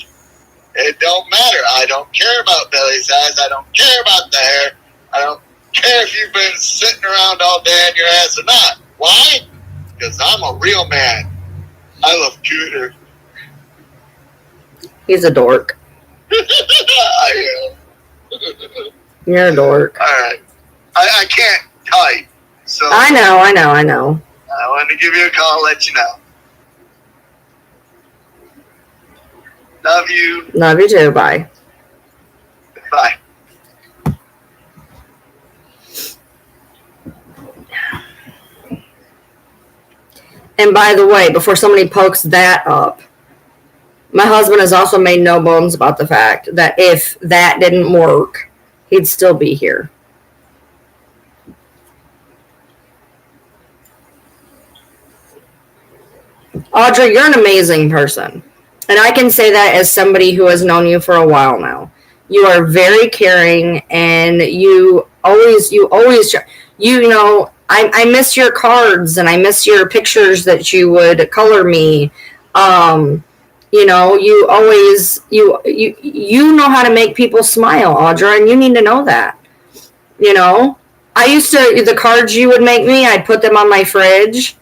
Speaker 2: It don't matter. I don't care about belly size. I don't care about the hair. I don't care if you've been sitting around all day on your ass or not. Why? Because I'm a real man. I love Cooter.
Speaker 1: He's a dork.
Speaker 2: I am.
Speaker 1: You're a dork.
Speaker 2: All right. I can't type, so
Speaker 1: I know.
Speaker 2: I wanted to give you a call, let you know. Love you.
Speaker 1: Love you too. Bye.
Speaker 2: Bye.
Speaker 1: And by the way, before somebody pokes that up, my husband has also made no bones about the fact that if that didn't work, he'd still be here. Audrey, you're an amazing person. And I can say that as somebody who has known you for a while now. You are very caring, and you always, you know, I miss your cards, and I miss your pictures that you would color me. You know, you always, you know how to make people smile, Audra, and you need to know that. You know, I used to, the cards you would make me, I'd put them on my fridge.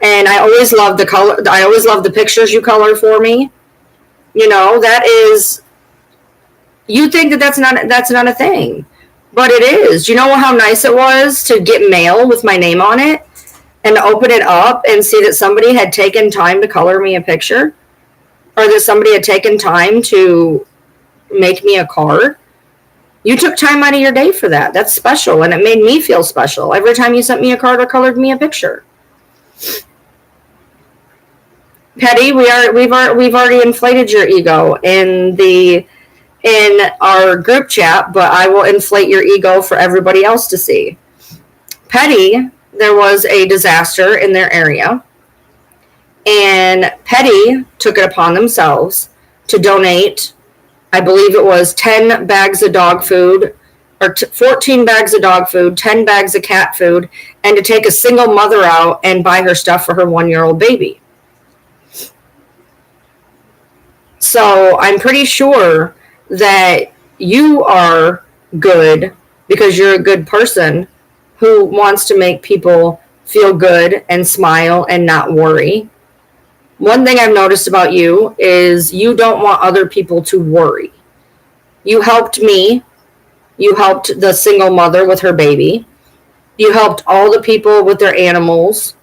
Speaker 1: And I always loved the color. I always loved the pictures you color for me. You know, that is, you think that that's not a thing, but it is. You know how nice it was to get mail with my name on it and to open it up and see that somebody had taken time to color me a picture, or that somebody had taken time to make me a card. You took time out of your day for that. That's special, and it made me feel special every time you sent me a card or colored me a picture. Petty, we've already inflated your ego in our group chat, but I will inflate your ego for everybody else to see. Petty, there was a disaster in their area, and Petty took it upon themselves to donate, I believe it was 10 bags of dog food, or 14 bags of dog food, 10 bags of cat food, and to take a single mother out and buy her stuff for her 1-year-old baby. So I'm pretty sure that you are good because you're a good person who wants to make people feel good and smile and not worry. One thing I've noticed about you is you don't want other people to worry. You helped me. You helped the single mother with her baby. You helped all the people with their animals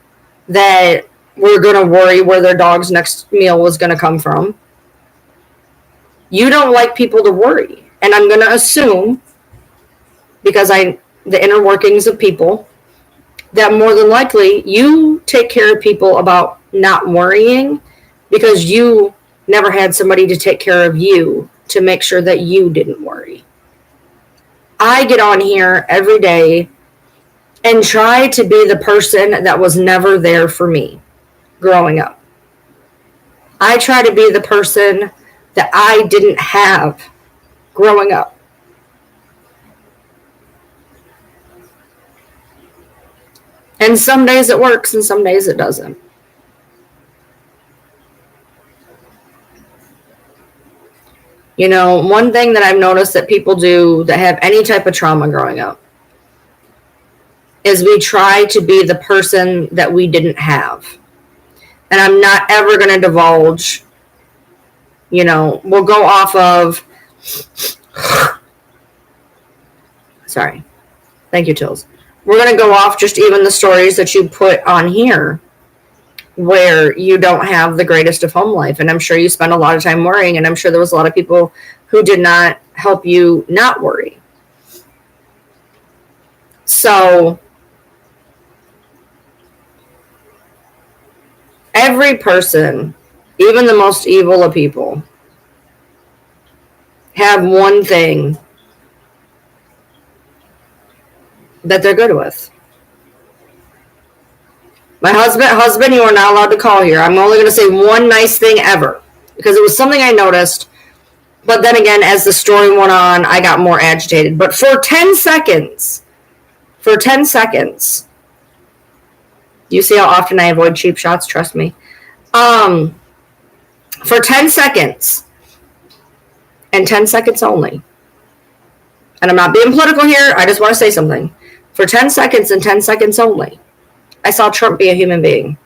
Speaker 1: that were going to worry where their dog's next meal was going to come from. You don't like people to worry. And I'm going to assume, because the inner workings of people, that more than likely you take care of people about not worrying because you never had somebody to take care of you to make sure that you didn't worry. I get on here every day and try to be the person that was never there for me growing up. I try to be the person that I didn't have growing up. And some days it works and some days it doesn't. You know, one thing that I've noticed that people do that have any type of trauma growing up is we try to be the person that we didn't have. And I'm not ever going to divulge, you know, we'll go off of, sorry, thank you, Tills. We're going to go off just even the stories that you put on here where you don't have the greatest of home life. And I'm sure you spent a lot of time worrying, and I'm sure there was a lot of people who did not help you not worry. So every person, even the most evil of people, have one thing that they're good with. My husband, you are not allowed to call here. I'm only going to say one nice thing ever. because it was something I noticed. But then again, as the story went on, I got more agitated. But for 10 seconds, you see how often I avoid cheap shots? Trust me. For 10 seconds, and 10 seconds only, and I'm not being political here, I just want to say something. For 10 seconds and 10 seconds only, I saw Trump be a human being.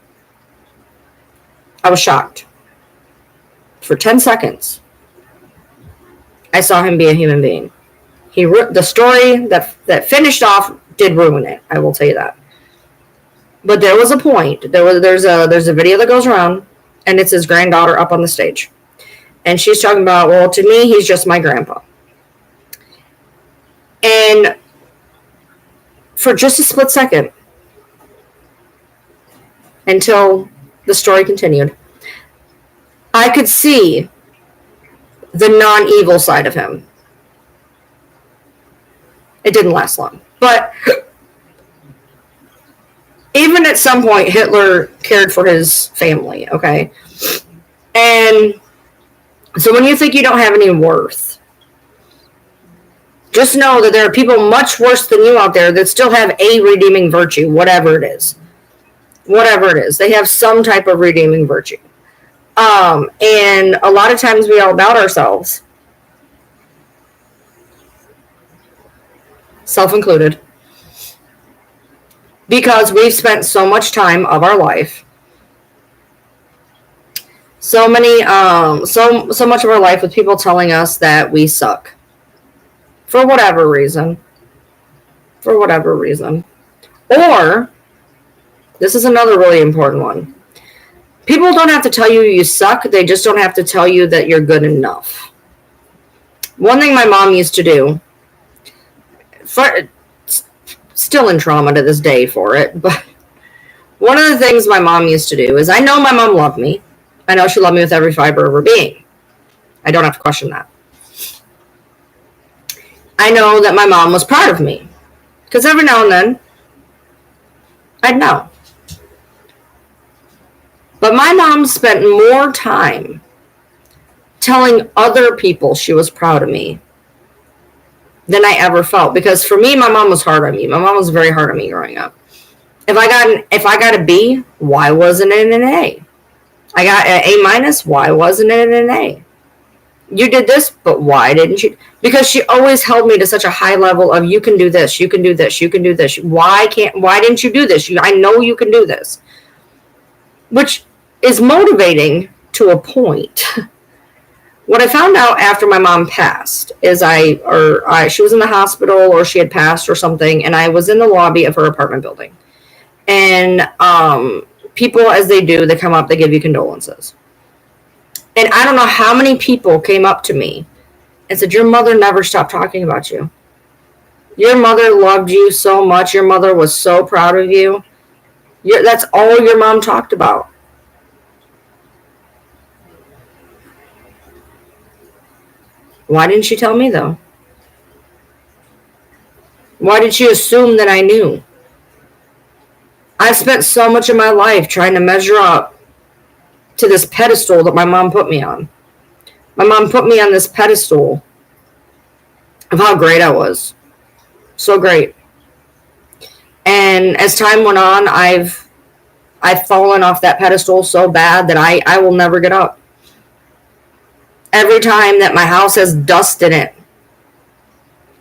Speaker 1: I was shocked. For 10 seconds, I saw him be a human being. The story that finished off did ruin it. I will tell you that. But there was a point. There's a video that goes around, and it's his granddaughter up on the stage, and she's talking about, well, to me, he's just my grandpa. And for just a split second, until the story continued, I could see the non-evil side of him. It didn't last long. But even at some point, Hitler cared for his family, okay? And so when you think you don't have any worth, just know that there are people much worse than you out there that still have a redeeming virtue, whatever it is. Whatever it is. They have some type of redeeming virtue. And a lot of times we all doubt ourselves, self included, because we've spent so much time of our life, so much of our life with people telling us that we suck for whatever reason. Or, this is another really important one. People don't have to tell you you suck. They just don't have to tell you that you're good enough. One thing my mom used to do, still in trauma to this day for it, but one of the things my mom used to do is, I know my mom loved me. I know she loved me with every fiber of her being. I don't have to question that. I know that my mom was proud of me, because every now and then, I'd know. But my mom spent more time telling other people she was proud of me than I ever felt. Because for me, my mom was hard on me. My mom was very hard on me growing up. If I got a B, why wasn't it an A? I got an A minus, why wasn't it an A? You did this, but why didn't you? Because she always held me to such a high level of, you can do this, you can do this, you can do this. Why didn't you do this? I know you can do this. Which is motivating to a point. What I found out after my mom passed is she was in the hospital, or she had passed or something, and I was in the lobby of her apartment building. And people, as they do, they come up, they give you condolences. And I don't know how many people came up to me and said, your mother never stopped talking about you. Your mother loved you so much. Your mother was so proud of you. That's all your mom talked about. Why didn't she tell me, though? Why did she assume that I knew? I've spent so much of my life trying to measure up to this pedestal that my mom put me on. My mom put me on this pedestal of how great I was. So great. And as time went on, I've fallen off that pedestal so bad that I will never get up. Every time that my house has dust in it,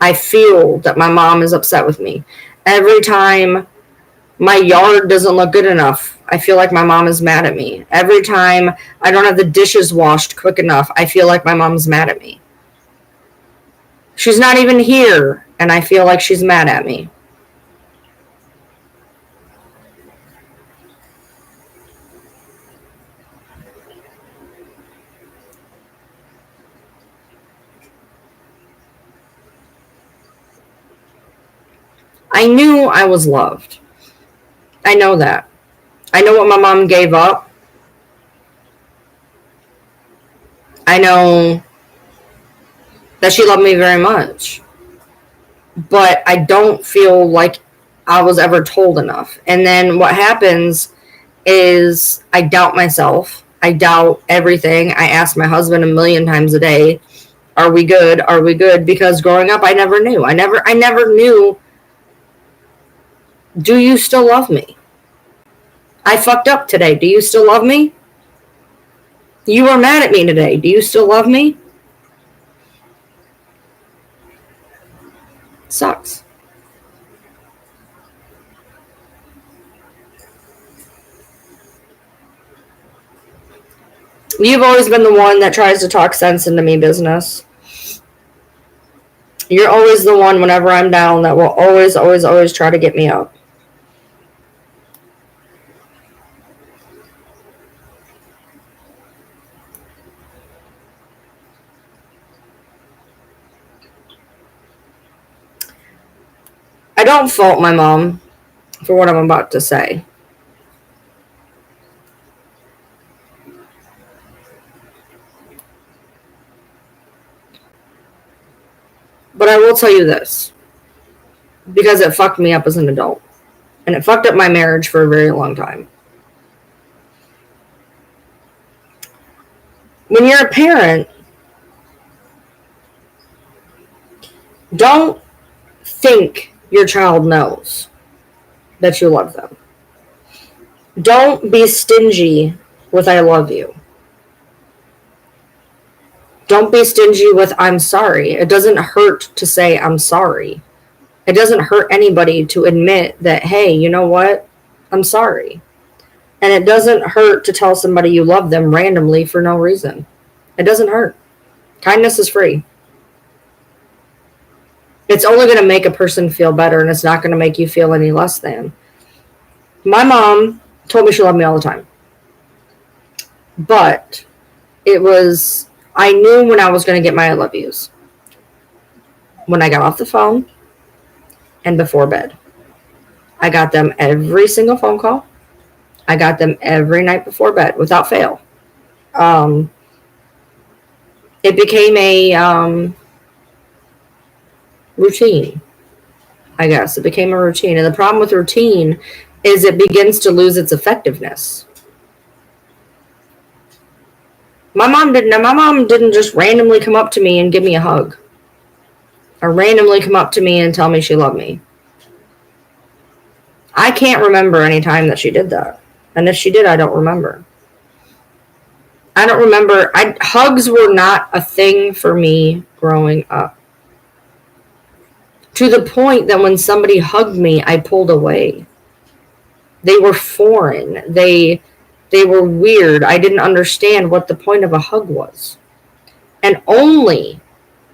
Speaker 1: I feel that my mom is upset with me. Every time my yard doesn't look good enough, I feel like my mom is mad at me. Every time I don't have the dishes washed quick enough, I feel like my mom's mad at me. She's not even here, and I feel like she's mad at me. I knew I was loved. I know that. I know what my mom gave up. I know that she loved me very much. But I don't feel like I was ever told enough. And then what happens is I doubt myself. I doubt everything. I ask my husband a million times a day, are we good? Are we good? Because growing up, I never knew. I never knew, do you still love me? I fucked up today. Do you still love me? You were mad at me today. Do you still love me? Sucks. You've always been the one that tries to talk sense into me, business. You're always the one, whenever I'm down, that will always, always, always try to get me up. I don't fault my mom for what I'm about to say. But I will tell you this, because it fucked me up as an adult. And it fucked up my marriage for a very long time. When you're a parent, don't think your child knows that you love them. Don't be stingy with I love you. Don't be stingy with I'm sorry. It doesn't hurt to say I'm sorry. It doesn't hurt anybody to admit that, hey, you know what? I'm sorry. And it doesn't hurt to tell somebody you love them randomly for no reason. It doesn't hurt. Kindness is free. It's only going to make a person feel better, and it's not going to make you feel any less than. My mom told me she loved me all the time. But I knew when I was going to get my I love yous. When I got off the phone and before bed. I got them every single phone call. I got them every night before bed without fail. It became a routine, I guess. It became a routine. And the problem with routine is it begins to lose its effectiveness. My mom didn't just randomly come up to me and give me a hug. Or randomly come up to me and tell me she loved me. I can't remember any time that she did that. And if she did, I don't remember. I don't remember. Hugs were not a thing for me growing up. To the point that when somebody hugged me, I pulled away. They were foreign. They were weird. I didn't understand what the point of a hug was. And only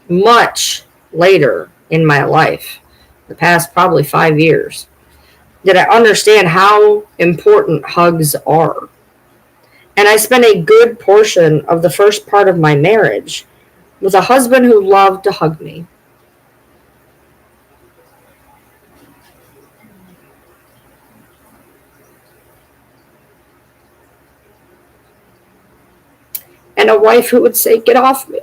Speaker 1: much later in my life, the past probably 5 years, did I understand how important hugs are. And I spent a good portion of the first part of my marriage with a husband who loved to hug me. And a wife who would say, get off me.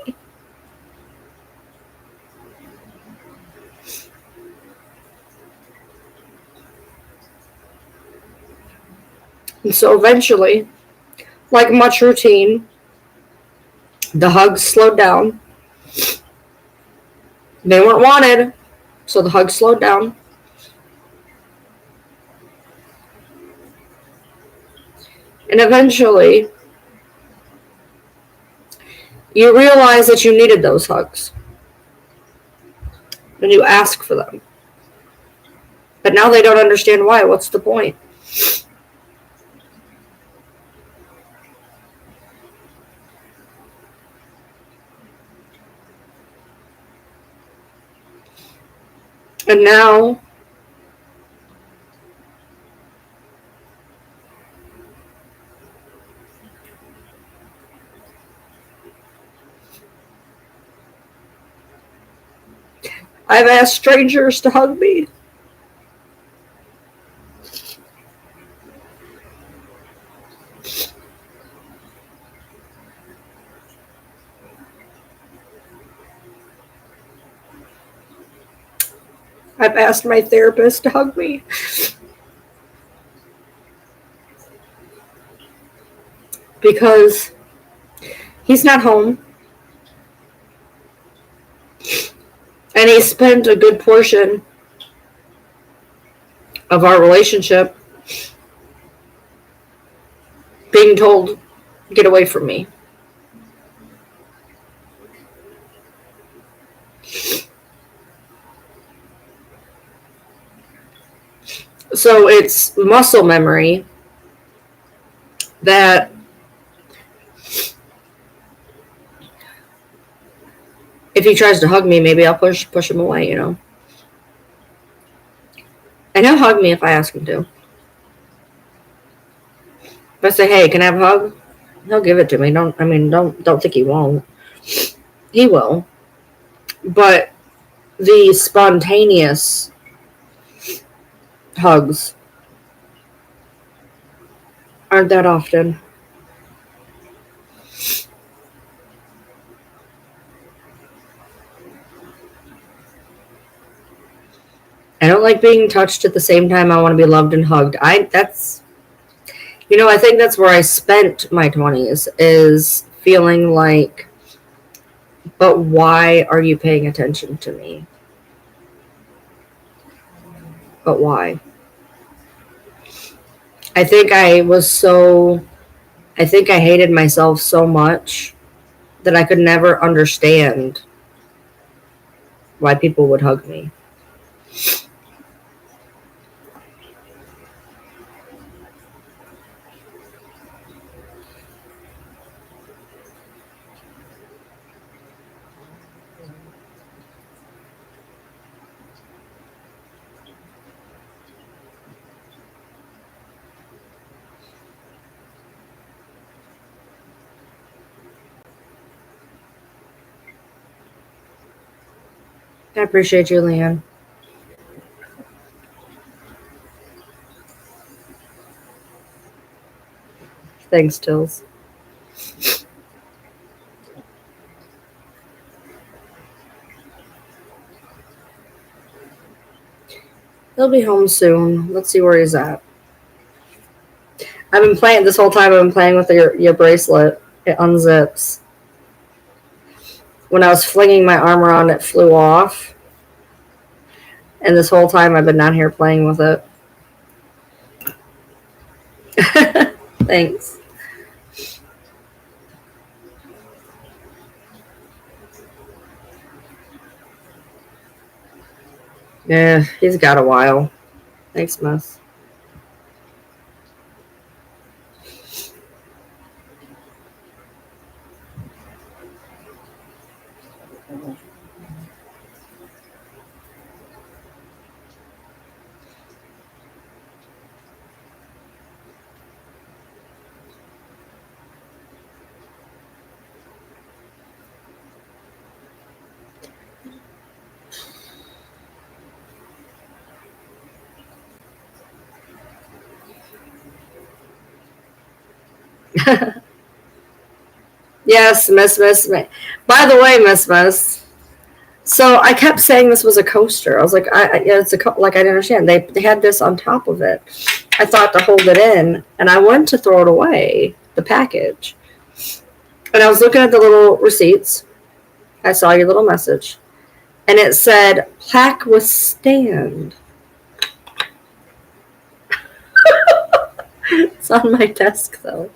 Speaker 1: And so eventually, like much routine, the hugs slowed down. They weren't wanted, so the hugs slowed down. And eventually, you realize that you needed those hugs. And you ask for them. But now they don't understand why. What's the point? And now, I've asked strangers to hug me. I've asked my therapist to hug me. because he's not home. And he spent a good portion of our relationship being told, get away from me. So it's muscle memory that if he tries to hug me, maybe I'll push him away, you know. And he'll hug me if I ask him to. If I say, hey, can I have a hug? He'll give it to me. Don't think he won't. He will. But the spontaneous hugs aren't that often. I don't like being touched at the same time I want to be loved and hugged. I think that's where I spent my 20s, is feeling like, but why are you paying attention to me? But why? I think I hated myself so much that I could never understand why people would hug me. I appreciate you, Leanne. Thanks, Tills. He'll be home soon. Let's see where he's at. I've been playing this whole time. I've been playing with your bracelet. It unzips. When I was flinging my arm around, it flew off. And this whole time, I've been down here playing with it. Thanks. Yeah, he's got a while. Thanks, Miss. Yes, Miss. By the way, Miss. So I kept saying this was a coaster. I was like, it's like I didn't understand. They had this on top of it. I thought to hold it in, and I went to throw it away, the package. And I was looking at the little receipts. I saw your little message, and it said plaque with stand. It's on my desk though.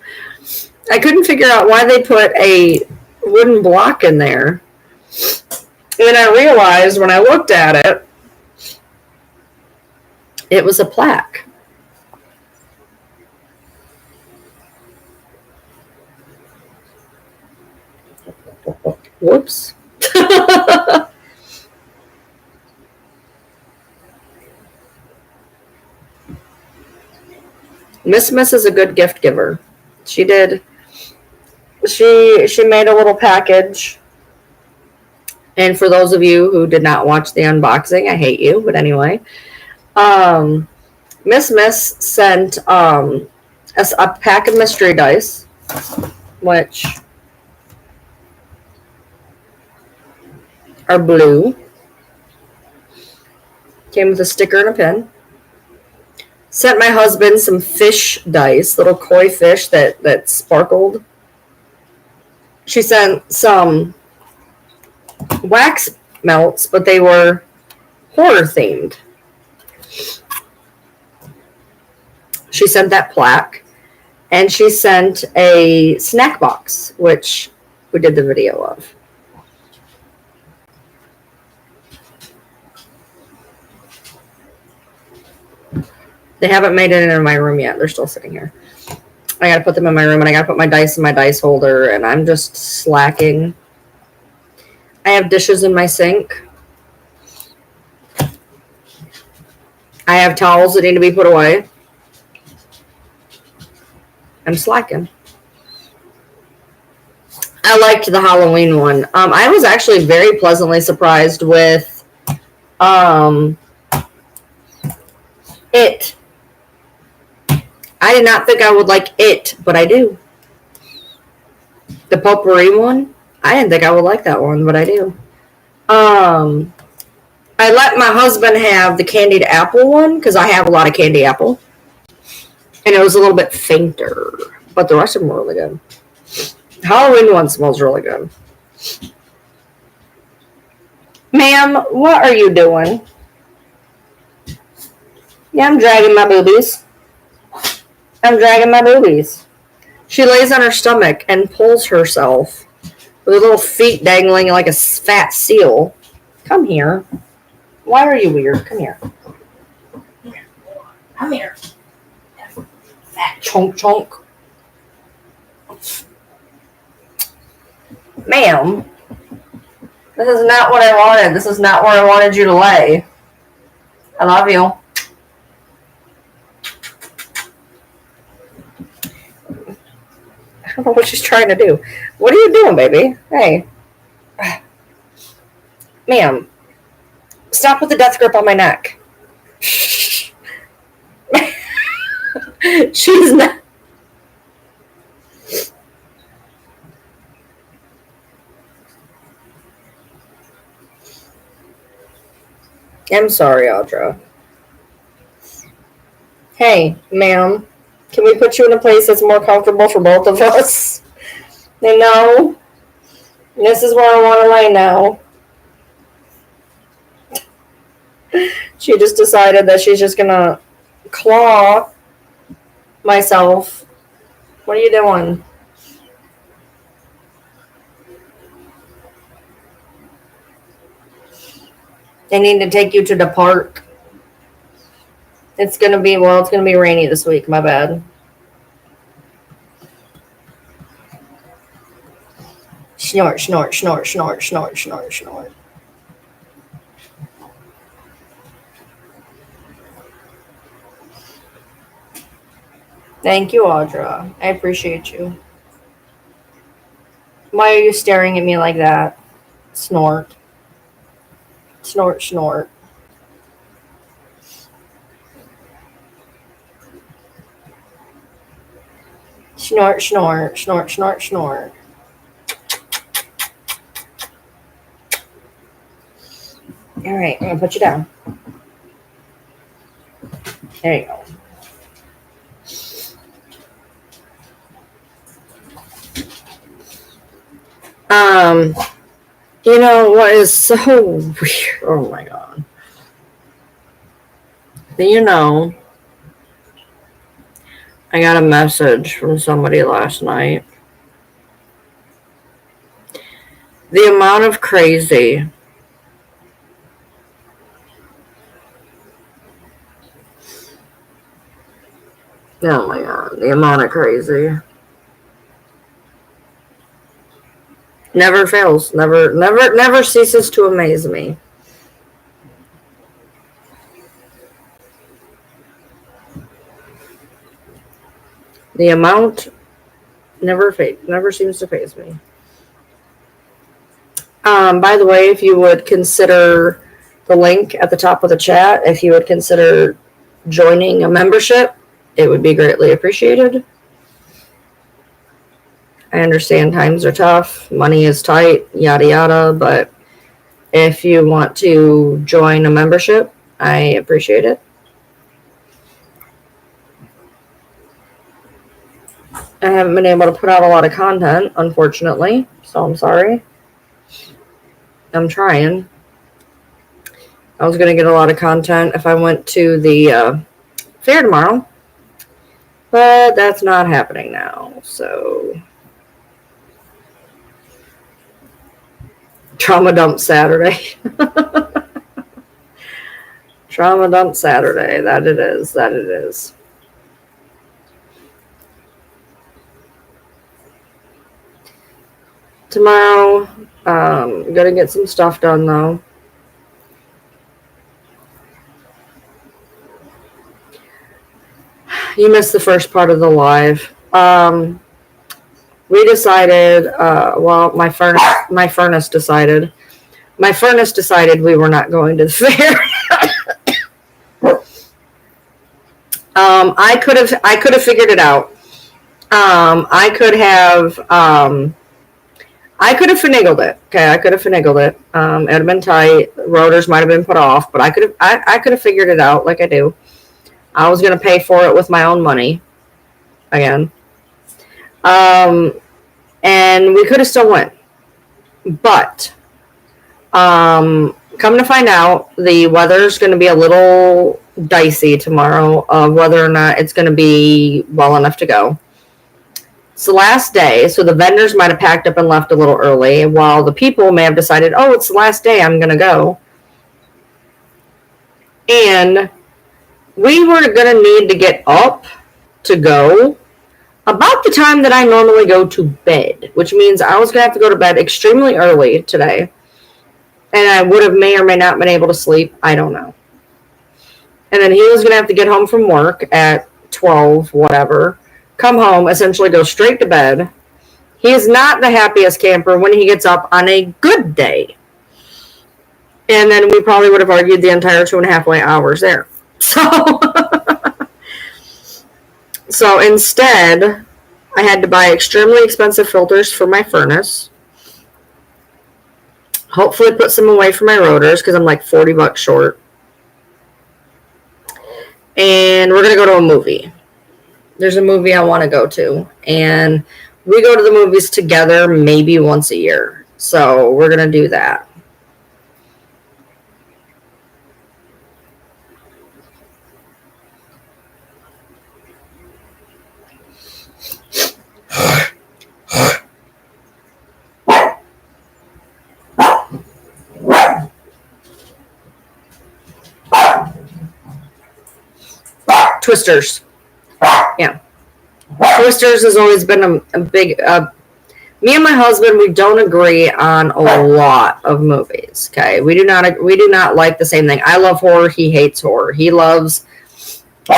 Speaker 1: I couldn't figure out why they put a wooden block in there. And then I realized when I looked at it, it was a plaque. Whoops. Miss is a good gift giver. She did. She made a little package. And for those of you who did not watch the unboxing, I hate you. But anyway, Miss sent a pack of mystery dice, which are blue. Came with a sticker and a pin. Sent my husband some fish dice, little koi fish that sparkled. She sent some wax melts, but they were horror themed. She sent that plaque, and she sent a snack box, which we did the video of. They haven't made it in my room yet. They're still sitting here. I gotta put them in my room, and I gotta put my dice in my dice holder, and I'm just slacking. I have dishes in my sink. I have towels that need to be put away. I'm slacking. I liked the Halloween one. I was actually very pleasantly surprised with It. I did not think I would like It, but I do. The potpourri one, I didn't think I would like that one, but I do. I let my husband have the candied apple one because I have a lot of candy apple. And it was a little bit fainter, but the rest of them were really good. The Halloween one smells really good. Ma'am, what are you doing? Yeah, I'm dragging my boobies. I'm dragging my boobies. She lays on her stomach and pulls herself with her little feet dangling like a fat seal. Come here. Why are you weird? Come here. Come here. Fat chunk chunk. Ma'am, this is not what I wanted. This is not where I wanted you to lay. I love you. I don't know what she's trying to do. What are you doing, baby? Hey. Ma'am, stop with the death grip on my neck. She's not. I'm sorry, Audra. Hey, ma'am, can we put you in a place that's more comfortable for both of us? No. This is where I want to lay now. She just decided that she's just going to claw myself. What are you doing? I need to take you to the park. It's going to be rainy this week. My bad. Snort, snort, snort, snort, snort, snort, snort. Thank you, Audra. I appreciate you. Why are you staring at me like that? Snort. Snort, snort. Snort, snort, snort, snort, snort. All right, I'm going to put you down. There you go. You know what is so weird? Oh my God. You know, I got a message from somebody last night. The amount of crazy oh my God, the amount of crazy never fails, never ceases to amaze me. The amount never seems to faze me. By the way, if you would consider the link at the top of the chat, if you would consider joining a membership, it would be greatly appreciated. I understand times are tough, money is tight, yada yada, but if you want to join a membership, I appreciate it. I haven't been able to put out a lot of content, unfortunately. So I'm sorry. I'm trying. I was going to get a lot of content if I went to the fair tomorrow. But that's not happening now. So trauma dump Saturday. Trauma dump Saturday. That it is. That it is. Tomorrow, gonna get some stuff done though. You missed the first part of the live. We decided, well, my furnace decided we were not going to the fair. I could have figured it out. I could have finagled it. Okay, I could have finagled it. It would have been tight. Rotors might have been put off, but I could have figured it out like I do. I was going to pay for it with my own money again. And we could have still went. But come to find out, the weather's going to be a little dicey tomorrow of whether or not it's going to be well enough to go. It's the last day, so the vendors might have packed up and left a little early, while the people may have decided, oh, it's the last day, I'm going to go. And we were going to need to get up to go about the time that I normally go to bed, which means I was going to have to go to bed extremely early today. And I would have may or may not been able to sleep. I don't know. And then he was going to have to get home from work at 12, whatever, come home, essentially go straight to bed. He is not the happiest camper when he gets up on a good day. And then we probably would have argued the entire 2.5 hours there. So instead, I had to buy extremely expensive filters for my furnace. Hopefully put some away for my rotors because I'm like $40 short. And we're going to go to a movie. There's a movie I want to go to. And we go to the movies together maybe once a year. So we're going to do that. Twisters. Yeah. Twisters has always been a big... me and my husband, we don't agree on a lot of movies, okay? We do not like the same thing. I love horror. He hates horror. He loves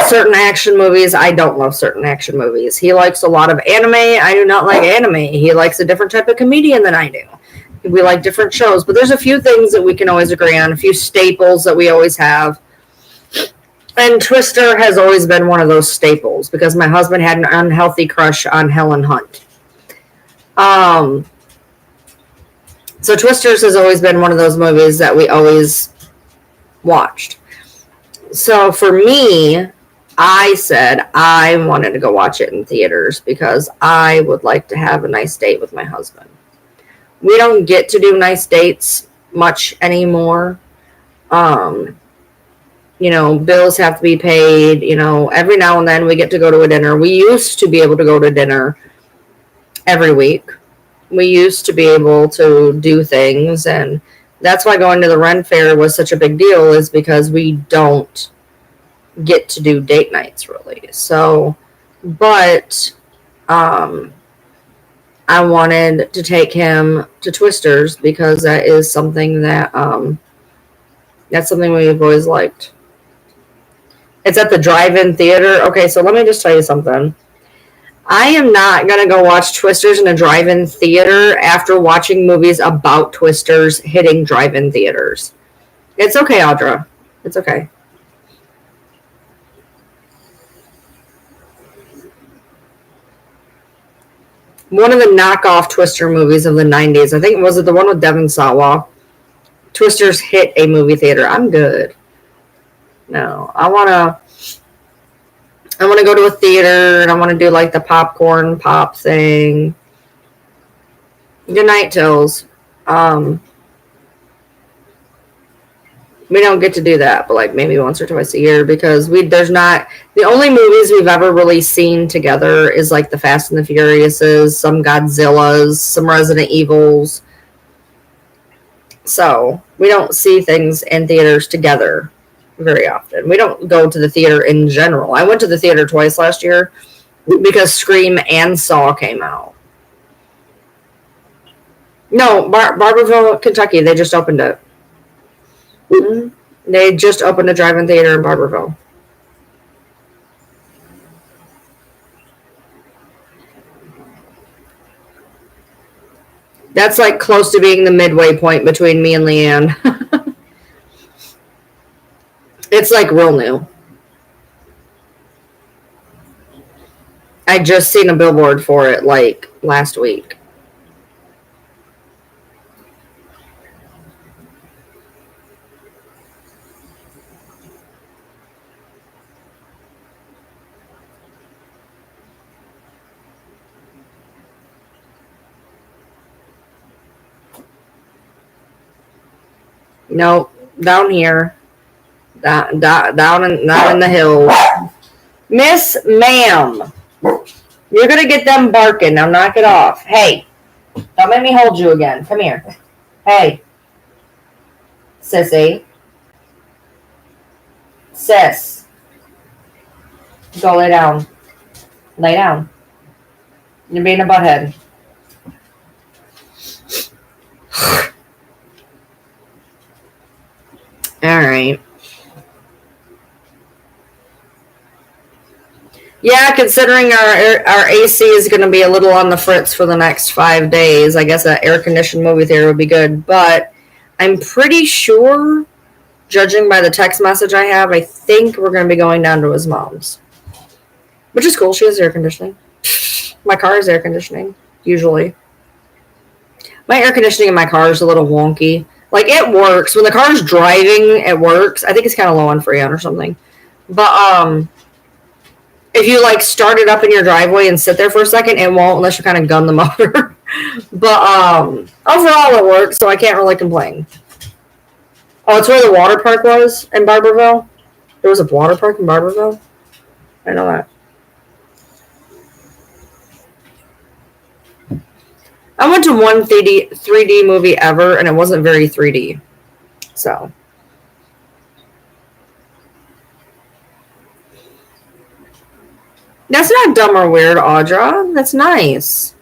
Speaker 1: certain action movies. I don't love certain action movies. He likes a lot of anime. I do not like anime. He likes a different type of comedian than I do. We like different shows. But there's a few things that we can always agree on, a few staples that we always have. And Twister has always been one of those staples because my husband had an unhealthy crush on Helen Hunt. So Twisters has always been one of those movies that we always watched. So for me, I said I wanted to go watch it in theaters because I would like to have a nice date with my husband. We don't get to do nice dates much anymore. Bills have to be paid. Every now and then we get to go to a dinner. We used to be able to go to dinner every week. We used to be able to do things, and that's why going to the Ren Fair was such a big deal, is because we don't get to do date nights really. So, but I wanted to take him to Twisters because that is something that that's something we've always liked. It's at the drive-in theater. Okay, so let me just tell you something. I am not going to go watch Twisters in a drive-in theater after watching movies about Twisters hitting drive-in theaters. It's okay, Audra. It's okay. One of the knockoff Twister movies of the 90s, I think, was it the one with Devon Sawa? Twisters hit a movie theater. I'm good. No, I want I want to go to a theater and I want to do like the popcorn pop thing. Good night, Tills. We don't get to do that, but like maybe once or twice a year because there's not the only movies we've ever really seen together is like the Fast and the Furiouses, some Godzillas, some Resident Evils. So we don't see things in theaters together very often. We don't go to the theater in general. I went to the theater twice last year because Scream and Saw came out. No, Barberville, Kentucky. They just opened it. Mm-hmm. They just opened a drive-in theater in Barberville. That's like close to being the midway point between me and Leanne. It's like real new. I just seen a billboard for it like last week. No, down here. Down in, not in the hills. Miss Ma'am, you're gonna get them barking. Now knock it off. Hey, don't make me hold you again. Come here. Hey, sissy. Sis. Go lay down. Lay down. You're being a butthead. All right. Yeah, considering our AC is going to be a little on the fritz for the next 5 days, I guess an air-conditioned movie theater would be good. But I'm pretty sure, judging by the text message I have, I think we're going to be going down to his mom's. Which is cool. She has air conditioning. My car has air conditioning, usually. My air conditioning in my car is a little wonky. Like, it works. When the car's driving, it works. I think it's kind of low on Freon or something. But, if you like start it up in your driveway and sit there for a second, it won't unless you kind of gun the motor. But overall, it works, so I can't really complain. Oh, it's where the water park was in Barberville. There was a water park in Barberville. I know that. I went to one 3D movie ever, and it wasn't very 3D. So. That's not dumb or weird, Audra. That's nice.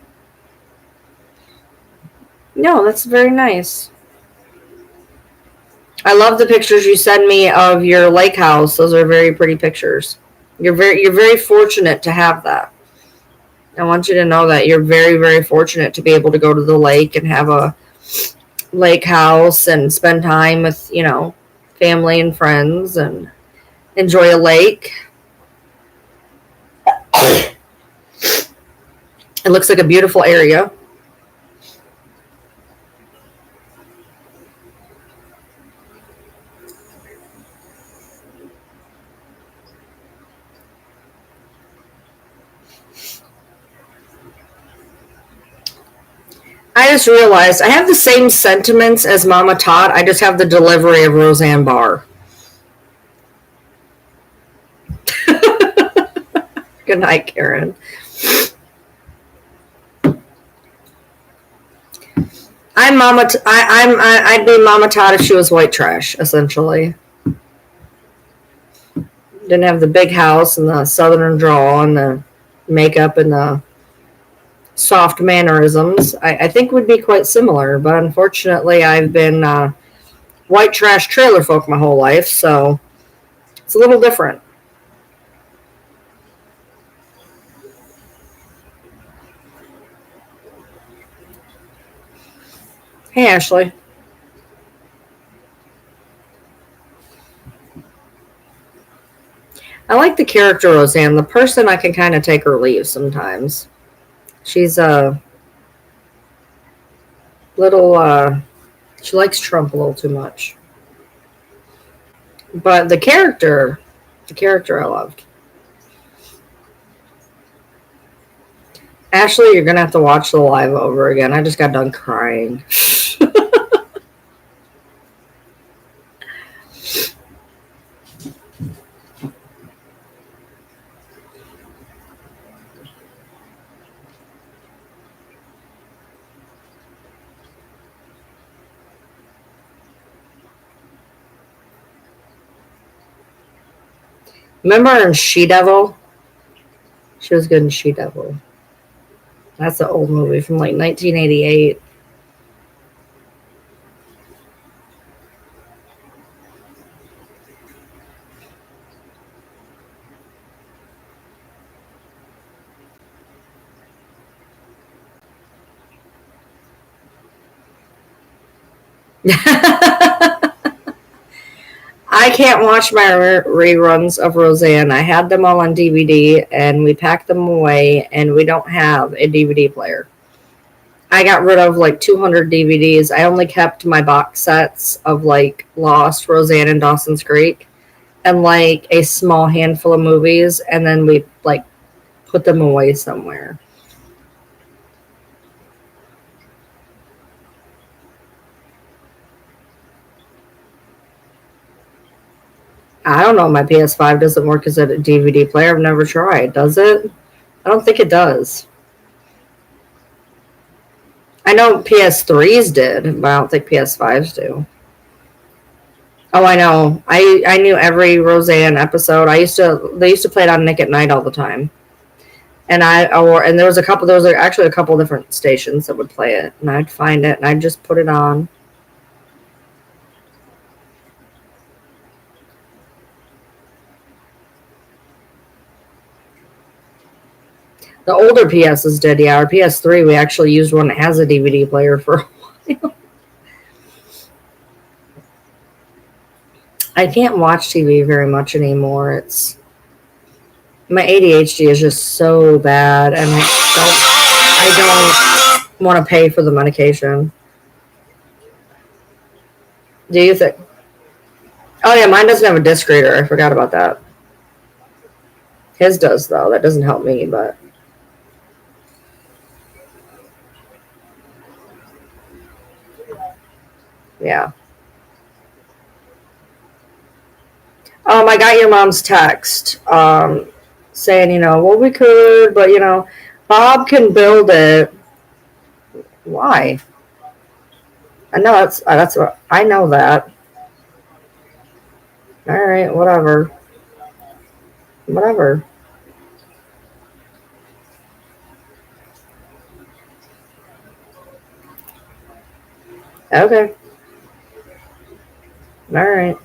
Speaker 1: No, that's very nice. I love the pictures you send me of your lake house. Those are very pretty pictures. You're very fortunate to have that. I want you to know that you're very, very fortunate to be able to go to the lake and have a lake house and spend time with, family and friends and enjoy a lake. It looks like a beautiful area. I just realized I have the same sentiments as Mama Todd. I just have the delivery of Roseanne Barr. Good night, Karen. I'd be Mama Todd if she was white trash, essentially. Didn't have the big house and the southern drawl and the makeup and the soft mannerisms. I think would be quite similar, but unfortunately I've been white trash trailer folk my whole life, so it's a little different. Hey, Ashley. I like the character Roseanne. The person I can kind of take or leave sometimes. She's a little, she likes Trump a little too much. But the character I loved. Ashley, you're gonna have to watch the live over again. I just got done crying. Remember her in She Devil? She was good in She Devil. That's an old movie from like 1988. I can't watch my reruns of Roseanne. I had them all on DVD and we packed them away, and we don't have a DVD player. I got rid of like 200 DVDs. I only kept my box sets of like Lost, Roseanne, and Dawson's Creek, and like a small handful of movies, and then we like put them away somewhere. I don't know. My PS5 doesn't work as a DVD player. I've never tried. Does it? I don't think it does. I know PS3s did, but I don't think PS5s do. Oh, I know. I knew every Roseanne episode. They used to play it on Nick at Night all the time. And there was actually a couple different stations that would play it, and I'd find it and I'd just put it on. The older PSs did, yeah. Our PS3, we actually used one that has a DVD player for a while. I can't watch TV very much anymore. My ADHD is just so bad, and I don't want to pay for the medication. Do you think? Oh yeah, mine doesn't have a disc reader. I forgot about that. His does though. That doesn't help me, but yeah. I got your mom's text saying, well, we could, but Bob can build it. Why? I know that's what I know that. All right, whatever. Okay. All right.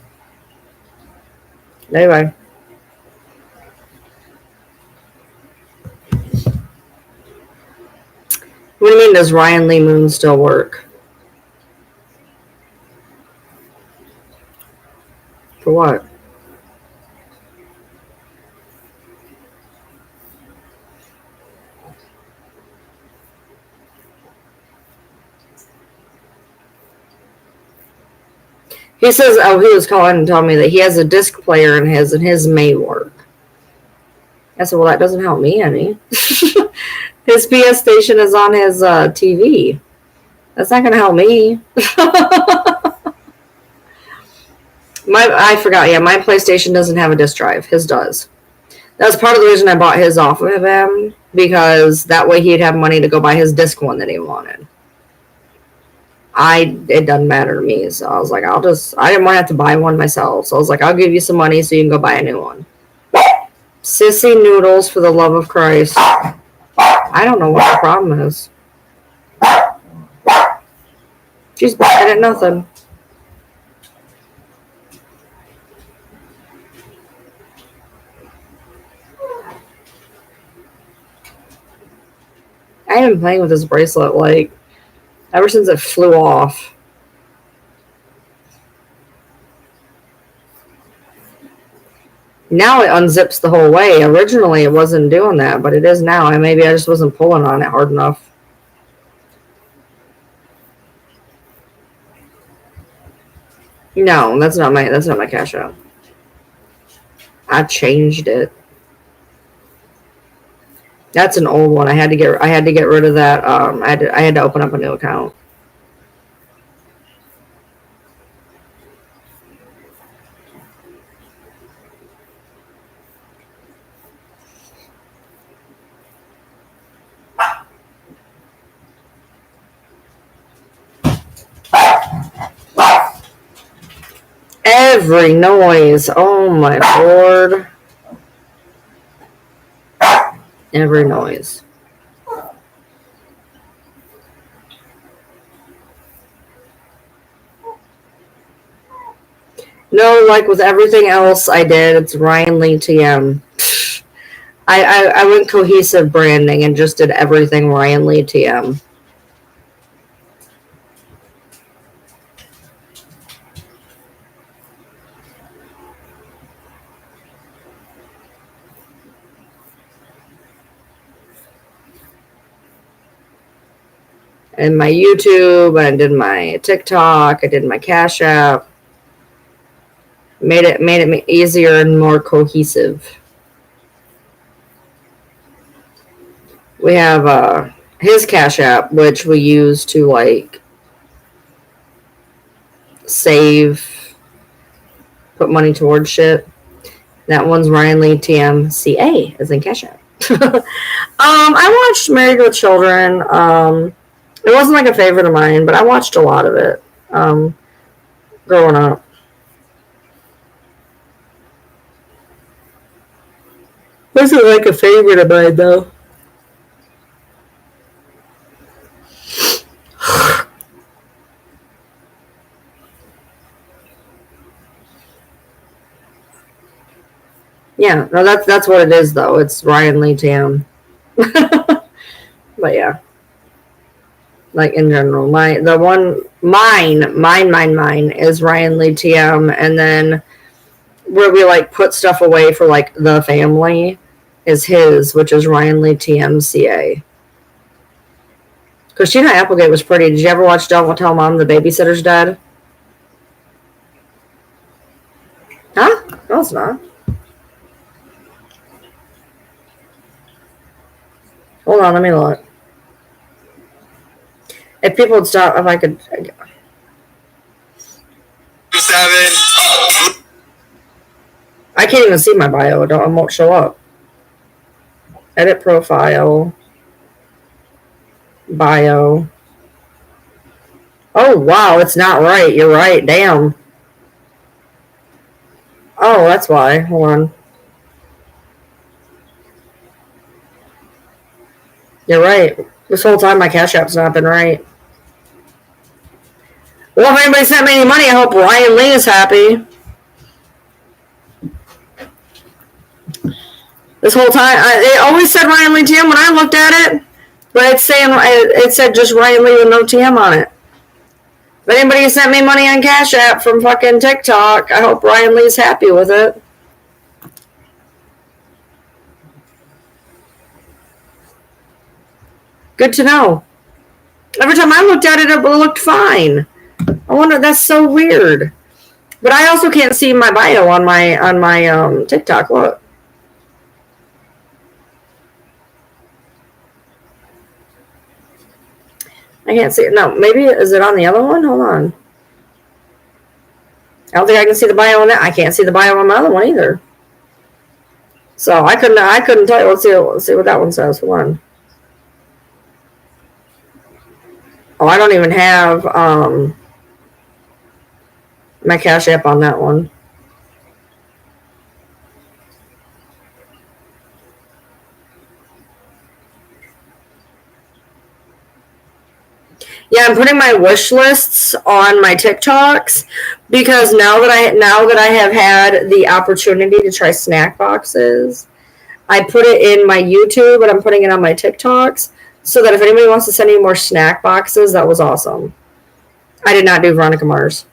Speaker 1: Anyway. What do you mean, does Ryan Lee Moon still work? For what? He says, he was calling and telling me that he has a disc player in his, and his may work. I said, well, that doesn't help me any. His PS station is on his TV. That's not going to help me. I forgot. Yeah, my PlayStation doesn't have a disc drive. His does. That was part of the reason I bought his off of him, because that way he'd have money to go buy his disc one that he wanted. It doesn't matter to me, so I was like, I didn't want to have to buy one myself, so I was like, I'll give you some money so you can go buy a new one. Sissy noodles, for the love of Christ. I don't know what the problem is. She's bad at nothing. I have been playing with this bracelet like ever since it flew off. Now it unzips the whole way. Originally it wasn't doing that, but it is now. And maybe I just wasn't pulling on it hard enough. No, that's not my Cash App. I changed it. That's an old one. I had to get rid of that. I had to open up a new account. Every noise. Oh my lord. Every noise. No, like with everything else I did, it's Ryan Lee TM. I went cohesive branding and just did everything Ryan Lee TM. And my YouTube, I did my TikTok, I did my Cash App. Made it easier and more cohesive. We have his Cash App, which we use to like save, put money towards shit. That one's Ryan Lee TMCA, as in Cash App. I watched Married with Children. It wasn't like a favorite of mine, but I watched a lot of it growing up. Wasn't like a favorite of mine though. Yeah, no, that's what it is though. It's Ryan Lee Tam. But yeah, like in general, mine is Ryan Lee TM, and then where we like put stuff away for like the family is his, which is Ryan Lee TMCA. Christina Applegate was pretty. Did you ever watch Don't Tell Mom the Babysitter's Dead? Huh? No, it's not. Hold on, let me look. If people would stop, if I could.
Speaker 2: 7.
Speaker 1: I can't even see my bio. It won't show up. Edit profile. Bio. Oh, wow, it's not right. You're right. Damn. Oh, that's why. Hold on. You're right. This whole time my Cash App's not been right. Well, if anybody sent me any money, I hope Ryan Lee is happy. This whole time, it always said Ryan Lee TM when I looked at it, but it said just Ryan Lee with no TM on it. If anybody sent me money on Cash App from fucking TikTok, I hope Ryan Lee's happy with it. Good to know. Every time I looked at it, it looked fine. I wonder, that's so weird. But I also can't see my bio on my TikTok. Look. I can't see it. No, maybe is it on the other one? Hold on. I don't think I can see the bio on that. I can't see the bio on my other one either. So I couldn't tell you. Let's see what that one says. Hold on. Oh, I don't even have my Cash App on that one. Yeah, I'm putting my wish lists on my TikToks because now that I have had the opportunity to try snack boxes, I put it in my YouTube and I'm putting it on my TikToks so that if anybody wants to send me more snack boxes, that was awesome. I did not do Veronica Mars.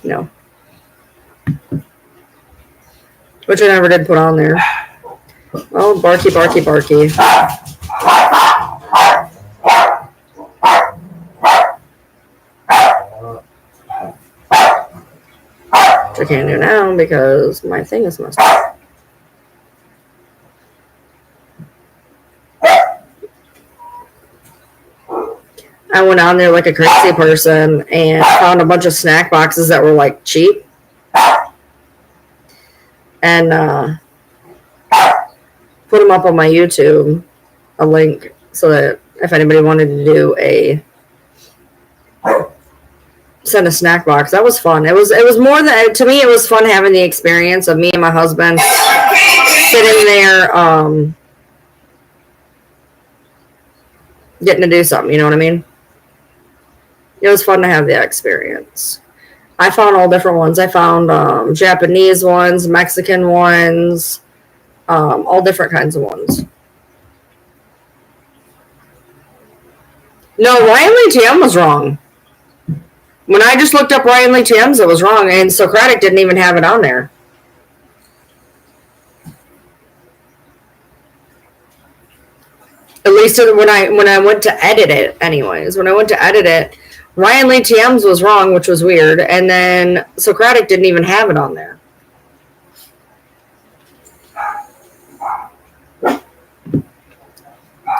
Speaker 1: No. Which I never did put on there. Oh, Barky, Barky, Barky. which I can't do now because my thing is messed up. I went on there like a crazy person and found a bunch of snack boxes that were like cheap. And put them up on my YouTube, a link, so that if anybody wanted to do send a snack box, that was fun. It was more than, to me, it was fun having the experience of me and my husband sitting there, getting to do something, you know what I mean? It was fun to have that experience. I found all different ones. I found Japanese ones, Mexican ones, all different kinds of ones. No, Ryan Lee Tam was wrong. When I just looked up Ryan Lee Tam's, it was wrong, and Socratic didn't even have it on there. At least when I went to edit it, anyways. When I went to edit it, Ryan Lee Tam's was wrong, which was weird, and then Socratic didn't even have it on there.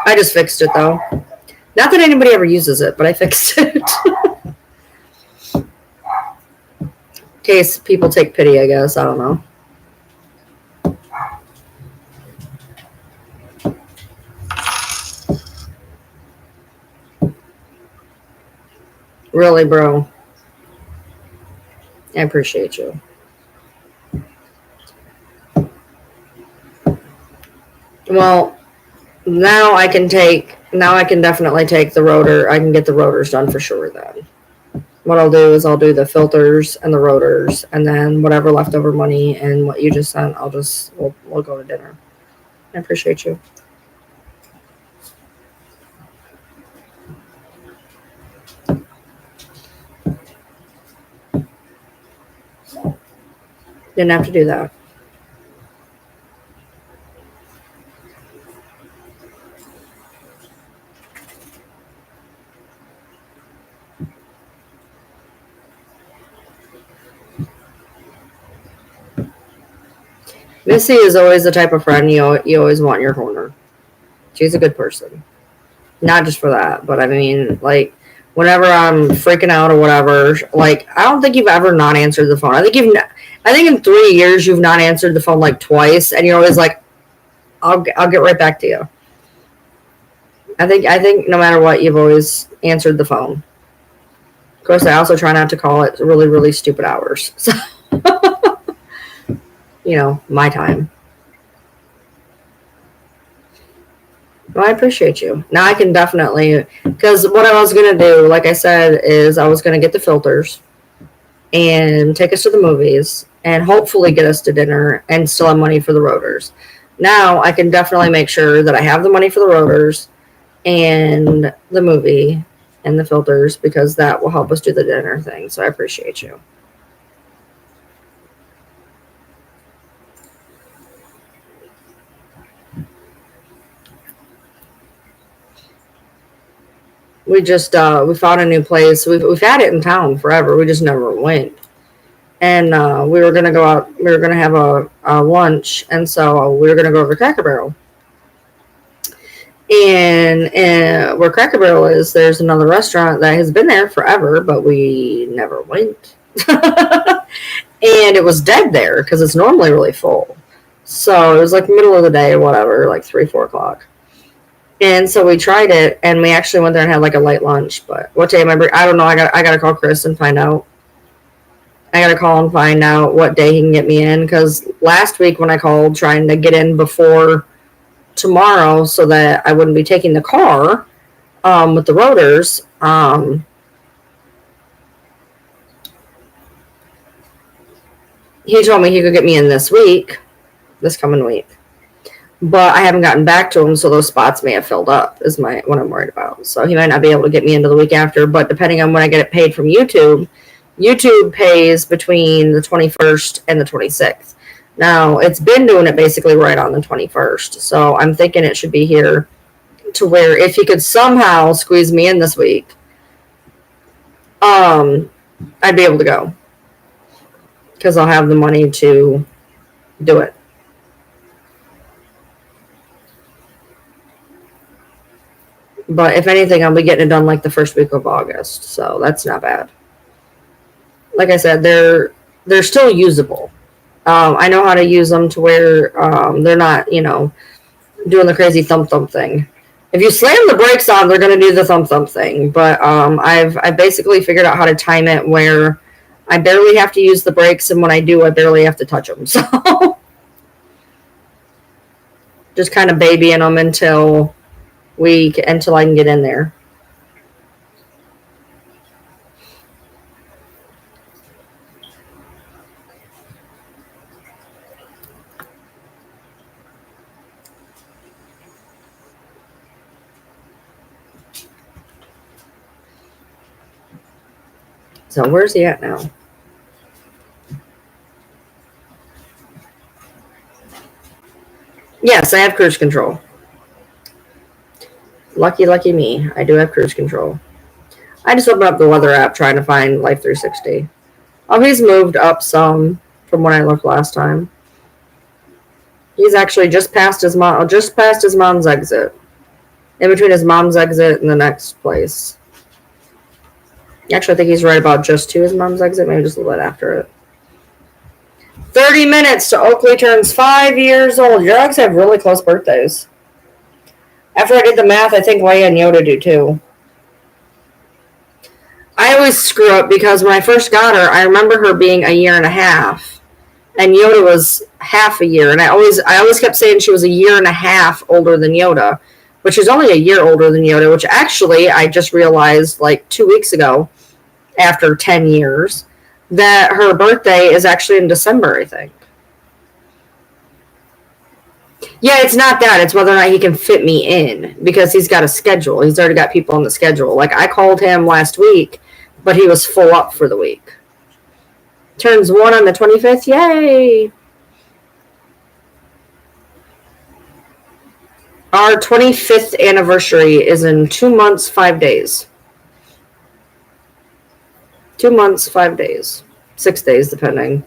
Speaker 1: I just fixed it, though. Not that anybody ever uses it, but I fixed it. In case people take pity, I guess. I don't know. Really, bro. I appreciate you. Well, now I can definitely take the rotor. I can get the rotors done for sure then. What I'll do is I'll do the filters and the rotors, and then whatever leftover money and what you just sent, we'll go to dinner. I appreciate you. Didn't have to do that. Missy is always the type of friend you always want in your corner. She's a good person. Not just for that, but I mean, like, whenever I'm freaking out or whatever, like, I don't think you've ever not answered the phone. I think in 3 years you've not answered the phone like twice, and you're always like, I'll get right back to you. I think no matter what, you've always answered the phone. Of course, I also try not to call at really, really stupid hours. So, you know, my time. Well, I appreciate you. Now I can definitely, because what I was going to do, like I said, is I was going to get the filters and take us to the movies and hopefully get us to dinner and still have money for the rotors. Now I can definitely make sure that I have the money for the rotors and the movie and the filters, because that will help us do the dinner thing. So I appreciate you. We just we found a new place. We've had it in town forever. We just never went. And we were gonna go out. We were gonna have a lunch, and so we were gonna go over to Cracker Barrel. And where Cracker Barrel is, there's another restaurant that has been there forever, but we never went. And it was dead there because it's normally really full. So it was like middle of the day or whatever, like 3, 4 o'clock. And so we tried it, and we actually went there and had like a light lunch. But what day? I don't know. I got to call Chris and find out. I got to call and find out what day he can get me in, because last week when I called trying to get in before tomorrow so that I wouldn't be taking the car with the rotors, he told me he could get me in this coming week. But I haven't gotten back to him, so those spots may have filled up, is what I'm worried about. So he might not be able to get me into the week after, but depending on when I get it paid from YouTube pays between the 21st and the 26th. Now, it's been doing it basically right on the 21st, so I'm thinking it should be here to where if he could somehow squeeze me in this week, I'd be able to go. because I'll have the money to do it. But if anything, I'll be getting it done like the first week of August, so that's not bad. Like I said, they're still usable. I know how to use them to where they're not, doing the crazy thump thump thing. If you slam the brakes on, they're going to do the thump thump thing. But I've basically figured out how to time it where I barely have to use the brakes, and when I do, I barely have to touch them. So just kind of babying them until I can get in there. So where's he at now? Yes, I have cruise control. Lucky me. I do have cruise control. I just opened up the weather app trying to find Life 360. Oh, he's moved up some from when I looked last time. He's actually just past his mom's exit. In between his mom's exit and the next place. Actually, I think he's right about just to his mom's exit, maybe just a little bit after it. 30 minutes to Oakley turns 5 years old. Your dogs have really close birthdays. After I did the math, I think Leia and Yoda do too. I always screw up because when I first got her, I remember her being a year and a half. And Yoda was half a year. And I always kept saying she was a year and a half older than Yoda. But she's only a year older than Yoda, which actually I just realized like 2 weeks ago, after 10 years, that her birthday is actually in December, I think. Yeah, it's not that. It's whether or not he can fit me in, because he's got a schedule. He's already got people on the schedule. Like, I called him last week, but he was full up for the week. Turns 1 on the 25th. Yay! Our 25th anniversary is in 2 months, 5 days. 2 months, 5 days. 6 days, depending.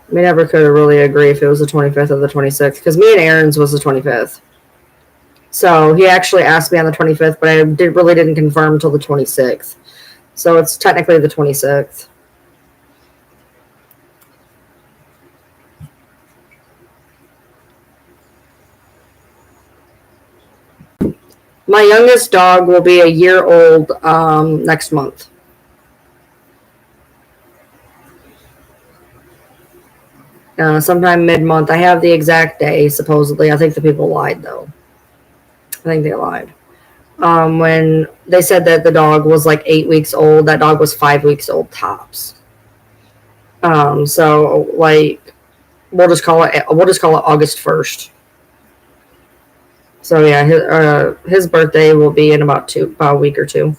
Speaker 1: We never could really agree if it was the 25th or the 26th, because me and Aaron's was the 25th. So he actually asked me on the 25th, but I really didn't confirm until the 26th. So it's technically the 26th. My youngest dog will be a year old next month. Sometime mid-month. I have the exact day, supposedly. I think the people lied, though. I think they lied. When they said that the dog was like 8 weeks old, that dog was 5 weeks old tops. So like we'll just call it August 1st. So yeah, his birthday will be in about a week or two.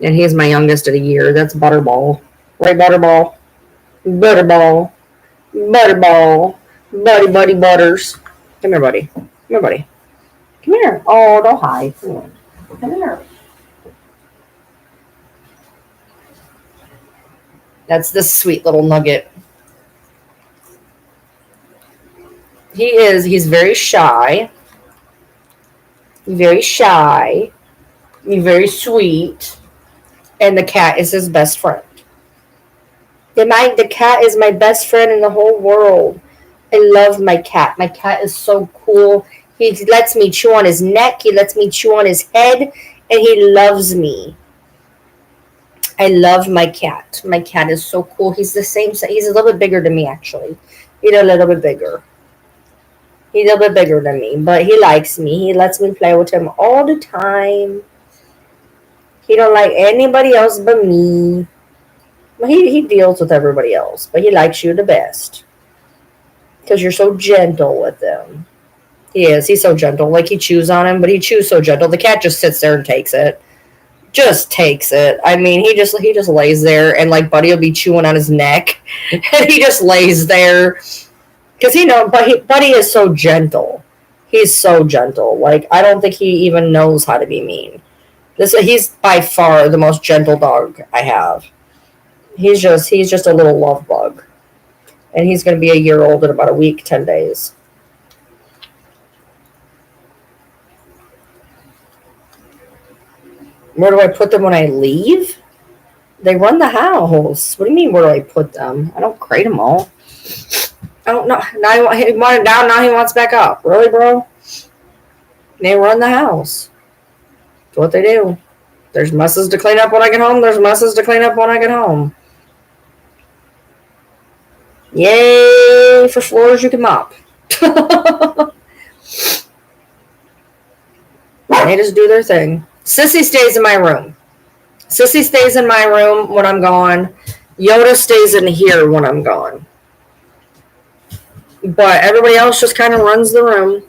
Speaker 1: And he's my youngest at a year. That's Butterball. Right, Butterball? Butterball. Butterball. Buddy Butters. Come here, buddy. Come here, buddy. Come here. Oh, don't hide. Come here. Come here. That's this sweet little nugget. He's very shy. Very shy. Very sweet. And the cat is his best friend. The cat is my best friend in the whole world. I love my cat. My cat is so cool. He lets me chew on his neck. He lets me chew on his head. And he loves me. I love my cat. My cat is so cool. He's the same size. He's a little bit bigger than me, actually. He's a little bit bigger. He's a little bit bigger than me. But he likes me. He lets me play with him all the time. He don't like anybody else but me. Well, he deals with everybody else. But he likes you the best. Because you're so gentle with him. He is. He's so gentle. Like, he chews on him, but he chews so gentle. The cat just sits there and takes it. Just takes it. I mean, he just lays there, and like Buddy will be chewing on his neck, and he just lays there because Buddy is so gentle. He's so gentle. Like, I don't think he even knows how to be mean. He's by far the most gentle dog I have. He's just a little love bug. And he's going to be a year old in about a week, 10 days. Where do I put them when I leave? They run the house. What do you mean, where do I put them? I don't crate them all. I don't know. Now he wanted down, now he wants back up. Really, bro? They run the house. That's what they do. There's messes to clean up when I get home. There's messes to clean up when I get home. Yay for floors you can mop. They just do their thing. Sissy stays in my room. Sissy stays in my room when I'm gone. Yoda stays in here when I'm gone. But everybody else just kind of runs the room.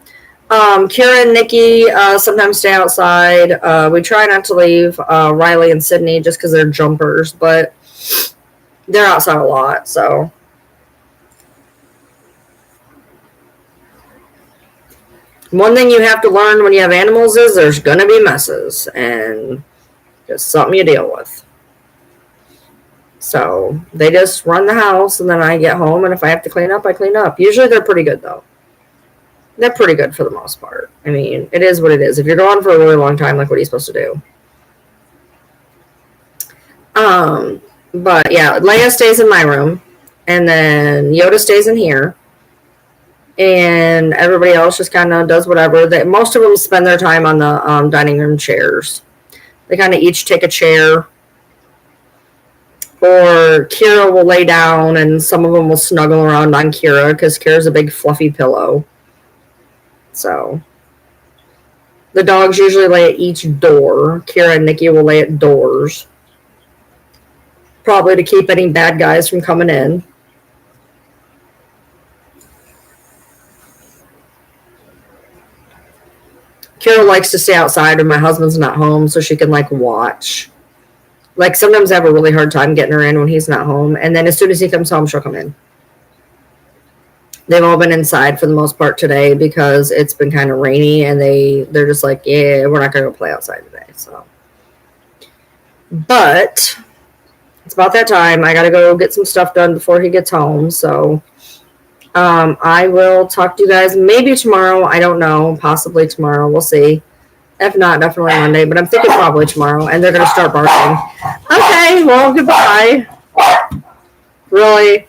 Speaker 1: Kira and Nikki sometimes stay outside. We try not to leave Riley and Sydney just because they're jumpers, but they're outside a lot, so. One thing you have to learn when you have animals is there's going to be messes, and just something you deal with. So they just run the house, and then I get home, and if I have to clean up, I clean up. Usually they're pretty good, though. They're pretty good for the most part. I mean, it is what it is. If you're gone for a really long time, like, what are you supposed to do? But, yeah, Leia stays in my room, and then Yoda stays in here. And everybody else just kind of does whatever. Most of them spend their time on the dining room chairs. They kind of each take a chair. Or Kira will lay down, and some of them will snuggle around on Kira because Kira's a big fluffy pillow. So the dogs usually lay at each door. Kira and Nikki will lay at doors. Probably to keep any bad guys from coming in. Kira likes to stay outside when my husband's not home so she can, like, watch. Like, sometimes I have a really hard time getting her in when he's not home. And then as soon as he comes home, she'll come in. They've all been inside for the most part today because it's been kind of rainy. And they're just like, yeah, we're not going to go play outside today. So, but it's about that time. I got to go get some stuff done before he gets home. So I will talk to you guys maybe tomorrow. I don't know. Possibly tomorrow. We'll see. If not, definitely Monday. But I'm thinking probably tomorrow. And they're going to start barking. Okay. Well, goodbye. Really?